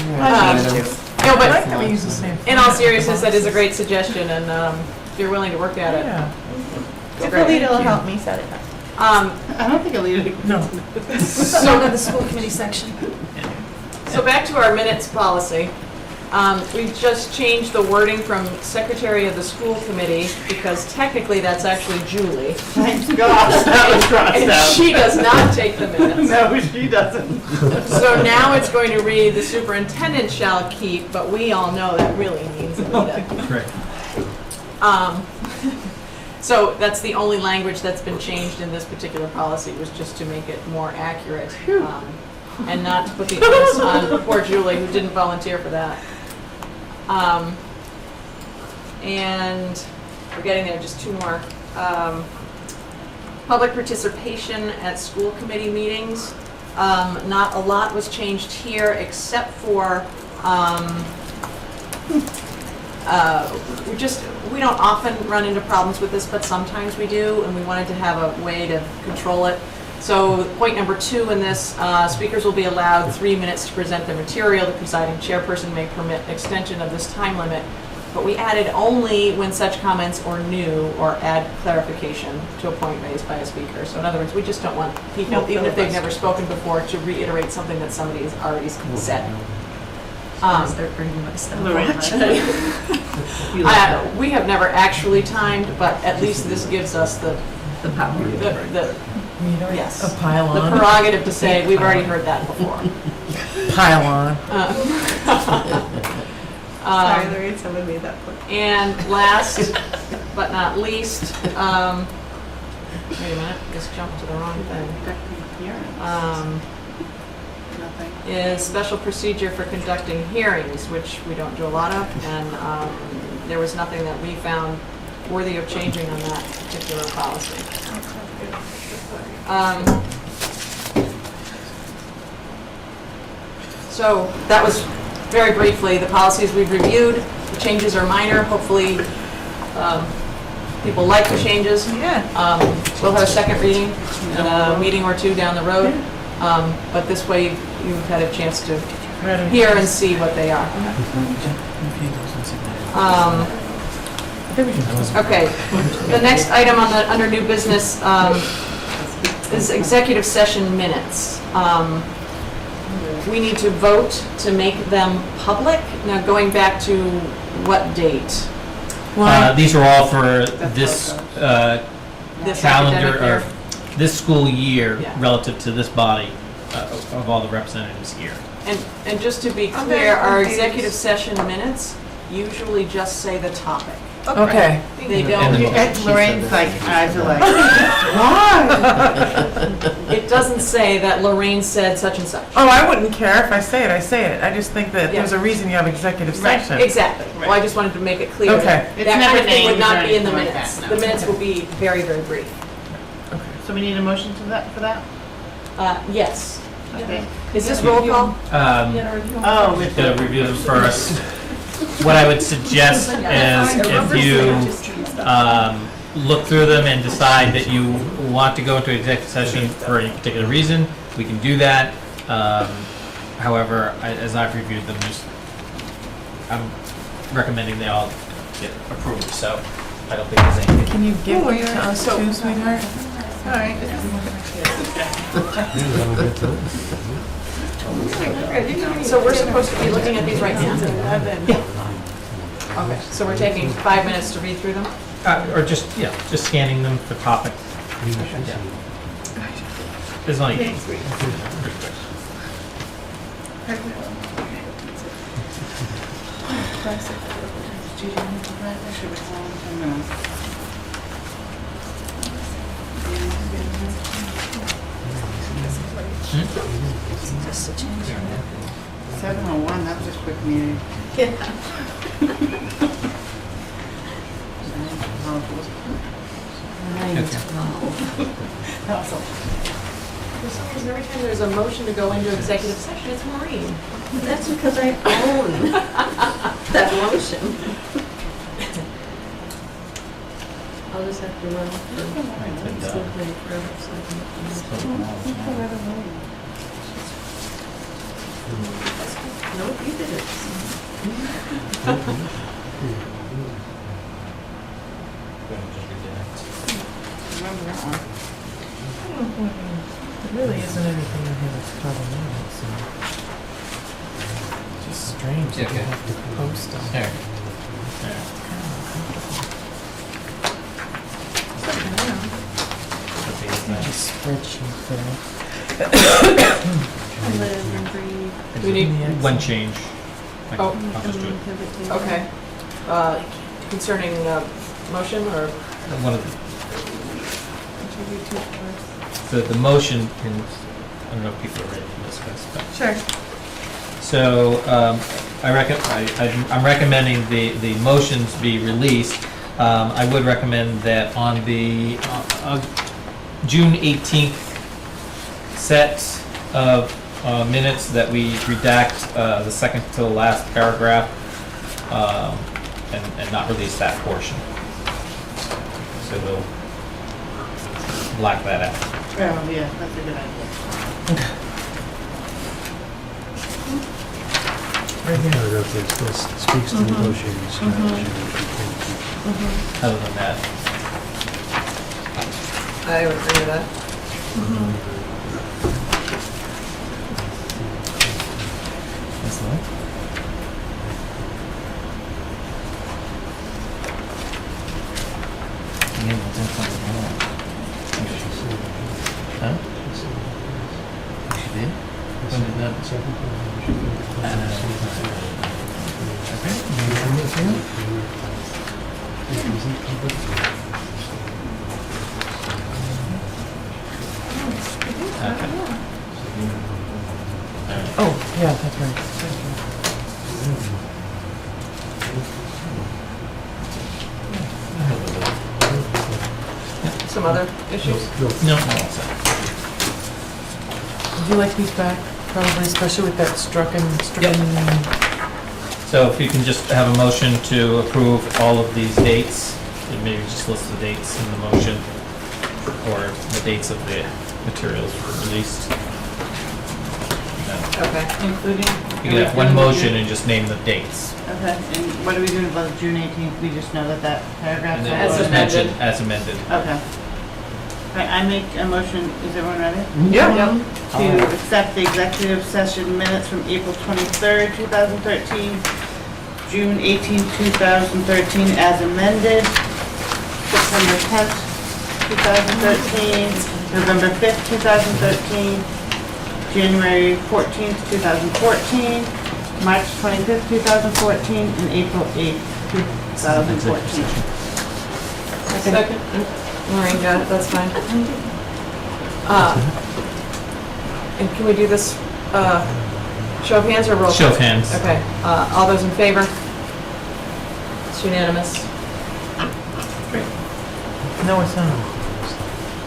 No, I but like that we use the same. in all seriousness, that is a great suggestion, and if you're willing to work at it. Yeah, it's If great. Alita will help me set it up. I don't think it'll even. no. So, the school committee section. so back to our minutes policy. We've just changed the wording from secretary of the school committee, because technically that's actually Julie. Thank God, that was crossed And out. she does not take the minutes. No, she doesn't. So now it's going to read, the superintendent shall keep, but we all know that really means Alita. Correct. So that's the only language that's been changed in this particular policy, was just to make it more accurate. And not to put the onus on poor Julie, who didn't volunteer for that. And we're getting there, just two more. Public participation at school committee meetings. Not a lot was changed here, except for, we don't often run into problems with this, but sometimes we do, and we wanted to have a way to control it. So point number 2 in this, speakers will be allowed 3 minutes to present their material. The presiding chairperson may permit extension of this time limit, but we added only when such comments are new or add clarification to a point raised by a speaker. So in other words, we just don't want people, even if they've never spoken before, to reiterate something that somebody has already said. Start bringing my stuff. We have never actually timed, but at least this gives us the The power. Yes. A pile The on. prerogative to say, we've already heard that before. Pile on. Sorry, Lorraine, someone made that point. And last but not least, wait a minute, just jumped to the wrong thing. Is special procedure for conducting hearings, which we don't do a lot of, and there was nothing that we found worthy of changing on that particular policy. So that was very briefly the policies we've reviewed. The changes are minor. Hopefully, people like the changes. Yeah. We'll have a second reading, a meeting or two down the road. But this way, you've had a chance to hear and see what they are. Okay, the next item on the, under new business is executive session minutes. We need to vote to make them public. Now, going back to what date? These are all for this This calendar, academic year? or this school year Yeah. relative to this body of all the representatives here. And just to be clear, our executive session minutes usually just say the topic. Okay. They And don't, the- Lorraine's like, eyes are like, it doesn't say that Lorraine said such and such. Oh, I wouldn't care if I say it, I say it. I just think that there's a reason you have executive Right, session. exactly. Well, I just wanted to make it clear Okay. that It's that kind never of thing would names or not be in the anything like minutes. that, no. The minutes will be very, very brief. so we need a motion to that, for that? Yes. Okay. Is this roll call? Oh, with To the, review them first. What I would suggest is if you look through them and decide that you want to go into executive session for any particular reason, we can do that. However, as I've reviewed them, I'm recommending they all get approved, so I don't think there's anything. Can you give it to us too, sweetheart? all right. So we're supposed to be looking at these right now? Yeah. Okay, so we're taking 5 minutes to read through them? Or just scanning them for topic. Yeah. There's only pretty quick. Hmm? 7:01, that was a quick meeting. For some reason, every time there's a motion to go into executive session, it's Maureen. That's because I own that motion. I'll just have to run for school committee forever so I can. Nope, you did it. Remember that one? There really isn't anything in here that's problematic, so. It's just strange that you Okay. have to post them. There. Just spreadsheet there. We need, One change. Oh. I'll just do it. okay. Concerning motion or? One of the motion can, I don't know if people are ready to discuss, but. Sure. So, I'm recommending the motions be released. I would recommend that on the June 18th set of minutes that we redact the second to the last paragraph and not release that portion. So we'll black that out. Oh, yeah, that's a good idea. Paragraph that speaks to negotiating strategy. Other than that, I would agree with that. that's the one. Yeah, we'll definitely know. Oh, yeah, that's right. Some other issues? No. Would you like these back, probably, especially with that stricken? So if you can just have a motion to approve all of these dates, and maybe just list the dates in the motion, or the dates of the materials released. Okay. Including? You can have one motion and just name the dates. Okay, and what are we doing about June 18th? We just know that that paragraph. And then As just amended. mention as amended. Okay. Right, I make a motion, is everyone ready? Yeah. To accept the executive session minutes from April 23rd, 2013, June 18th, 2013, as amended, September 10th, 2013, November 5th, 2013, January 14th, 2014, March 25th, 2014, and April 8th, 2014. Second. Maureen got it, that's fine. And can we do this, show of hands or roll call? Show of hands. Okay, all those in favor? It's unanimous. No, it's not.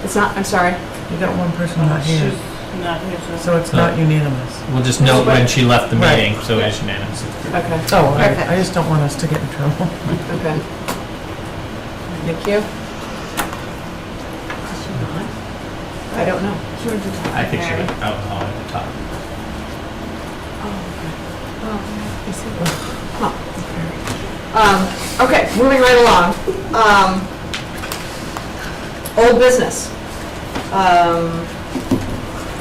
It's not, I'm sorry. You got one person not here, She's not here, so it's not unanimous. We'll just note when she left the Right. meeting, so it's unanimous. Okay. Oh, Okay. I just don't want us to get in trouble. Okay. Thank you. I don't know. I think she was out on the top. Okay, moving right along. Old business.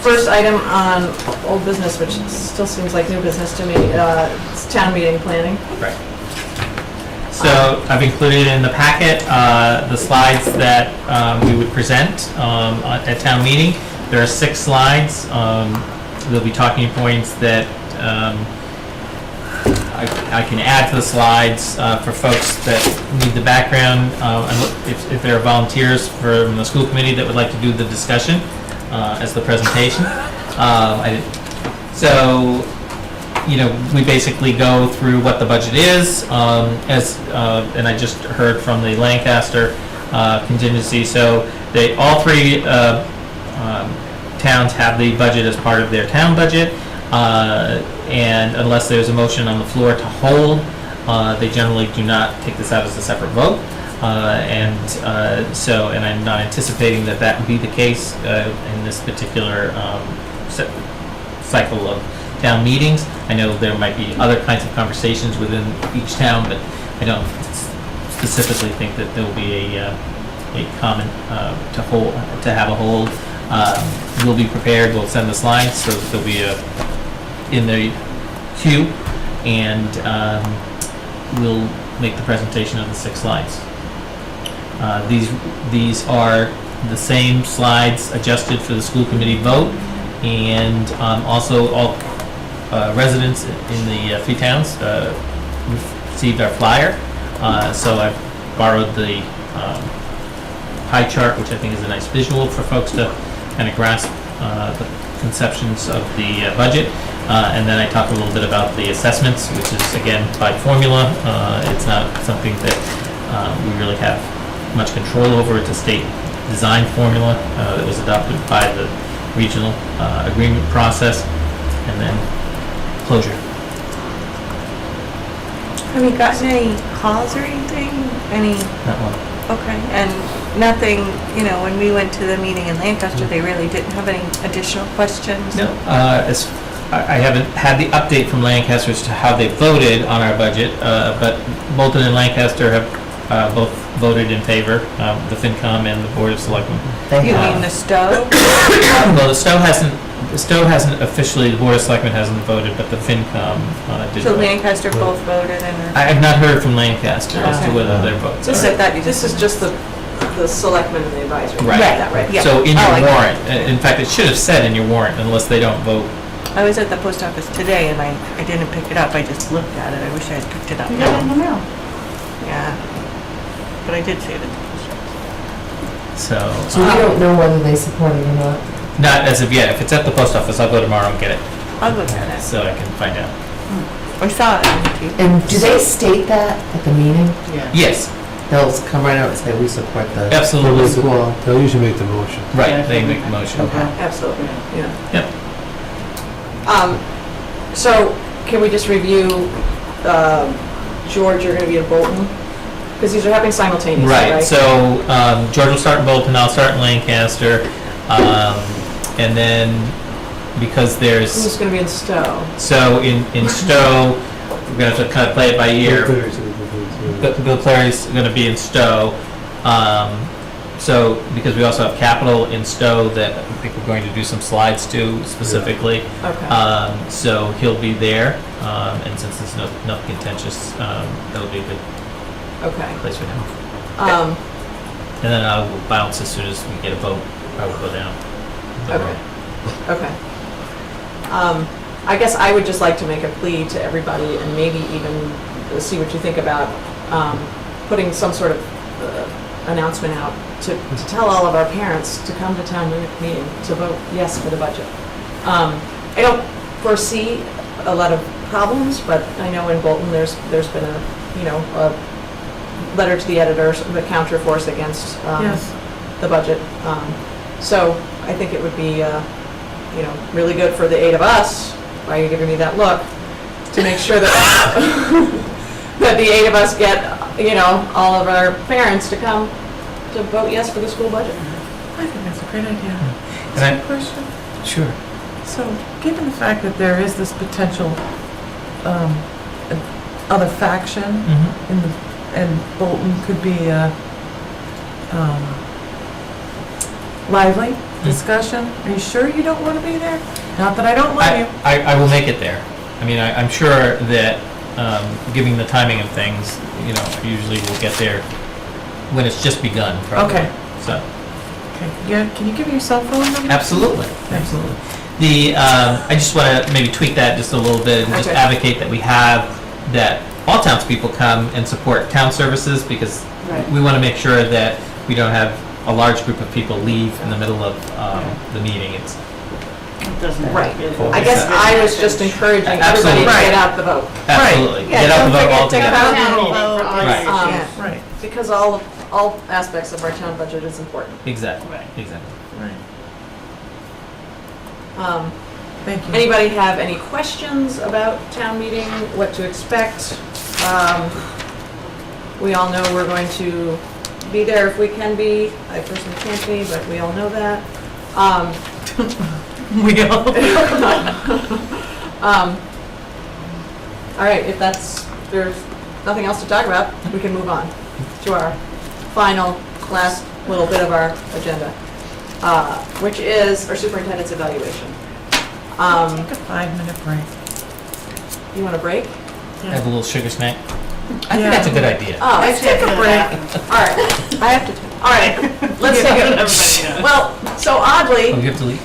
First item on old business, which still seems like new business to me, it's town meeting planning. Right. So I've included in the packet the slides that we would present at town meeting. There are 6 slides. There'll be talking points that I can add to the slides for folks that need the background. And if there are volunteers from the school committee that would like to do the discussion as the presentation. So, you know, we basically go through what the budget is, and I just heard from the Lancaster contingency. So all 3 towns have the budget as part of their town budget, and unless there's a motion on the floor to hold, they generally do not take this out as a separate vote. And I'm not anticipating that that would be the case in this particular cycle of town meetings. I know there might be other kinds of conversations within each town, but I don't specifically think that there will be a common to have a hold. We'll be prepared. We'll send the slides so that they'll be in the queue, and we'll make the presentation of the 6 slides. These are the same slides adjusted for the school committee vote, and also all residents in the 3 towns received our flyer. So I've borrowed the pie chart, which I think is a nice visual for folks to kind of grasp the conceptions of the budget. And then I talk a little bit about the assessments, which is again by formula. It's not something that we really have much control over. It's a state design formula that was adopted by the regional agreement process, and then closure. Have you gotten any calls or anything? Any, That one. okay, and nothing, you know, when we went to the meeting in Lancaster, they really didn't have any additional questions? No, I haven't had the update from Lancaster as to how they voted on our budget, but Bolton and Lancaster have both voted in favor, the FinCom and the Board of Selectmen. You mean the Stowe? Well, the Stowe hasn't officially, the Board of Selectmen hasn't voted, but the FinCom did So vote. Lancaster both voted and I have not heard from Lancaster as to Okay. whether their votes This are. is, this is just the selectmen and the advisory. Right. Got that right, yeah. So in Oh, I your got warrant, in fact, it should have said in your warrant, unless they don't vote I was at the post office today and I didn't pick it up. I just looked at it. I wish I had picked it up. You got it in the mail. Yeah. But I did see it at the post office. So, So we don't know whether they support it or not. not as of yet. If it's at the post office, I'll go tomorrow and get it, I'll look at it. so I can find out. I saw it on YouTube. And do they state that at the meeting? Yes, They'll come right out and say, we support the absolutely. school. They'll usually make the motion. Right, they make the motion. Absolutely, yeah. Yep. So, can we just review, George, you're gonna be at Bolton? Because these are happening simultaneously, right? Right, so George will start in Bolton, I'll start in Lancaster, and then because Who's there's, gonna be in Stowe? so in Stowe, we're gonna have to kind of play it by ear. Bill Clary's gonna be in Stowe. So, because we also have Capitol in Stowe that I think we're going to do some slides to specifically. Okay. So he'll be there, and since there's nothing contentious, that'll be a good Okay. place for him. Um, And then I will bounce as soon as we get a vote, I will go down. the Okay. road. Okay. I guess I would just like to make a plea to everybody and maybe even see what you think about putting some sort of announcement out to tell all of our parents to come to town meeting to vote yes for the budget. I don't foresee a lot of problems, but I know in Bolton there's been a letter to the editors, the counterforce against the budget. So I think it would be really good for the 8 of us, why are you giving me that look, to make sure that that the 8 of us get all of our parents to come to vote yes for the school budget. I think that's a great idea. And I- Question? Sure. So, given the fact that there is this potential other faction in the, and Bolton could be a lively discussion, are you sure you don't want to be there? Not that I don't love you. I will make it there. I mean, I'm sure that, given the timing of things, usually we'll get there when it's just begun, probably. Okay. So, Okay. Yeah, can you give me your cell phone number? absolutely, absolutely. I just want to maybe tweak that just a little bit and just Okay. advocate that all townspeople come and support town services, because Right. we want to make sure that we don't have a large group of people leave in the middle of the meeting. It Doesn't Right. really- I guess I was just encouraging everybody Absolutely. to get out the vote. absolutely Yeah, get out the don't vote forget to altogether. come. Right. Right. Because all aspects of our town budget is important. Exactly. Right. Exactly. Thank you. Anybody have any questions about town meeting, what to expect? We all know we're going to be there if we can be. I personally can't be, but we all know that. We all. All right, if there's nothing else to talk about, we can move on to our final, last little bit of our agenda, which is our superintendent's evaluation. Take a 5-minute break. You want a break? Have a little sugar snack. I Yeah. think that's a good idea. Oh, Let's take a break. all right. I have to. All right, let's take Everybody it. knows. Well, so Oh, oddly, you have to leave?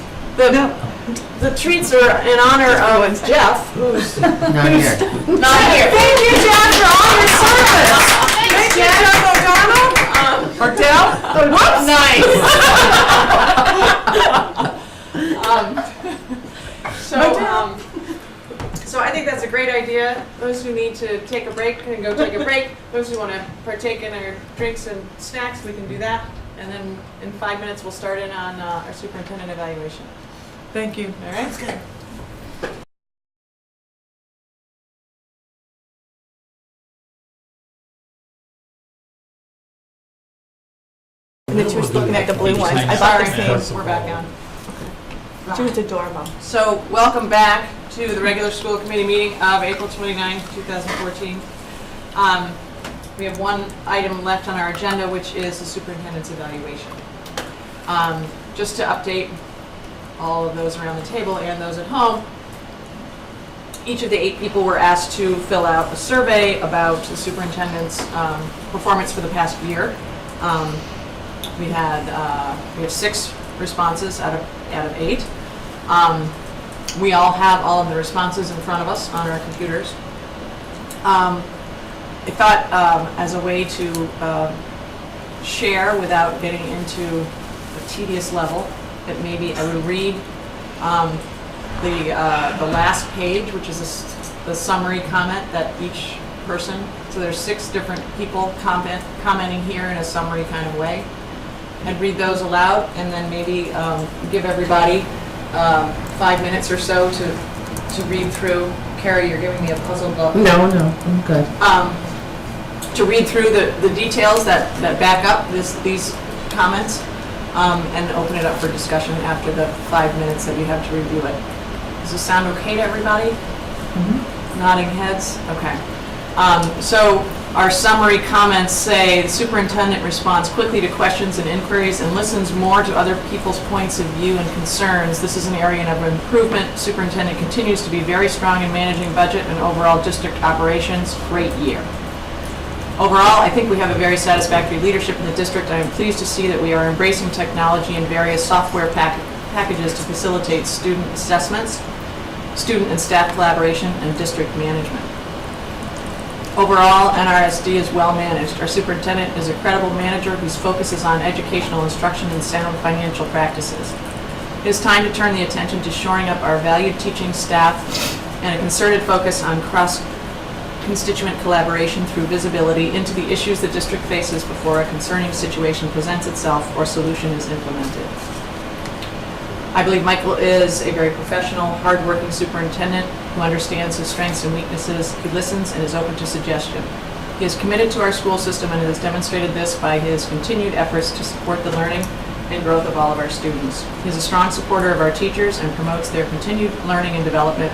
the treats are in honor of Jeff, who's Not here. not here. Thank you, Jeff, for all your service. Thank you, Jeff O'Donnell. Ordell. Whoops. So I think that's a great idea. Those who need to take a break can go take a break. Those who want to partake in our drinks and snacks, we can do that. And then in 5 minutes, we'll start in on our superintendent evaluation. Thank you. All right? That's good. The two's looking at the blue ones. I thought we're back on. Choose the doorbell. So, welcome back to the regular school committee meeting of April 29, 2014. We have one item left on our agenda, which is the superintendent's evaluation. Just to update all of those around the table and those at home, each of the 8 people were asked to fill out a survey about the superintendent's performance for the past year. We have 6 responses out of 8. We all have all of the responses in front of us on our computers. I thought as a way to share without getting into a tedious level, that maybe I would read the last page, which is the summary comment that each person, so there's 6 different people commenting here in a summary kind of way. I'd read those aloud and then maybe give everybody 5 minutes or so to read through. Carrie, you're giving me a puzzled look. No, I'm good. To read through the details that back up these comments and open it up for discussion after the 5 minutes that you have to review it. Does this sound okay to everybody? Mm-hmm. Nodding heads? Okay. So our summary comments say, the superintendent responds quickly to questions and inquiries and listens more to other people's points of view and concerns. This is an area of improvement. Superintendent continues to be very strong in managing budget and overall district operations. Great year. Overall, I think we have a very satisfactory leadership in the district. I am pleased to see that we are embracing technology and various software packages to facilitate student assessments, student and staff collaboration, and district management. Overall, NRSD is well managed. Our superintendent is a credible manager whose focus is on educational instruction and sound financial practices. It is time to turn the attention to shoring up our valued teaching staff and a concerted focus on cross-constituent collaboration through visibility into the issues the district faces before a concerning situation presents itself or solution is implemented. I believe Michael is a very professional, hardworking superintendent who understands his strengths and weaknesses. He listens and is open to suggestion. He is committed to our school system and has demonstrated this by his continued efforts to support the learning and growth of all of our students. He is a strong supporter of our teachers and promotes their continued learning and development.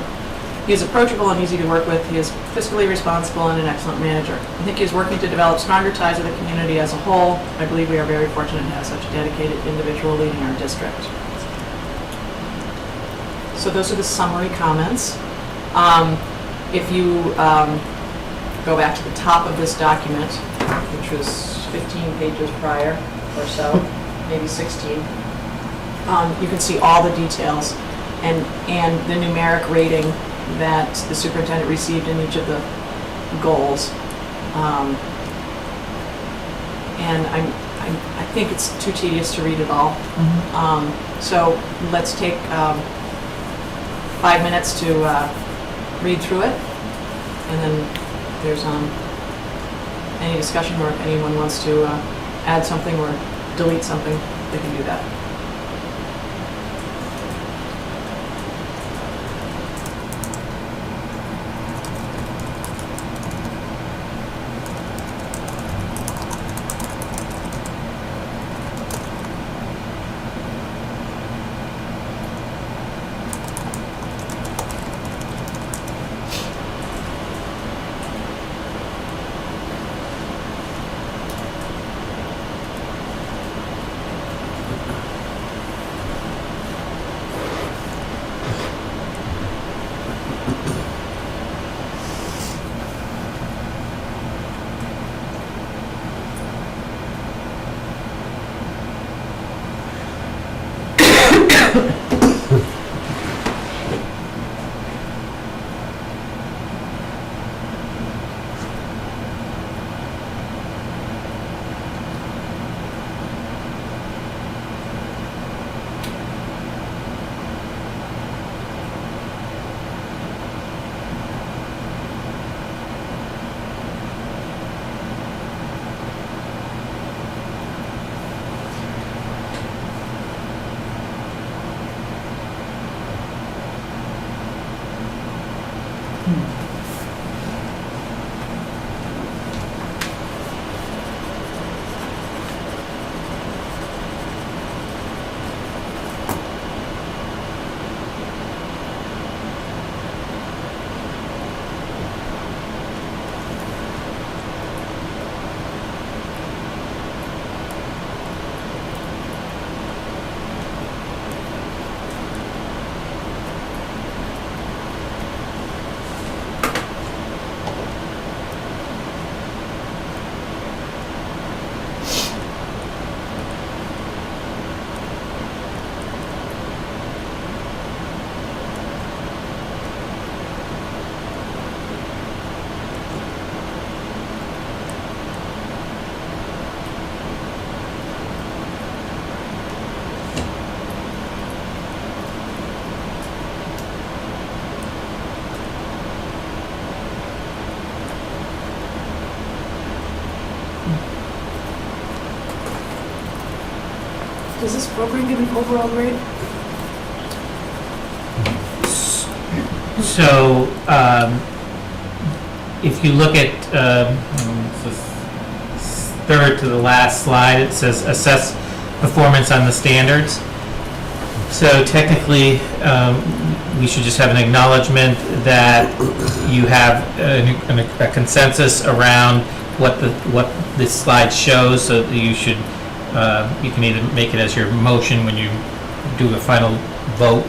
He is approachable and easy to work with. He is fiscally responsible and an excellent manager. I think he is working to develop stronger ties with the community as a whole. I believe we are very fortunate to have such a dedicated individual leading our district. So those are the summary comments. If you go back to the top of this document, which was 15 pages prior or so, maybe 16, you can see all the details and the numeric rating that the superintendent received in each of the goals. And I think it's too tedious to read it all. Mm-hmm. So let's take 5 minutes to read through it, and then if there's any discussion, or if anyone wants to add something or delete something, they can do that. Does this program give an overall grade? So, if you look at, third to the last slide, it says assess performance on the standards. So technically, we should just have an acknowledgement that you have a consensus around what this slide shows, so that you should, you can either make it as your motion when you do the final vote,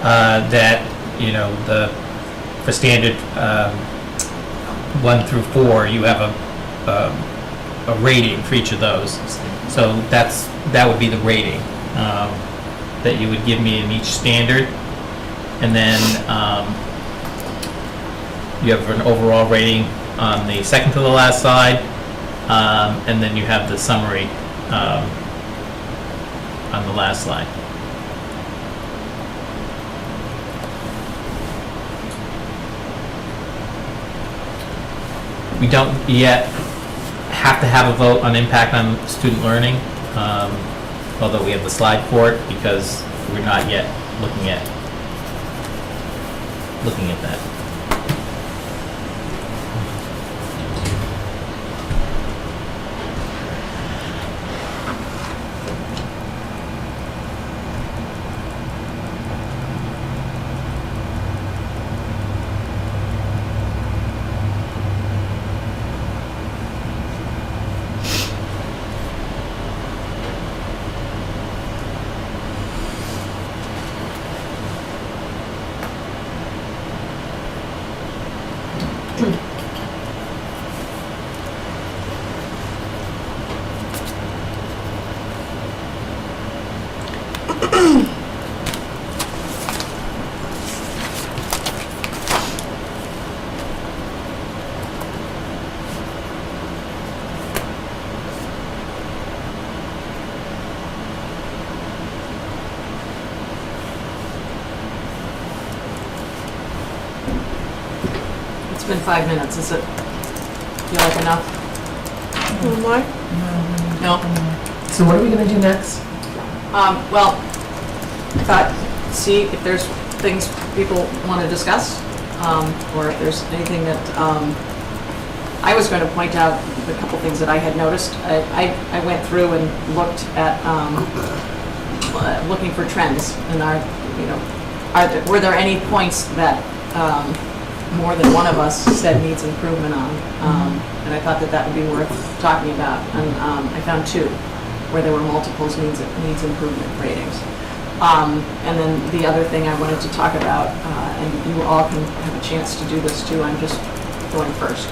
that, you know, for standard 1 through 4, you have a rating for each of those. So that would be the rating that you would give me in each standard. And then you have an overall rating on the second to the last slide, and then you have the summary on the last slide. We don't yet have to have a vote on impact on student learning, although we have the slide for it, because we're not yet looking at that. It's been 5 minutes, is it, feel like enough? More? No? So what are we gonna do next? Well, I thought, see if there's things people want to discuss, or if there's anything that, I was going to point out a couple things that I had noticed. I went through and looked at, looking for trends in our, you know, were there any points that, more than one of us said needs improvement on? And I thought that that would be worth talking about. And I found 2 where there were multiples needs improvement ratings. And then the other thing I wanted to talk about, and you all can have a chance to do this too, I'm just going first.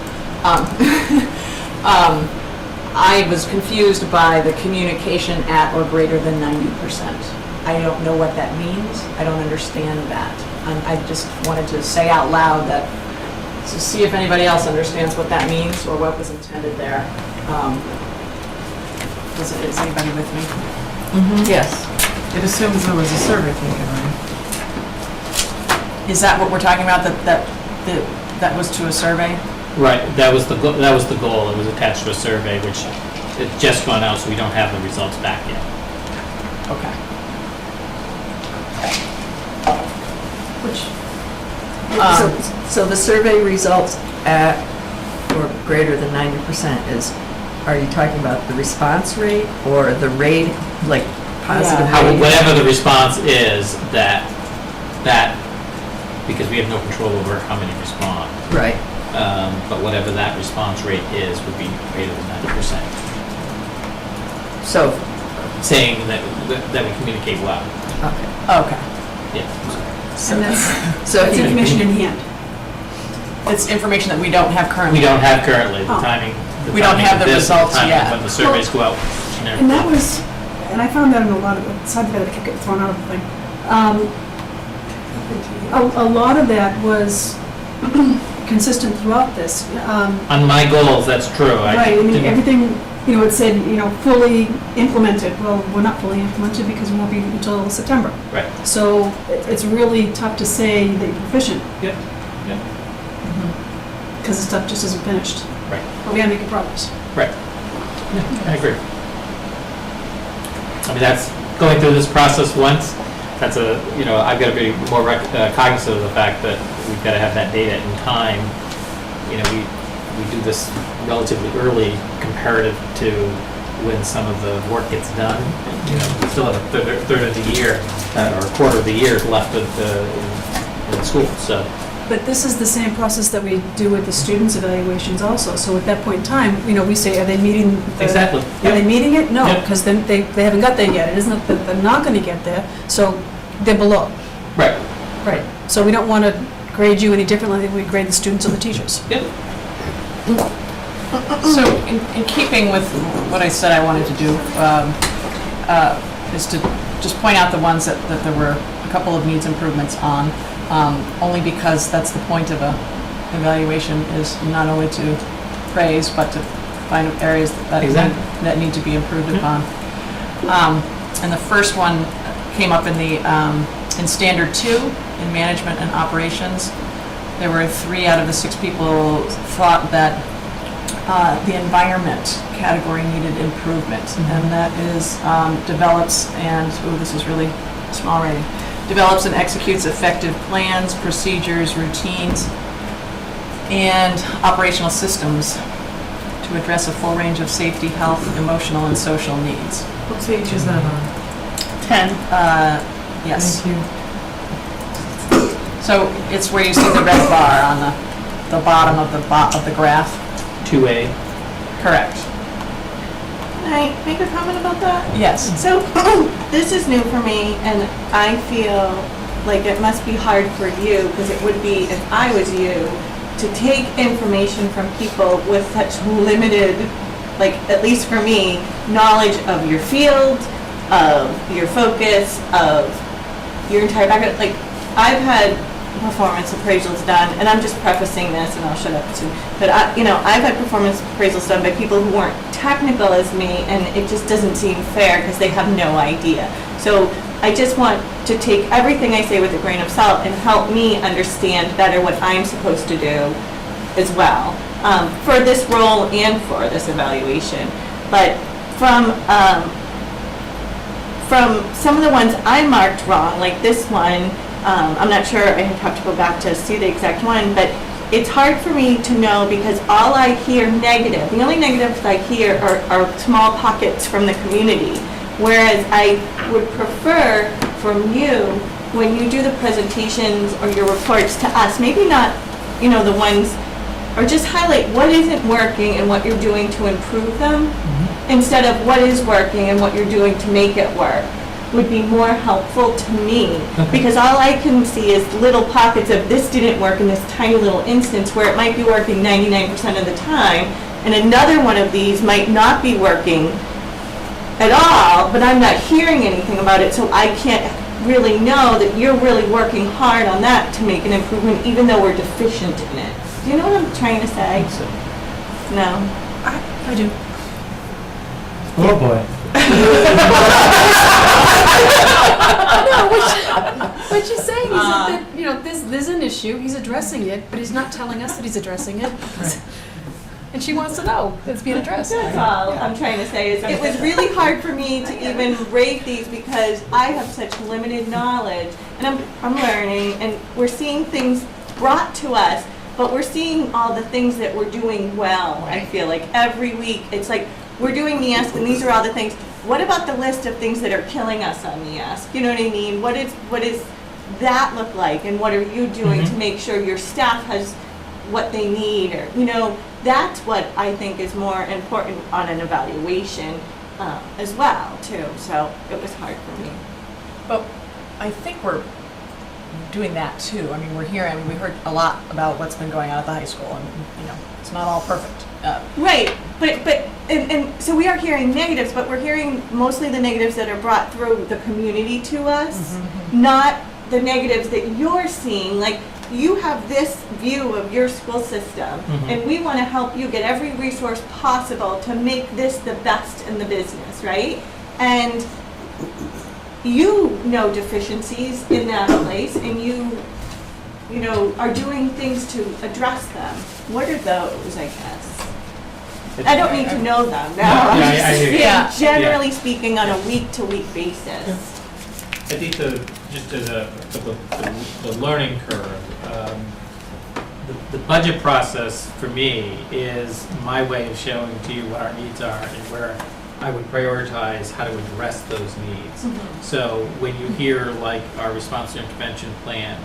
I was confused by the communication at or greater than 90%. I don't know what that means. I don't understand that. I just wanted to say out loud that, to see if anybody else understands what that means or what was intended there. Is anybody with me? Yes. It assumes there was a survey taken, right? Is that what we're talking about, that was to a survey? Right, that was the goal. It was attached to a survey, which it's just gone out, so we don't have the results back yet. Okay. So the survey results at or greater than 90% is, are you talking about the response rate or the rate, like positive rate? Whatever the response is, that, because we have no control over how many respond. Right. But whatever that response rate is would be greater than 90%. So, Saying that we communicate well. okay. Okay. Yeah. And that's So information in hand. It's information that we don't have currently. We don't have currently the Oh. timing. We don't have the results timing yet. when the surveys go out. And that was, and I found that in a lot of, side that kept getting thrown out of the thing. A lot of that was consistent throughout this. On my goals, that's true. Right, I mean, everything, you know, it said, you know, fully implemented. Well, we're not fully implemented because we won't be until September. Right. So it's really tough to say that you're proficient Yep. Yep. because the stuff just isn't finished. Right. But we are making progress. Right. Yeah, I agree. I mean, going through this process once, that's I've got to be more cognizant of the fact that we've got to have that data in time. We do this relatively early comparative to when some of the work gets done. We still have a third of the year, or a quarter of the year left in school, so. But this is the same process that we do with the students' evaluations also. So at that point in time, we say, are they meeting? Exactly. Are they meeting it? No, Yep. because then they haven't got there yet. It isn't that they're not going to get there, so they're below. Right. Right. So we don't want to grade you any differently than we grade the students or the teachers. Yep. So in keeping with what I said I wanted to do, is to just point out the ones that there were a couple of needs improvements on, only because that's the point of a evaluation, is not only to praise, but to find areas Exactly. that need to be improved upon. And the first one came up in Standard 2, in Management and Operations. There were 3 out of the 6 people thought that the environment category needed improvement, and that is develops and, this is really small writing, develops and executes effective plans, procedures, routines, and operational systems to address a full range of safety, health, emotional, and social needs. What page is that on? 10. Yes. Thank you. So it's where you see the red bar on the bottom of the graph. 2A. Correct. Can I make a comment about that? Yes. So, this is new for me, and I feel like it must be hard for you, because it would be, if I was you, to take information from people with such limited, like, at least for me, knowledge of your field, of your focus, of your entire background. Like, I've had performance appraisals done, and I'm just prefacing this, and I'll shut up soon, but I've had performance appraisals done by people who weren't technical as me, and it just doesn't seem fair because they have no idea. So I just want to take everything I say with a grain of salt and help me understand better what I'm supposed to do as well, for this role and for this evaluation. But from some of the ones I marked wrong, like this one, I'm not sure, I have to go back to see the exact one, but it's hard for me to know because all I hear negative, the only negatives I hear are small pockets from the community. Whereas I would prefer from you, when you do the presentations or your reports to us, maybe not, the ones, or just highlight what isn't working and what you're doing to improve them, instead of what is working and what you're doing to make it work, would be more helpful to me. Because all I can see is little pockets of this didn't work in this tiny little instance where it might be working 99% of the time, and another one of these might not be working at all, but I'm not hearing anything about it, so I can't really know that you're really working hard on that to make an improvement, even though we're deficient in it. Do you know what I'm trying to say? No? I do. Oh, boy. No, what she's saying is that, there's an issue, he's addressing it, but he's not telling us that he's addressing it. And she wants to know that it's being addressed. That's all I'm trying to say, is it was really hard for me to even rate these because I have such limited knowledge, and I'm learning, and we're seeing things brought to us, but we're seeing all the things that we're doing well. I feel like every week, it's like, we're doing the ask, and these are all the things. What about the list of things that are killing us on the ask? You know what I mean? What is that look like, and what are you doing to make sure your staff has what they need, or that's what I think is more important on an evaluation as well too. So it was hard for me. But I think we're doing that too. I mean, we heard a lot about what's been going on at the high school, and it's not all perfect. Right, but so we are hearing negatives, but we're hearing mostly the negatives that are brought through the community to us, not the negatives that you're seeing. Like, you have this view of your school system, and we want to help you get every resource possible to make this the best in the business, right? And you know deficiencies in that place, and you are doing things to address them. What are those, I guess? I don't need to know them, no. Yeah, I'm I just hear you. saying, Yeah. generally speaking, on a week-to-week basis. I think just as the learning curve, the budget process for me is my way of showing to you what our needs are and where I would prioritize how to address those needs. So when you hear like our response to intervention plan,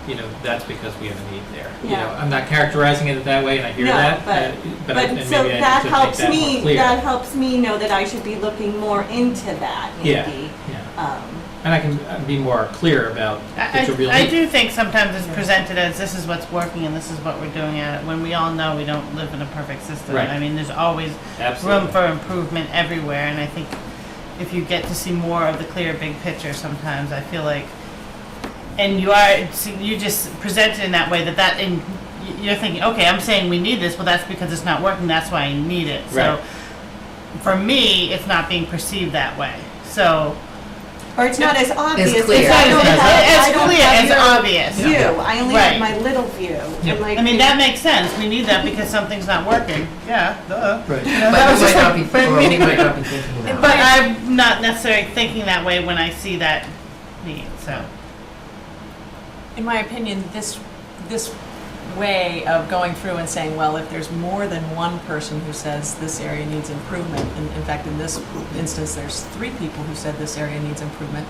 you know, that's because we have a need there. You know, Yeah. I'm not characterizing it that way, and I hear No, that, but and maybe so I need that to helps make that more me, clear. that helps me know that I should be looking more into that, Yeah, maybe. yeah. And I can be more clear about what's a real I need. do think sometimes it's presented as this is what's working and this is what we're doing at it, when we all know we don't live in a perfect system. Right. I mean, there's always Absolutely. room for improvement everywhere, and I think if you get to see more of the clear big picture sometimes, I feel like, and you just present it in that way and you're thinking, okay, I'm saying we need this, well, that's because it's not working, that's why I need it. So Right. for me, it's not being perceived that way. So Or it's not as obvious. clear. because I don't It's have- not as I don't clear have as your obvious. View, I only Right. have my little view. Yep. And like, I mean, that makes sense. We need that because something's not working. Yeah, duh. Right. But you might not be, or we might not be thinking that. But I'm not necessarily thinking that way when I see that need, so. In my opinion, this way of going through and saying, well, if there's more than one person who says this area needs improvement, and in fact, in this instance, there's 3 people who said this area needs improvement,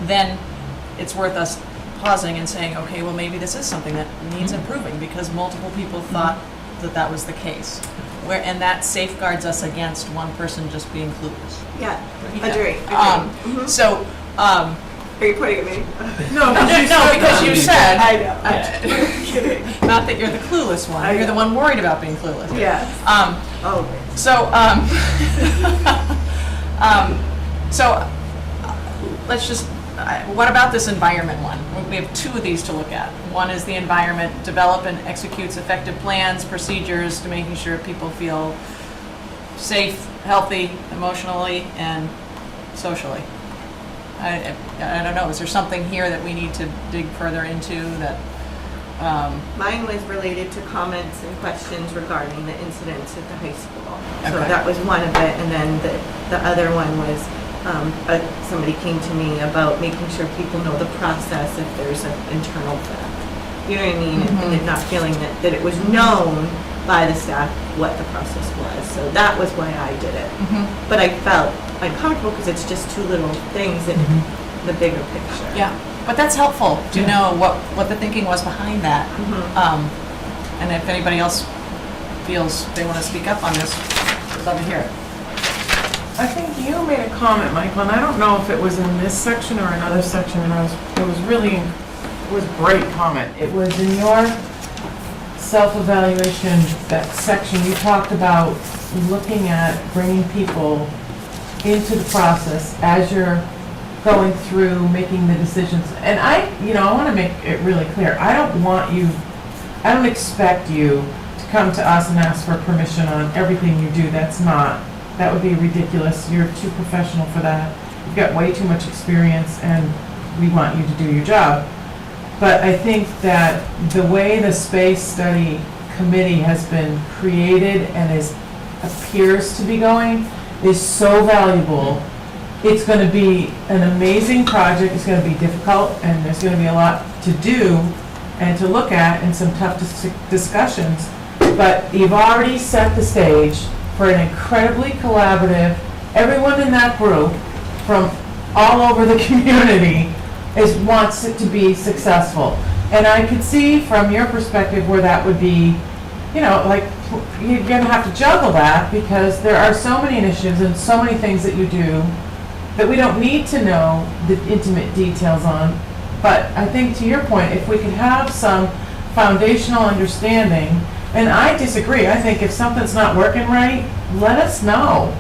then it's worth us pausing and saying, okay, well, maybe this is something that needs improving because multiple people thought that that was the case. And that safeguards us against one person just being clueless. yeah, agree. So, Are you pointing at me? No, no, because you said, I know. kidding. Not that you're the clueless one, you're the one worried about being clueless. Yes. Oh, So, let's just, what about this environment one? We have 2 of these to look at. One is the environment, develop and executes effective plans, procedures to making sure people feel safe, healthy, emotionally, and socially. I don't know, is there something here that we need to dig further into that, mine was related to comments and questions regarding the incidents at the high school. So Okay. that was one of it, and then the other one was, somebody came to me about making sure people know the process if there's an internal theft. You know what I mean? And it not feeling that it was known by the staff what the process was. So that was why I did it. But I felt uncomfortable because it's just 2 little things in the bigger picture. yeah, but that's helpful to know what the thinking was behind that. And if anybody else feels they want to speak up on this, I'd love to hear it. I think you made a comment, Michael, and I don't know if it was in this section or another section, and it was a great comment. It was in your self-evaluation, that section, you talked about looking at bringing people into the process as you're going through making the decisions. And I want to make it really clear, I don't expect you to come to us and ask for permission on everything you do. That would be ridiculous. You're too professional for that. You've got way too much experience and we want you to do your job. But I think that the way the Space Study Committee has been created and appears to be going is so valuable. It's going to be an amazing project. It's going to be difficult and there's going to be a lot to do and to look at and some tough discussions. But you've already set the stage for an incredibly collaborative, everyone in that group from all over the community wants it to be successful. And I could see from your perspective where that would be, like, you're gonna have to juggle that because there are so many initiatives and so many things that you do that we don't need to know the intimate details on. But I think to your point, if we could have some foundational understanding, and I disagree, I think if something's not working right, let us know.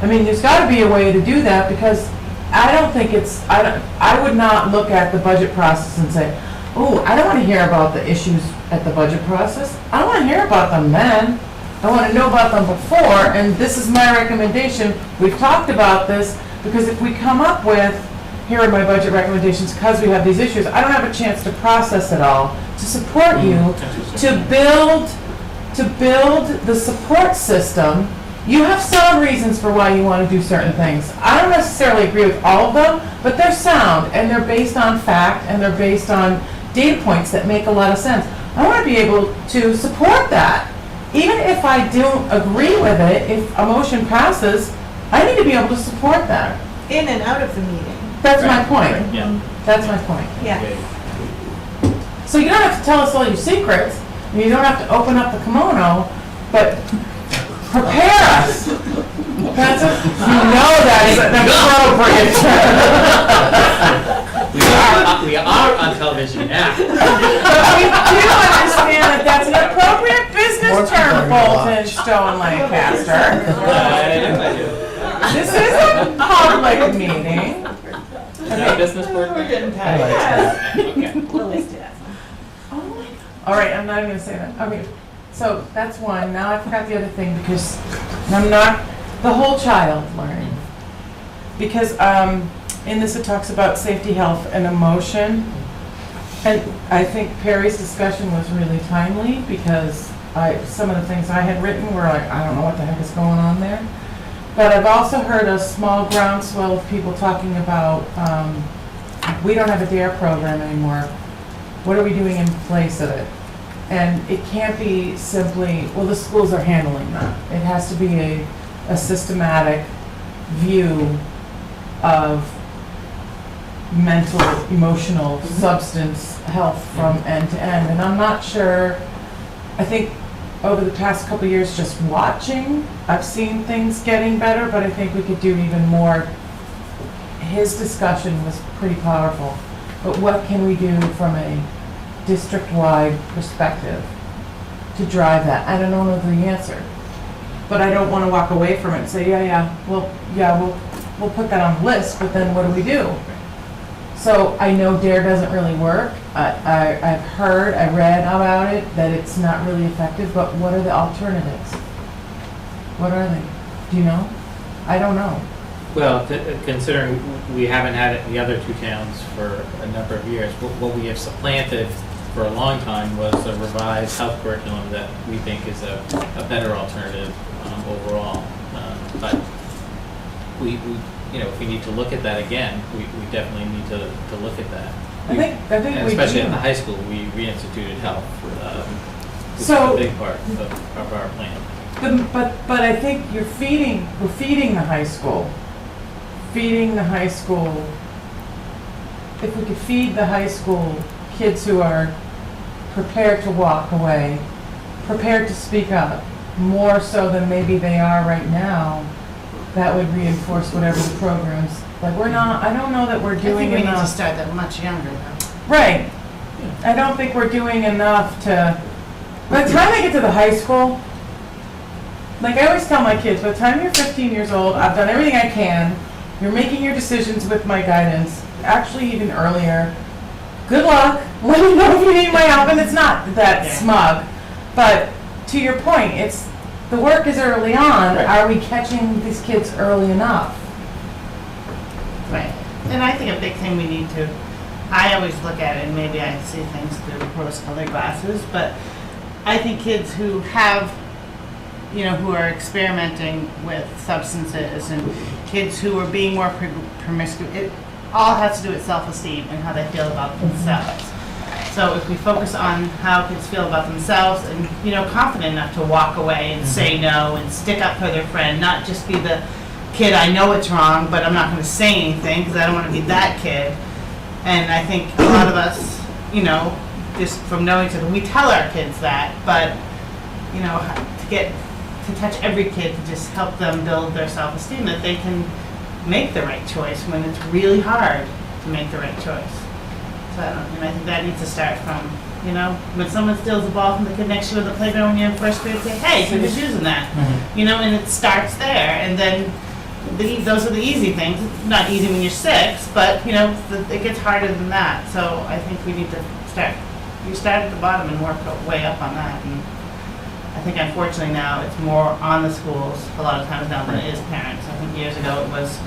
I mean, there's gotta be a way to do that because I don't think I would not look at the budget process and say, oh, I don't want to hear about the issues at the budget process. I don't want to hear about them then. I want to know about them before, and this is my recommendation. We've talked about this because if we come up with, here are my budget recommendations because we have these issues, I don't have a chance to process it all, to support you, to build to build the support system, you have some reasons for why you want to do certain things. I don't necessarily agree with all of them, but they're sound, and they're based on fact, and they're based on data points that make a lot of sense. I want to be able to support that. Even if I don't agree with it, if a motion passes, I need to be able to support that. In and out of the meeting. That's my point. Yeah. That's my point. Yeah. So you don't have to tell us all your secrets, and you don't have to open up the kimono, but prepare us. That's a, you know that's We are on television now. But we do understand that that's an appropriate business term, Bolton, Stowe, and Lancaster. I do. This is a public meeting. No business board? Okay. All right, I'm not even gonna say that. Okay, so that's one. Now I forgot the other thing because I'm not, the whole child learning. Because in this it talks about safety, health, and emotion. And I think Perry's discussion was really timely because some of the things I had written were like, I don't know what the heck is going on there. But I've also heard a small groundswell of people talking about, we don't have a DARE program anymore. What are we doing in place of it? And it can't be simply, well, the schools are handling that. It has to be a systematic view of mental, emotional, substance health from end to end. And I'm not sure, I think over the past couple of years, just watching, I've seen things getting better, but I think we could do even more. His discussion was pretty powerful. But what can we do from a district-wide perspective to drive that? I don't know the answer, but I don't want to walk away from it and say, we'll put that on the list, but then what do we do? So I know DARE doesn't really work. I've heard, I read about it, that it's not really effective, but what are the alternatives? What are they? Do you know? I don't know. Well, considering we haven't had it in the other two towns for a number of years, what we have supplanted for a long time was a revised health curriculum that we think is a better alternative overall. But we if we need to look at that again, we definitely need to look at that. I think And we especially do. at the high school, we reinstituted health, which is So- a big part of our plan. But I think we're feeding the high school. Feeding the high school, if we could feed the high school kids who are prepared to walk away, prepared to speak up, more so than maybe they are right now, that would reinforce whatever the programs, like I don't know that we're I think doing we need to enough. start that much younger though. Right. I don't think we're doing enough to, by the time they get to the high school, like I always tell my kids, by the time you're 15 years old, I've done everything I can. You're making your decisions with my guidance, actually even earlier. Good luck. Let me know if you need my help, and it's not that smug. But to your point, it's the work is early on. Right. Are we catching these kids early enough? Right. And I think a big thing we need to, I always look at it, and maybe I see things through rose-colored glasses, but I think kids who have, who are experimenting with substances and kids who are being more promiscuous, it all has to do with self-esteem and how they feel about themselves. So if we focus on how kids feel about themselves and, confident enough to walk away and say no and stick up for their friend, not just be the kid, I know it's wrong, but I'm not going to say anything because I don't want to be that kid. And I think a lot of us, just from knowing each other, we tell our kids that, but, to touch every kid, to just help them build their self-esteem, that they can make the right choice when it's really hard to make the right choice. So I think that needs to start from, when someone steals the ball from the kid next to you at the playground when you're in first grade, say, hey, who was using that? And it starts there, and then those are the easy things. It's not easy when you're 6, but, it gets harder than that. So I think we need to start at the bottom and work our way up on that. And I think unfortunately now it's more on the schools a lot of times now than it is parents. I think years ago it was,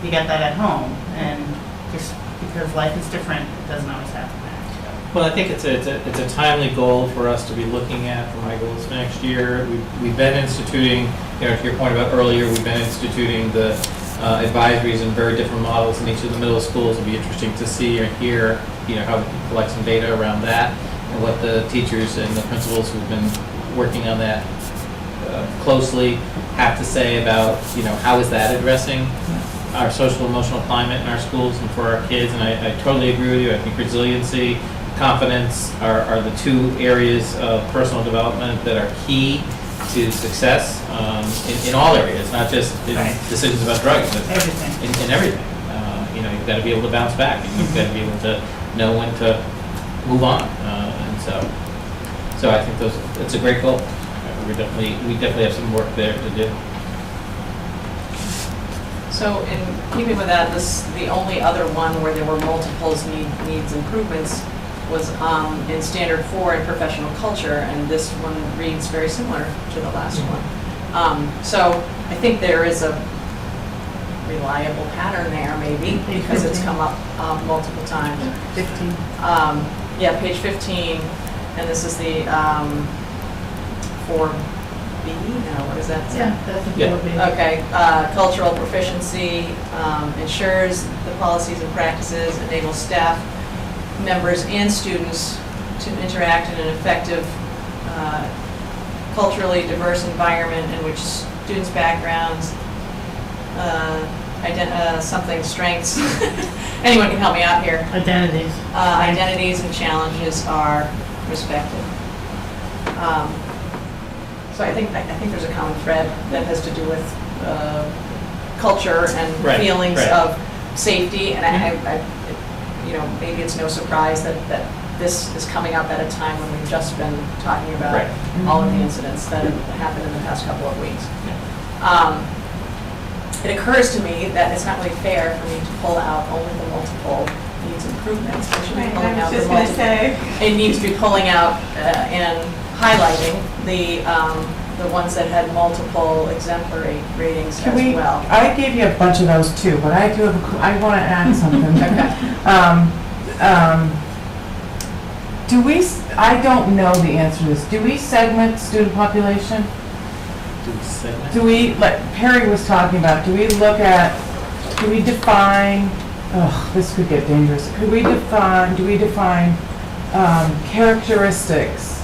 you got that at home, and just because life is different, it doesn't always happen there. Well, I think it's a timely goal for us to be looking at for my goals for next year. We've been instituting, to your point about earlier, we've been instituting the advisories in very different models in each of the middle schools. It'll be interesting to see or hear, how we can collect some data around that and what the teachers and the principals who've been working on that closely have to say about, how is that addressing our social emotional climate in our schools and for our kids. And I totally agree with you. I think resiliency, confidence are the two areas of personal development that are key to success in all areas, not just in decisions about drugs, but in everything. You've got to be able to bounce back, and you've got to be able to know when to move on. And so I think it's a great goal. We definitely have some work there to do. So in keeping with that, the only other one where there were multiples needs improvements was in Standard 4 in professional culture, and this one reads very similar to the last one. So I think there is a reliable pattern there, maybe, because it's come up multiple times. 15. Yeah, page 15, and this is the 4B, no, what is that? Okay, cultural proficiency ensures the policies and practices enable staff members and students to interact in an effective, culturally diverse environment in which students' backgrounds, strengths, anyone can help me out here. Identities and challenges are respected. So I think there's a common thread that has to do with culture and feelings of safety, and I maybe it's no surprise that this is coming up at a time when we've just been talking about all of the incidents that have happened in the past couple of weeks. It occurs to me that it's not really fair for me to pull out only the multiple needs improvements. I should be pulling out the multiple. It needs to be pulling out and highlighting the ones that had multiple exemplary ratings as well. I gave you a bunch of those too, but I want to add something. I don't know the answer to this. Do we segment student population? Do we, like Perry was talking about, do we define, this could get dangerous. Do we define characteristics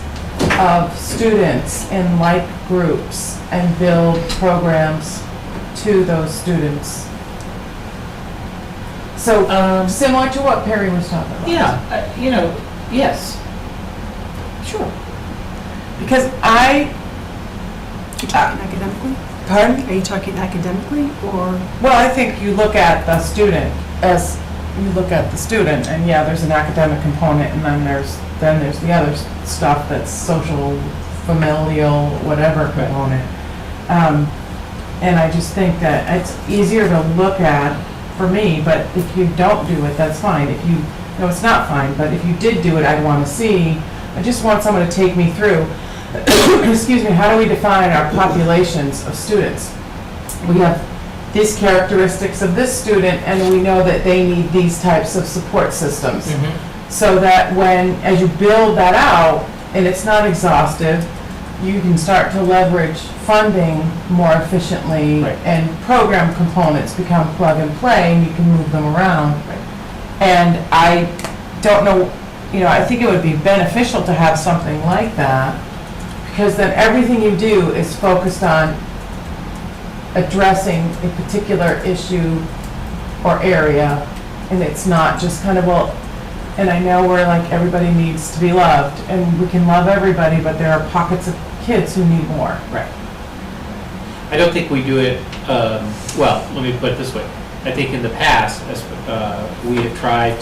of students in like groups and build programs to those students? So similar to what Perry was talking about. Yes. Sure. Because You're talking academically? Pardon? Are you talking academically, or? Well, I think you look at the student and there's an academic component, and then there's the other stuff that's social, familial, whatever component. And I just think that it's easier to look at for me, but if you don't do it, that's fine. It's not fine, but if you did do it, I'd want to see. I just want someone to take me through. Excuse me, how do we define our populations of students? We have these characteristics of this student, and we know that they need these types of support systems. So that as you build that out, and it's not exhaustive, you can start to leverage funding more efficiently, and program components become plug and play, and you can move them around. And I don't know, I think it would be beneficial to have something like that, because then everything you do is focused on addressing a particular issue or area, and it's not just kind of, and I know we're like, everybody needs to be loved, and we can love everybody, but there are pockets of kids who need more. Right. I don't think we do it, let me put it this way. I think in the past, we have tried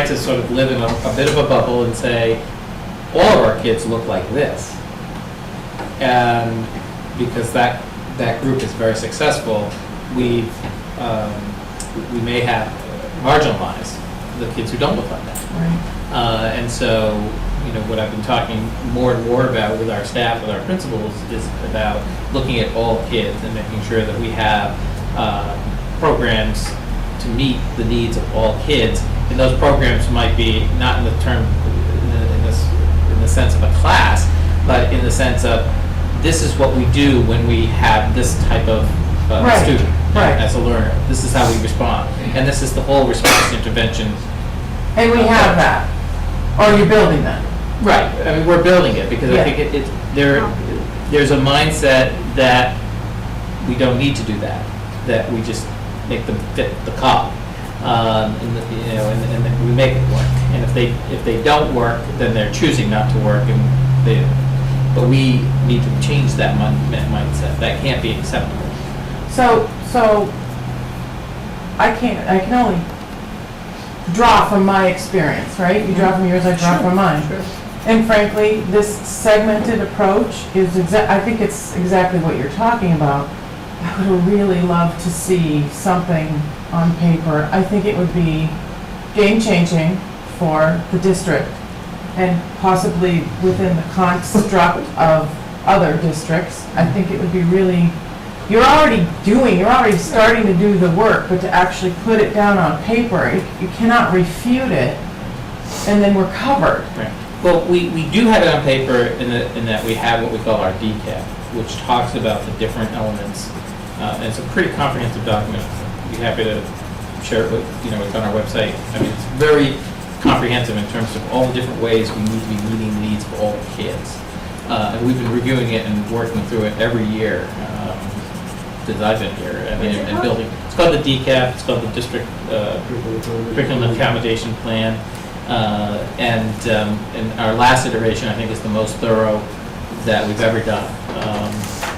to sort of live in a bit of a bubble and say, all of our kids look like this. And because that group is very successful, we may have marginalized the kids who don't look like that. Right. And so, what I've been talking more and more about with our staff, with our principals, is about looking at all kids and making sure that we have programs to meet the needs of all kids And those programs might be not in the term, in the sense of a class, but in the sense of, this is what we do when we have this type of Right, student right. as a learner. This is how we respond. And this is the whole response intervention. And we have that. Or you're building that. Right, I mean, we're building it, because I Yeah. think there's a mindset that we don't need to do that we just make them fit the cog. And then we make it work. And if they don't work, then they're choosing not to work, but we need to change that mindset. That can't be acceptable. So I can only draw from my experience, right? You draw from yours, I draw from mine. And frankly, this segmented approach is I think it's exactly what you're talking about. I would really love to see something on paper. I think it would be game-changing for the district and possibly within the construct of other districts. I think it would be really, you're already starting to do the work, but to actually put it down on paper, you cannot refute it, and then we're covered. Right. Well, we do have it on paper in that we have what we call our DCAP, which talks about the different elements. And it's a pretty comprehensive document. I'd be happy to share it with, it's on our website. I mean, it's very comprehensive in terms of all the different ways we need to be meeting the needs of all the kids. And we've been reviewing it and working through it every year since I've been here. I mean, and building. It's called the DCAP. It's called the District Curriculum Accommodation Plan. And our last iteration, I think, is the most thorough that we've ever done,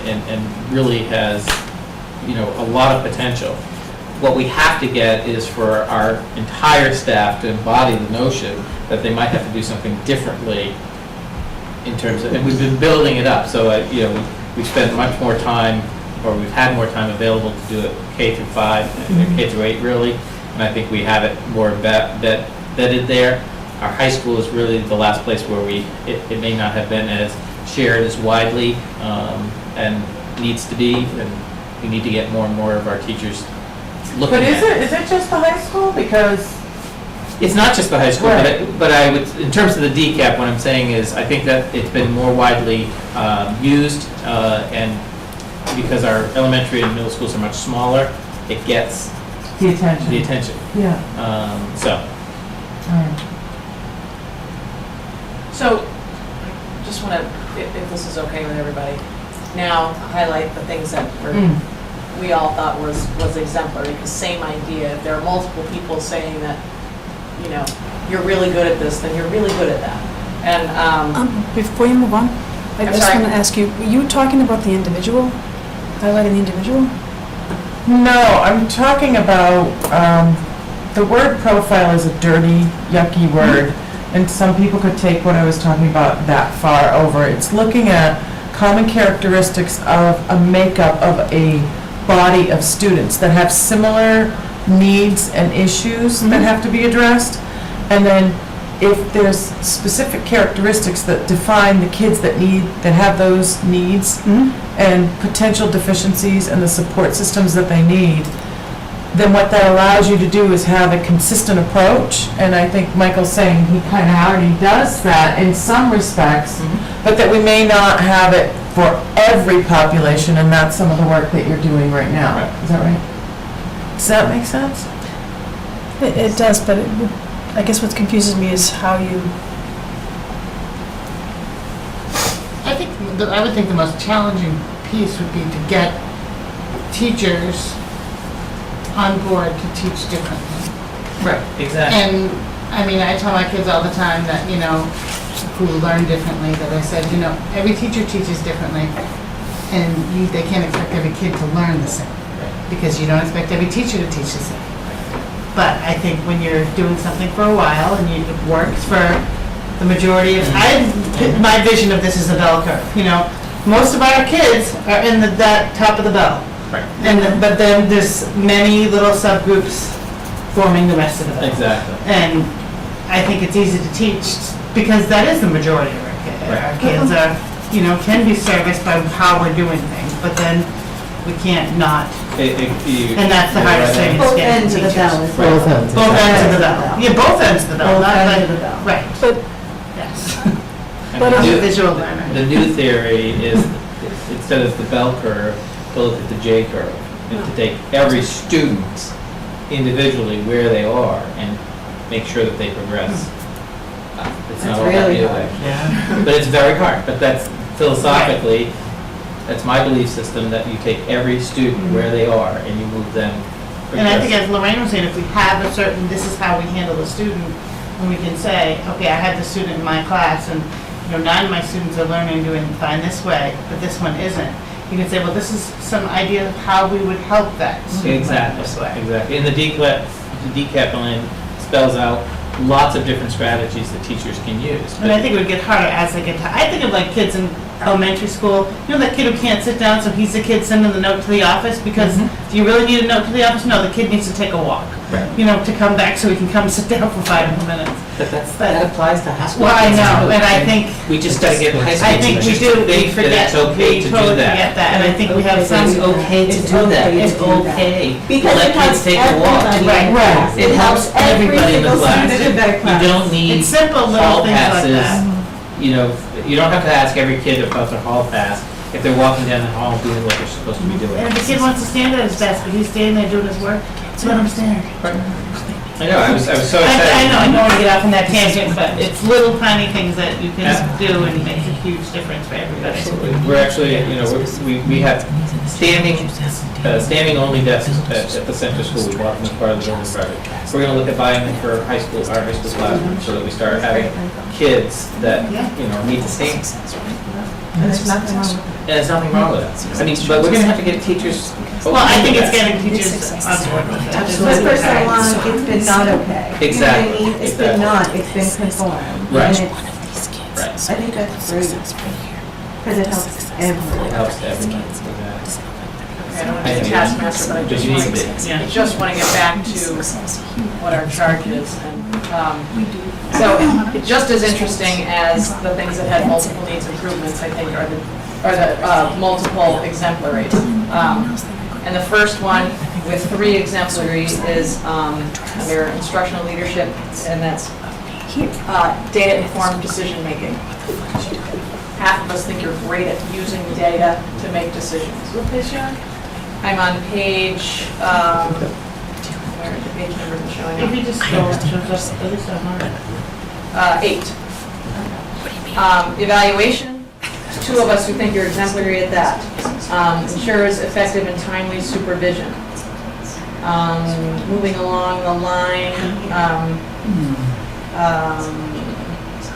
and really has, a lot of potential. What we have to get is for our entire staff to embody the notion that they might have to do something differently in terms of, and we've been building it up. So, we've spent much more time, or we've had more time available to do it K through 5, and K through 8 really, and I think we have it more vetted there. Our high school is really the last place where it may not have been as shared as widely, and needs to be, and we need to get more and more of our teachers looking But at it. is it just the high school? Because It's not just the high school, Right. but I would, in terms of the DCAP, what I'm saying is, I think that it's been more widely used, and because our elementary and middle schools are much smaller, it gets the attention. the attention. Yeah. So, All right. So, just want to, if this is okay with everybody, now highlight the things that we all thought was exemplary, because same idea. If there are multiple people saying that, you're really good at this, then you're really good at that. And, Before you move on, I I'm just sorry. want to ask you, were you talking about the individual? Highlighting the individual? No, I'm talking about, the word profile is a dirty, yucky word, and some people could take what I was talking about that far over. It's looking at common characteristics of a makeup of a body of students that have similar needs and issues that have to be addressed. And then if there's specific characteristics that define the kids that have those needs and potential deficiencies and the support systems that they need, then what that allows you to do is have a consistent approach. And I think Michael's saying he kind of already does that in some respects, but that we may not have it for every population, and that's some of the work that you're doing right now. Right. Is that right? Does that make sense? It does, but I guess what confuses me is how you, I would think the most challenging piece would be to get teachers on board to teach differently. right, exactly. And, I mean, I tell my kids all the time that, who learn differently, that I said, every teacher teaches differently, and they can't expect every kid to learn the same, because you don't expect every teacher to teach the same. But I think when you're doing something for a while, and it works for the majority of, my vision of this is a bell curve, most of our kids are in that top of the bell. Right. But then there's many little subgroups forming the rest of the bell. Exactly. And I think it's easy to teach because that is the majority of our kids. Right. Our kids are, can be serviced by how we're doing things. But then we can't not. And And that's the hardest thing, is Both getting ends of the teachers. bell is Both ends. Both ends of the bell. Yeah, both ends of the bell, Both not ends like, of the bell. right, But yes. But I'm the a new- visual learner. The new theory is, instead of the bell curve, to look at the J curve, and to take every student individually where they are and make sure that they progress. It's not all that really new, hard. actually. But it's very hard, but that's philosophically, that's my belief system, that you take every student where they are and you move them. And I think progress. as Lorraine was saying, if we have a certain, this is how we handle the student, and we can say, okay, I had the student in my class, and, 9 of my students are learning doing fine this way, but this one isn't. You can say, well, this is some idea of how we would help that student learn Exactly, this way. exactly. And the decap plan spells out lots of different strategies that teachers can use. And I think it would get harder as they get to, I think of like kids in elementary school, that kid who can't sit down, so he's the kid sending the note to the office, because do you really need a note to the office? No, the kid needs to take a walk, Right. to come back so he can come sit down for 5 minutes. But that's, That applies to high school. Well, I know, and I think, we just gotta get high school I think we teachers do, to we think that forget, it's okay we to do totally that. forget that, and I think we have It's some. okay to do that. It's okay. Because Let it helps kids take a walk. everybody in Right. class. It helps everybody in the Every single class. student in their class. You don't need It's simple little hall things like passes. that. You don't have to ask every kid to pass their hall pass if they're walking down the hall doing what they're supposed to be doing. And if the kid wants to stand at his desk, but he's standing there doing his work, let him stand. I know, I was so excited. I know, I don't want to get off on that tangent, but it's little tiny things that you can do and it makes a huge difference for everybody. Absolutely. We're actually, we have standing only desks at the center school. We bought them as part of the building project. We're gonna look at buying them for our high school classrooms, so that we start having kids that, need to stand. And there's nothing wrong with it. And there's nothing wrong with that. I mean, but we're gonna have to get teachers. Well, I think it's getting teachers on board with it. But for so long, it's been not okay. Exactly, You know what I mean? It's exactly. been not, it's been conformed. Right. And it's, Right. I think that's great. Because it helps It everyone. helps everybody. I don't want to be a taskmaster, but I Just need to be. I just want to get back to what our charge is. So just as interesting as the things that had multiple needs improvements, I think, are the multiple exemplary. And the first one with 3 exemplary is under instructional leadership, and that's data-informed decision-making. Half of us think you're great at using data to make decisions. What page are you on? I'm on page, where are the page numbers are showing up? If you just scroll, it shows up, at least on mine. 8. Evaluation, 2 of us who think you're exemplary at that. Ensures effective and timely supervision. Moving along the line,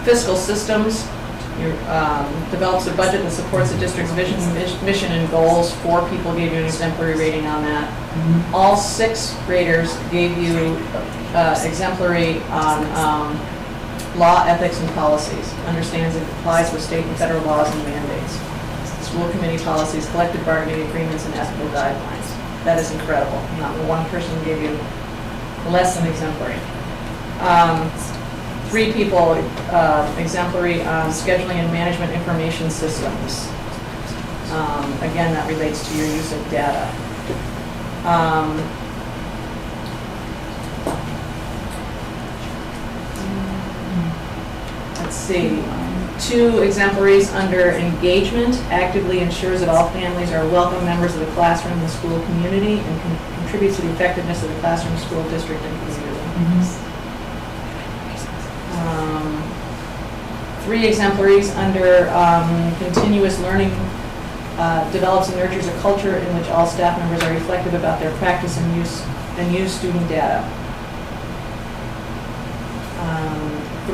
fiscal systems, develops a budget that supports the district's vision, mission, and goals. 4 people gave you an exemplary rating on that. All 6 graders gave you exemplary on law, ethics, and policies. Understands and complies with state and federal laws and mandates. School committee policies, collective bargaining agreements, and ethical guidelines. That is incredible. Not one person gave you less than exemplary. 3 people exemplary on scheduling and management information systems. Again, that relates to your use of data. Let's see. 2 exemplaries under engagement, actively ensures that all families are welcome members of the classroom and the school community, and contributes to the effectiveness of the classroom, school district, and community. 3 exemplaries under continuous learning, develops and nurtures a culture in which all staff members are reflective about their practice and use student data.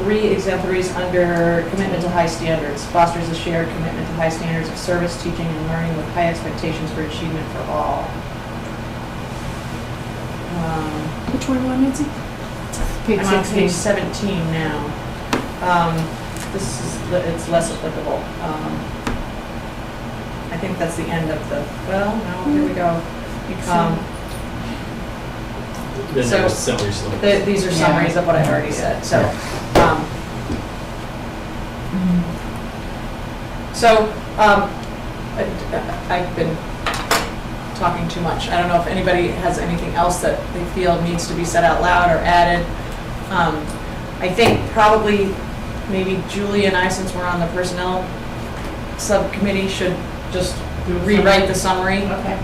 3 exemplaries under commitment to high standards, fosters a shared commitment to high standards of service, teaching, and learning with high expectations for achievement for all. which one are you on, Nancy? I'm on page 17 now. This is, it's less applicable. I think that's the end of the, well, no, here we go. Then So- there's summary slides. These are summaries of what I already said, so. I've been talking too much. I don't know if anybody has anything else that they feel needs to be said out loud or added. I think probably maybe Julie and I, since we're on the personnel subcommittee, should just rewrite the summary. Okay.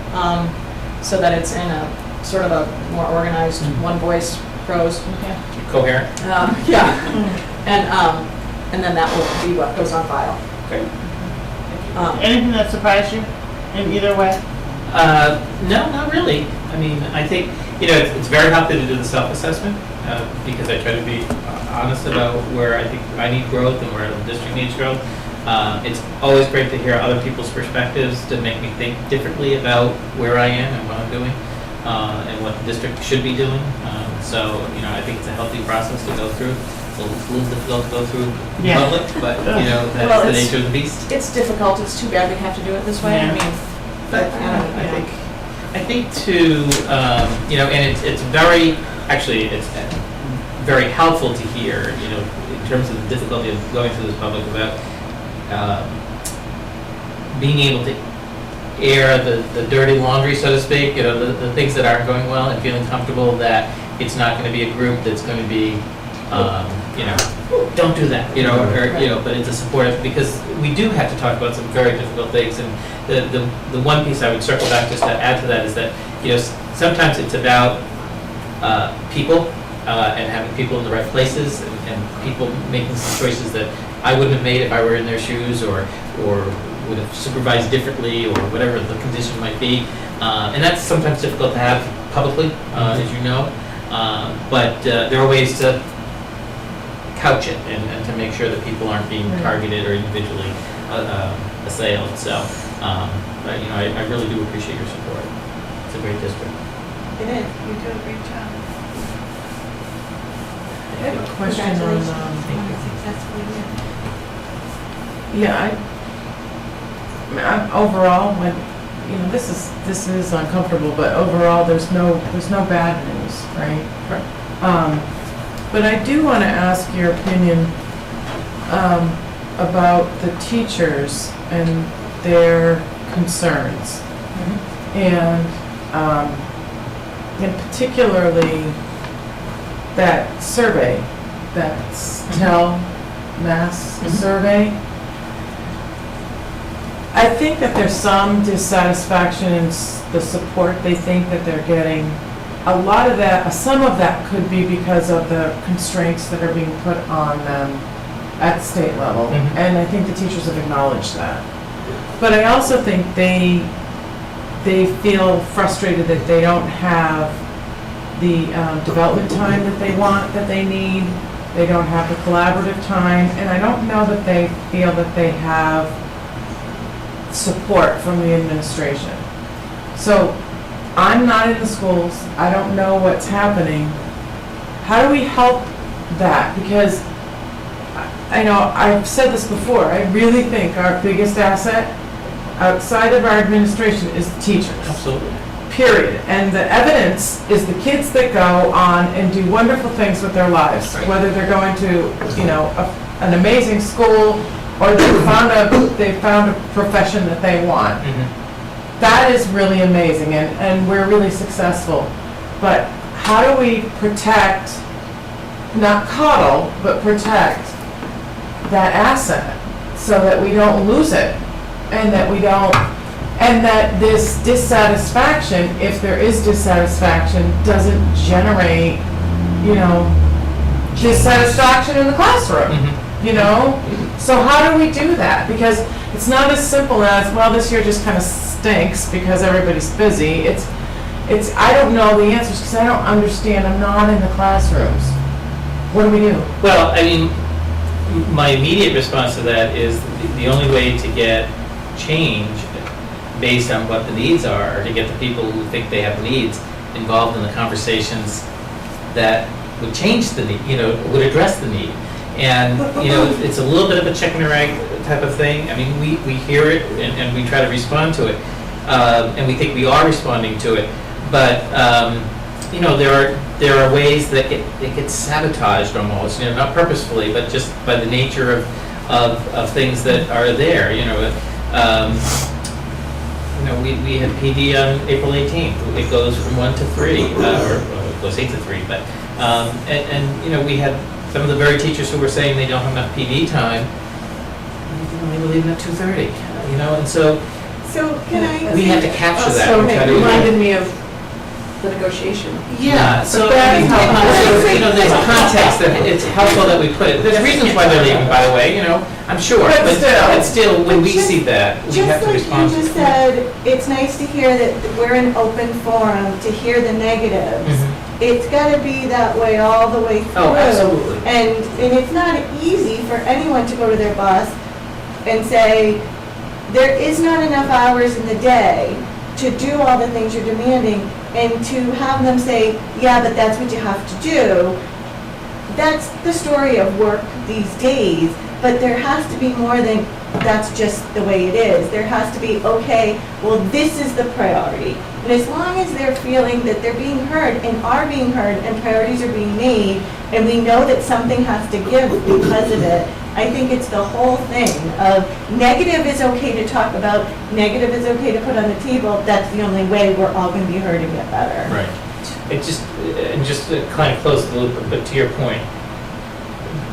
So that it's in a sort of a more organized, one voice prose. Okay. Coherent? Yeah. And then that will be what goes on file. Great. Anything that surprised you in either way? No, not really. I mean, I think, it's very healthy to do the self-assessment, because I try to be honest about where I think I need growth and where the district needs growth. It's always great to hear other people's perspectives to make me think differently about where I am and what I'm doing, and what the district should be doing. So, I think it's a healthy process to go through. It's a little difficult to go through in Yeah. public, but, Well, that's the it's- nature of the beast. It's difficult, it's too bad we have to do it this way. Yeah. I mean, but, I think too, and it's very, actually, it's very helpful to hear, in terms of the difficulty of going through this public about being able to air the dirty laundry, so to speak, the things that aren't going well, and feeling comfortable that it's not going to be a group that's going to be, don't do that, but it's a supportive, because we do have to talk about some very difficult things, and the one piece I would circle back just to add to that is that, sometimes it's about people, and having people in the right places, and people making some choices that I wouldn't have made if I were in their shoes, or would have supervised differently, or whatever the condition might be. And that's sometimes difficult to have publicly, as you know. But there are ways to couch it and to make sure that people aren't being targeted or individually assailed. So, I really do appreciate your support. It's a great district. it is, you do a great job. I have a question on, overall, when, this is uncomfortable, but overall, there's no bad news, right? But I do want to ask your opinion about the teachers and their concerns. And particularly that survey, that TEL mass survey. I think that there's some dissatisfaction in the support they think that they're getting. A lot of that, some of that could be because of the constraints that are being put on them at state level. And I think the teachers have acknowledged that. But I also think they feel frustrated that they don't have the development time that they want, that they need. They don't have the collaborative time, and I don't know that they feel that they have support from the administration. So I'm not in the schools. I don't know what's happening. How do we help that? Because I know I've said this before. I really think our biggest asset outside of our administration is the teachers. Absolutely. Period. And the evidence is the kids that go on and do wonderful things with their lives, Right. whether they're going to, an amazing school or they found a profession that they want. That is really amazing, and we're really successful. But how do we protect, not coddle, but protect that asset so that we don't lose it, and that this dissatisfaction, if there is dissatisfaction, doesn't generate, dissatisfaction in the classroom, So how do we do that? Because it's not as simple as, well, this year just kind of stinks because everybody's busy. I don't know the answers because I don't understand. I'm not in the classrooms. What do we do? Well, I mean, my immediate response to that is the only way to get change based on what the needs are, or to get the people who think they have needs involved in the conversations that would change the need, would address the need. And, it's a little bit of a chicken or egg type of thing. I mean, we hear it and we try to respond to it. And we think we are responding to it. But, there are ways that it gets sabotaged almost, not purposefully, but just by the nature of things that are there, we had PD on April 18th. It goes from 1 to 3, or it goes 8 to 3, but, and, you know, we had some of the very teachers who were saying they don't have enough PD time, they were leaving at 2:30, you know, and so So can I? we had to capture that. So and try it to- reminded me of the negotiation. Yeah, so, that is how- you know, there's context that it's helpful that we put it, there's reasons why they're leaving, by the way, you know, I'm sure. But still, when we see that, we have to respond to it. Just like you just said, it's nice to hear that we're an open forum, to hear the negatives. Mhm. It's gotta be that way all the way through. Oh, absolutely. And it's not easy for anyone to go to their boss and say, there is not enough hours in the day to do all the things you're demanding, and to have them say, yeah, but that's what you have to do. That's the story of work these days, but there has to be more than, that's just the way it is. There has to be, okay, well, this is the priority. And as long as they're feeling that they're being heard and are being heard and priorities are being made, and we know that something has to give because of it, I think it's the whole thing of negative is okay to talk about, negative is okay to put on the table, that's the only way we're all gonna be heard and get better. Right. It just, and just to kind of close the loop, but to your point,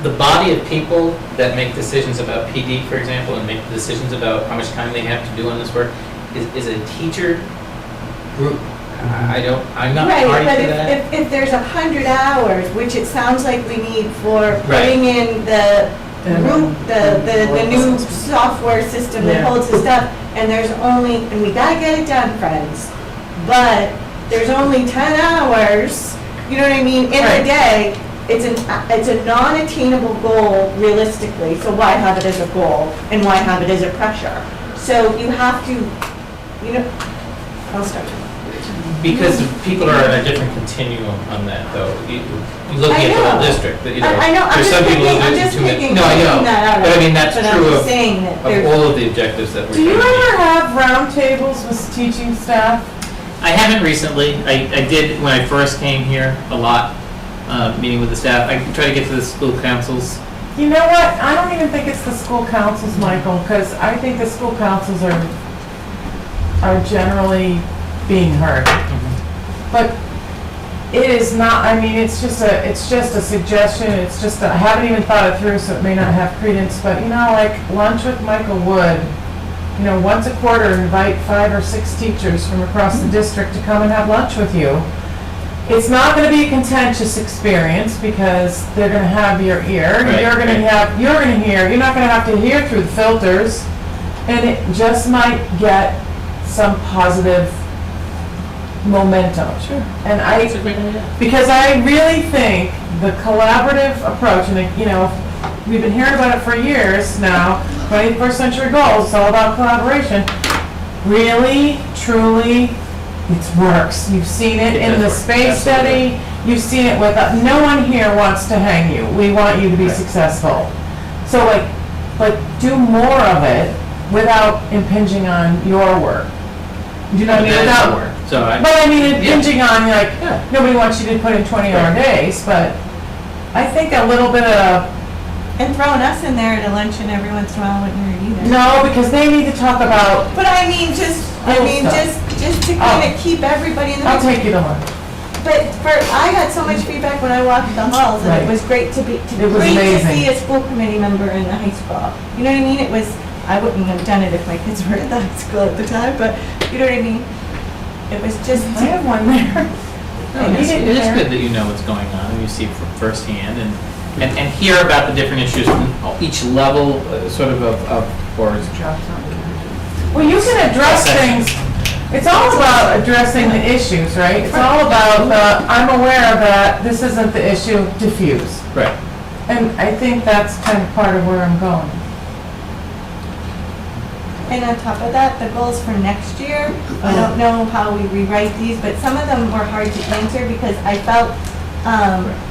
the body of people that make decisions about PD, for example, and make decisions about how much time they have to do on this work, is a teacher group. I'm not Right, party but to that. if there's 100 hours, which it sounds like we need for Right. putting in the group, the new software system that Yeah. holds the stuff, and there's only, and we gotta get it done, friends, but there's only 10 hours, you know what I mean, in a Right. day, it's a non-attainable goal realistically, so why have it as a goal, and why have it as a pressure? So you have to, you know, I'll start. Because people are on a different continuum on that, though. Looking at the whole district, that, you know, I know, I'm there's just some people picking, who I'm do just too many. picking, No, I know, that out of but I it, mean, that's but I'm true just of saying that there's. all of the objectives that we're Do you trying to meet. ever have roundtables with teaching staff? I haven't recently. I did when I first came here a lot, meeting with the staff. I try to get to the school councils. You know what, I don't even think it's the school councils, Michael, because I think the school councils are generally being heard. But it is not, I mean, it's just a suggestion, I haven't even thought it through, so it may not have credence, but you know, like lunch with Michael Wood, you know, once a quarter, invite 5 or 6 teachers from across the district to come and have lunch with you. It's not gonna be a contentious experience because they're gonna have your ear, Right, you're gonna right. hear, you're not gonna have to hear through the filters, and it just might get some positive momentum. Sure. And because I really think the collaborative approach, and you know, we've been hearing about it for years now, 21st century goals, it's all about collaboration. Really, truly, it works. You've seen it in the space study, you've seen it with, no one here wants to hang you. We want you to be successful. So like do more of it without impinging on your work. Do you know what I mean? Without work. So But I mean, impinging on, like, nobody wants you to put in 20-hour days, but I think a little bit of, And throwing us in there at a luncheon every once in a while wouldn't hurt either. no, because they need to talk about, But I mean, just to kind of keep everybody in the. I'll take you to lunch. But I got so much feedback when I walked the halls, and Right. it was great to It was great to amazing. see a school committee member in the high school. You know what I mean? It was, I wouldn't have done it if my kids were at the high school at the time, but you know what I mean? It was just. I have one there. No, it is good that you know what's going on and you see firsthand and hear about the different issues from each level, or Well, you can address things, it's all about addressing the issues, right? It's all about the, I'm aware of that, this isn't the issue, diffuse. right. And I think that's kind of part of where I'm going. And on top of that, the goals for next year, I don't know how we rewrite these, but some of them were hard to answer because I felt,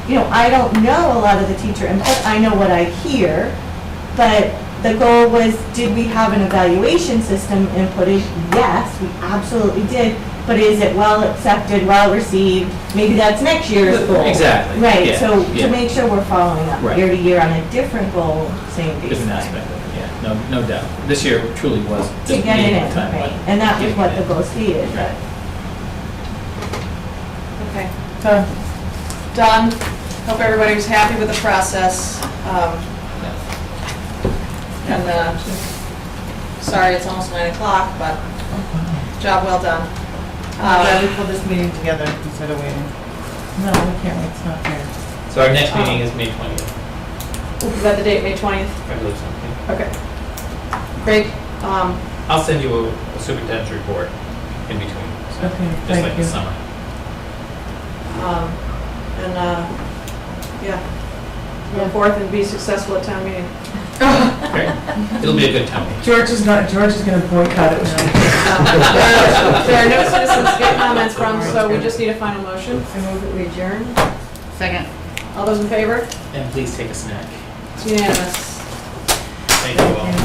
you know, I don't know a lot of the teacher input, I know what I hear, but the goal was, did we have an evaluation system inputted? Yes, we absolutely did, but is it well accepted, well received? Maybe that's next year's goal. Exactly. Right, Yeah, so yeah. to make sure we're following up Right. year to year on a different goal, same baseline. Different aspect of it, yeah. no doubt. This year truly was To just get it meeting in, time. right, and that was what the Getting it GOSI is. in. Right. Okay. Done. Hope everybody was happy with the process. And, sorry, it's almost 9 o'clock, but job well done. I'm glad we pulled this meeting together instead of waiting. No, we can't, it's not fair. So our next meeting is May 20th, Is that the date, May 20th? I believe so. Yeah. Okay. Craig, I'll send you a superintendent's report in between, so, Okay, just thank like the you. summer. yeah, go forth and be successful at town meeting. Great. It'll be a good time. George is gonna boycott it now. There are no citizens to get comments from, so we just need a final motion. I move that we adjourn. Second. All those in favor? And please take a snack. It's unanimous. Thank you all.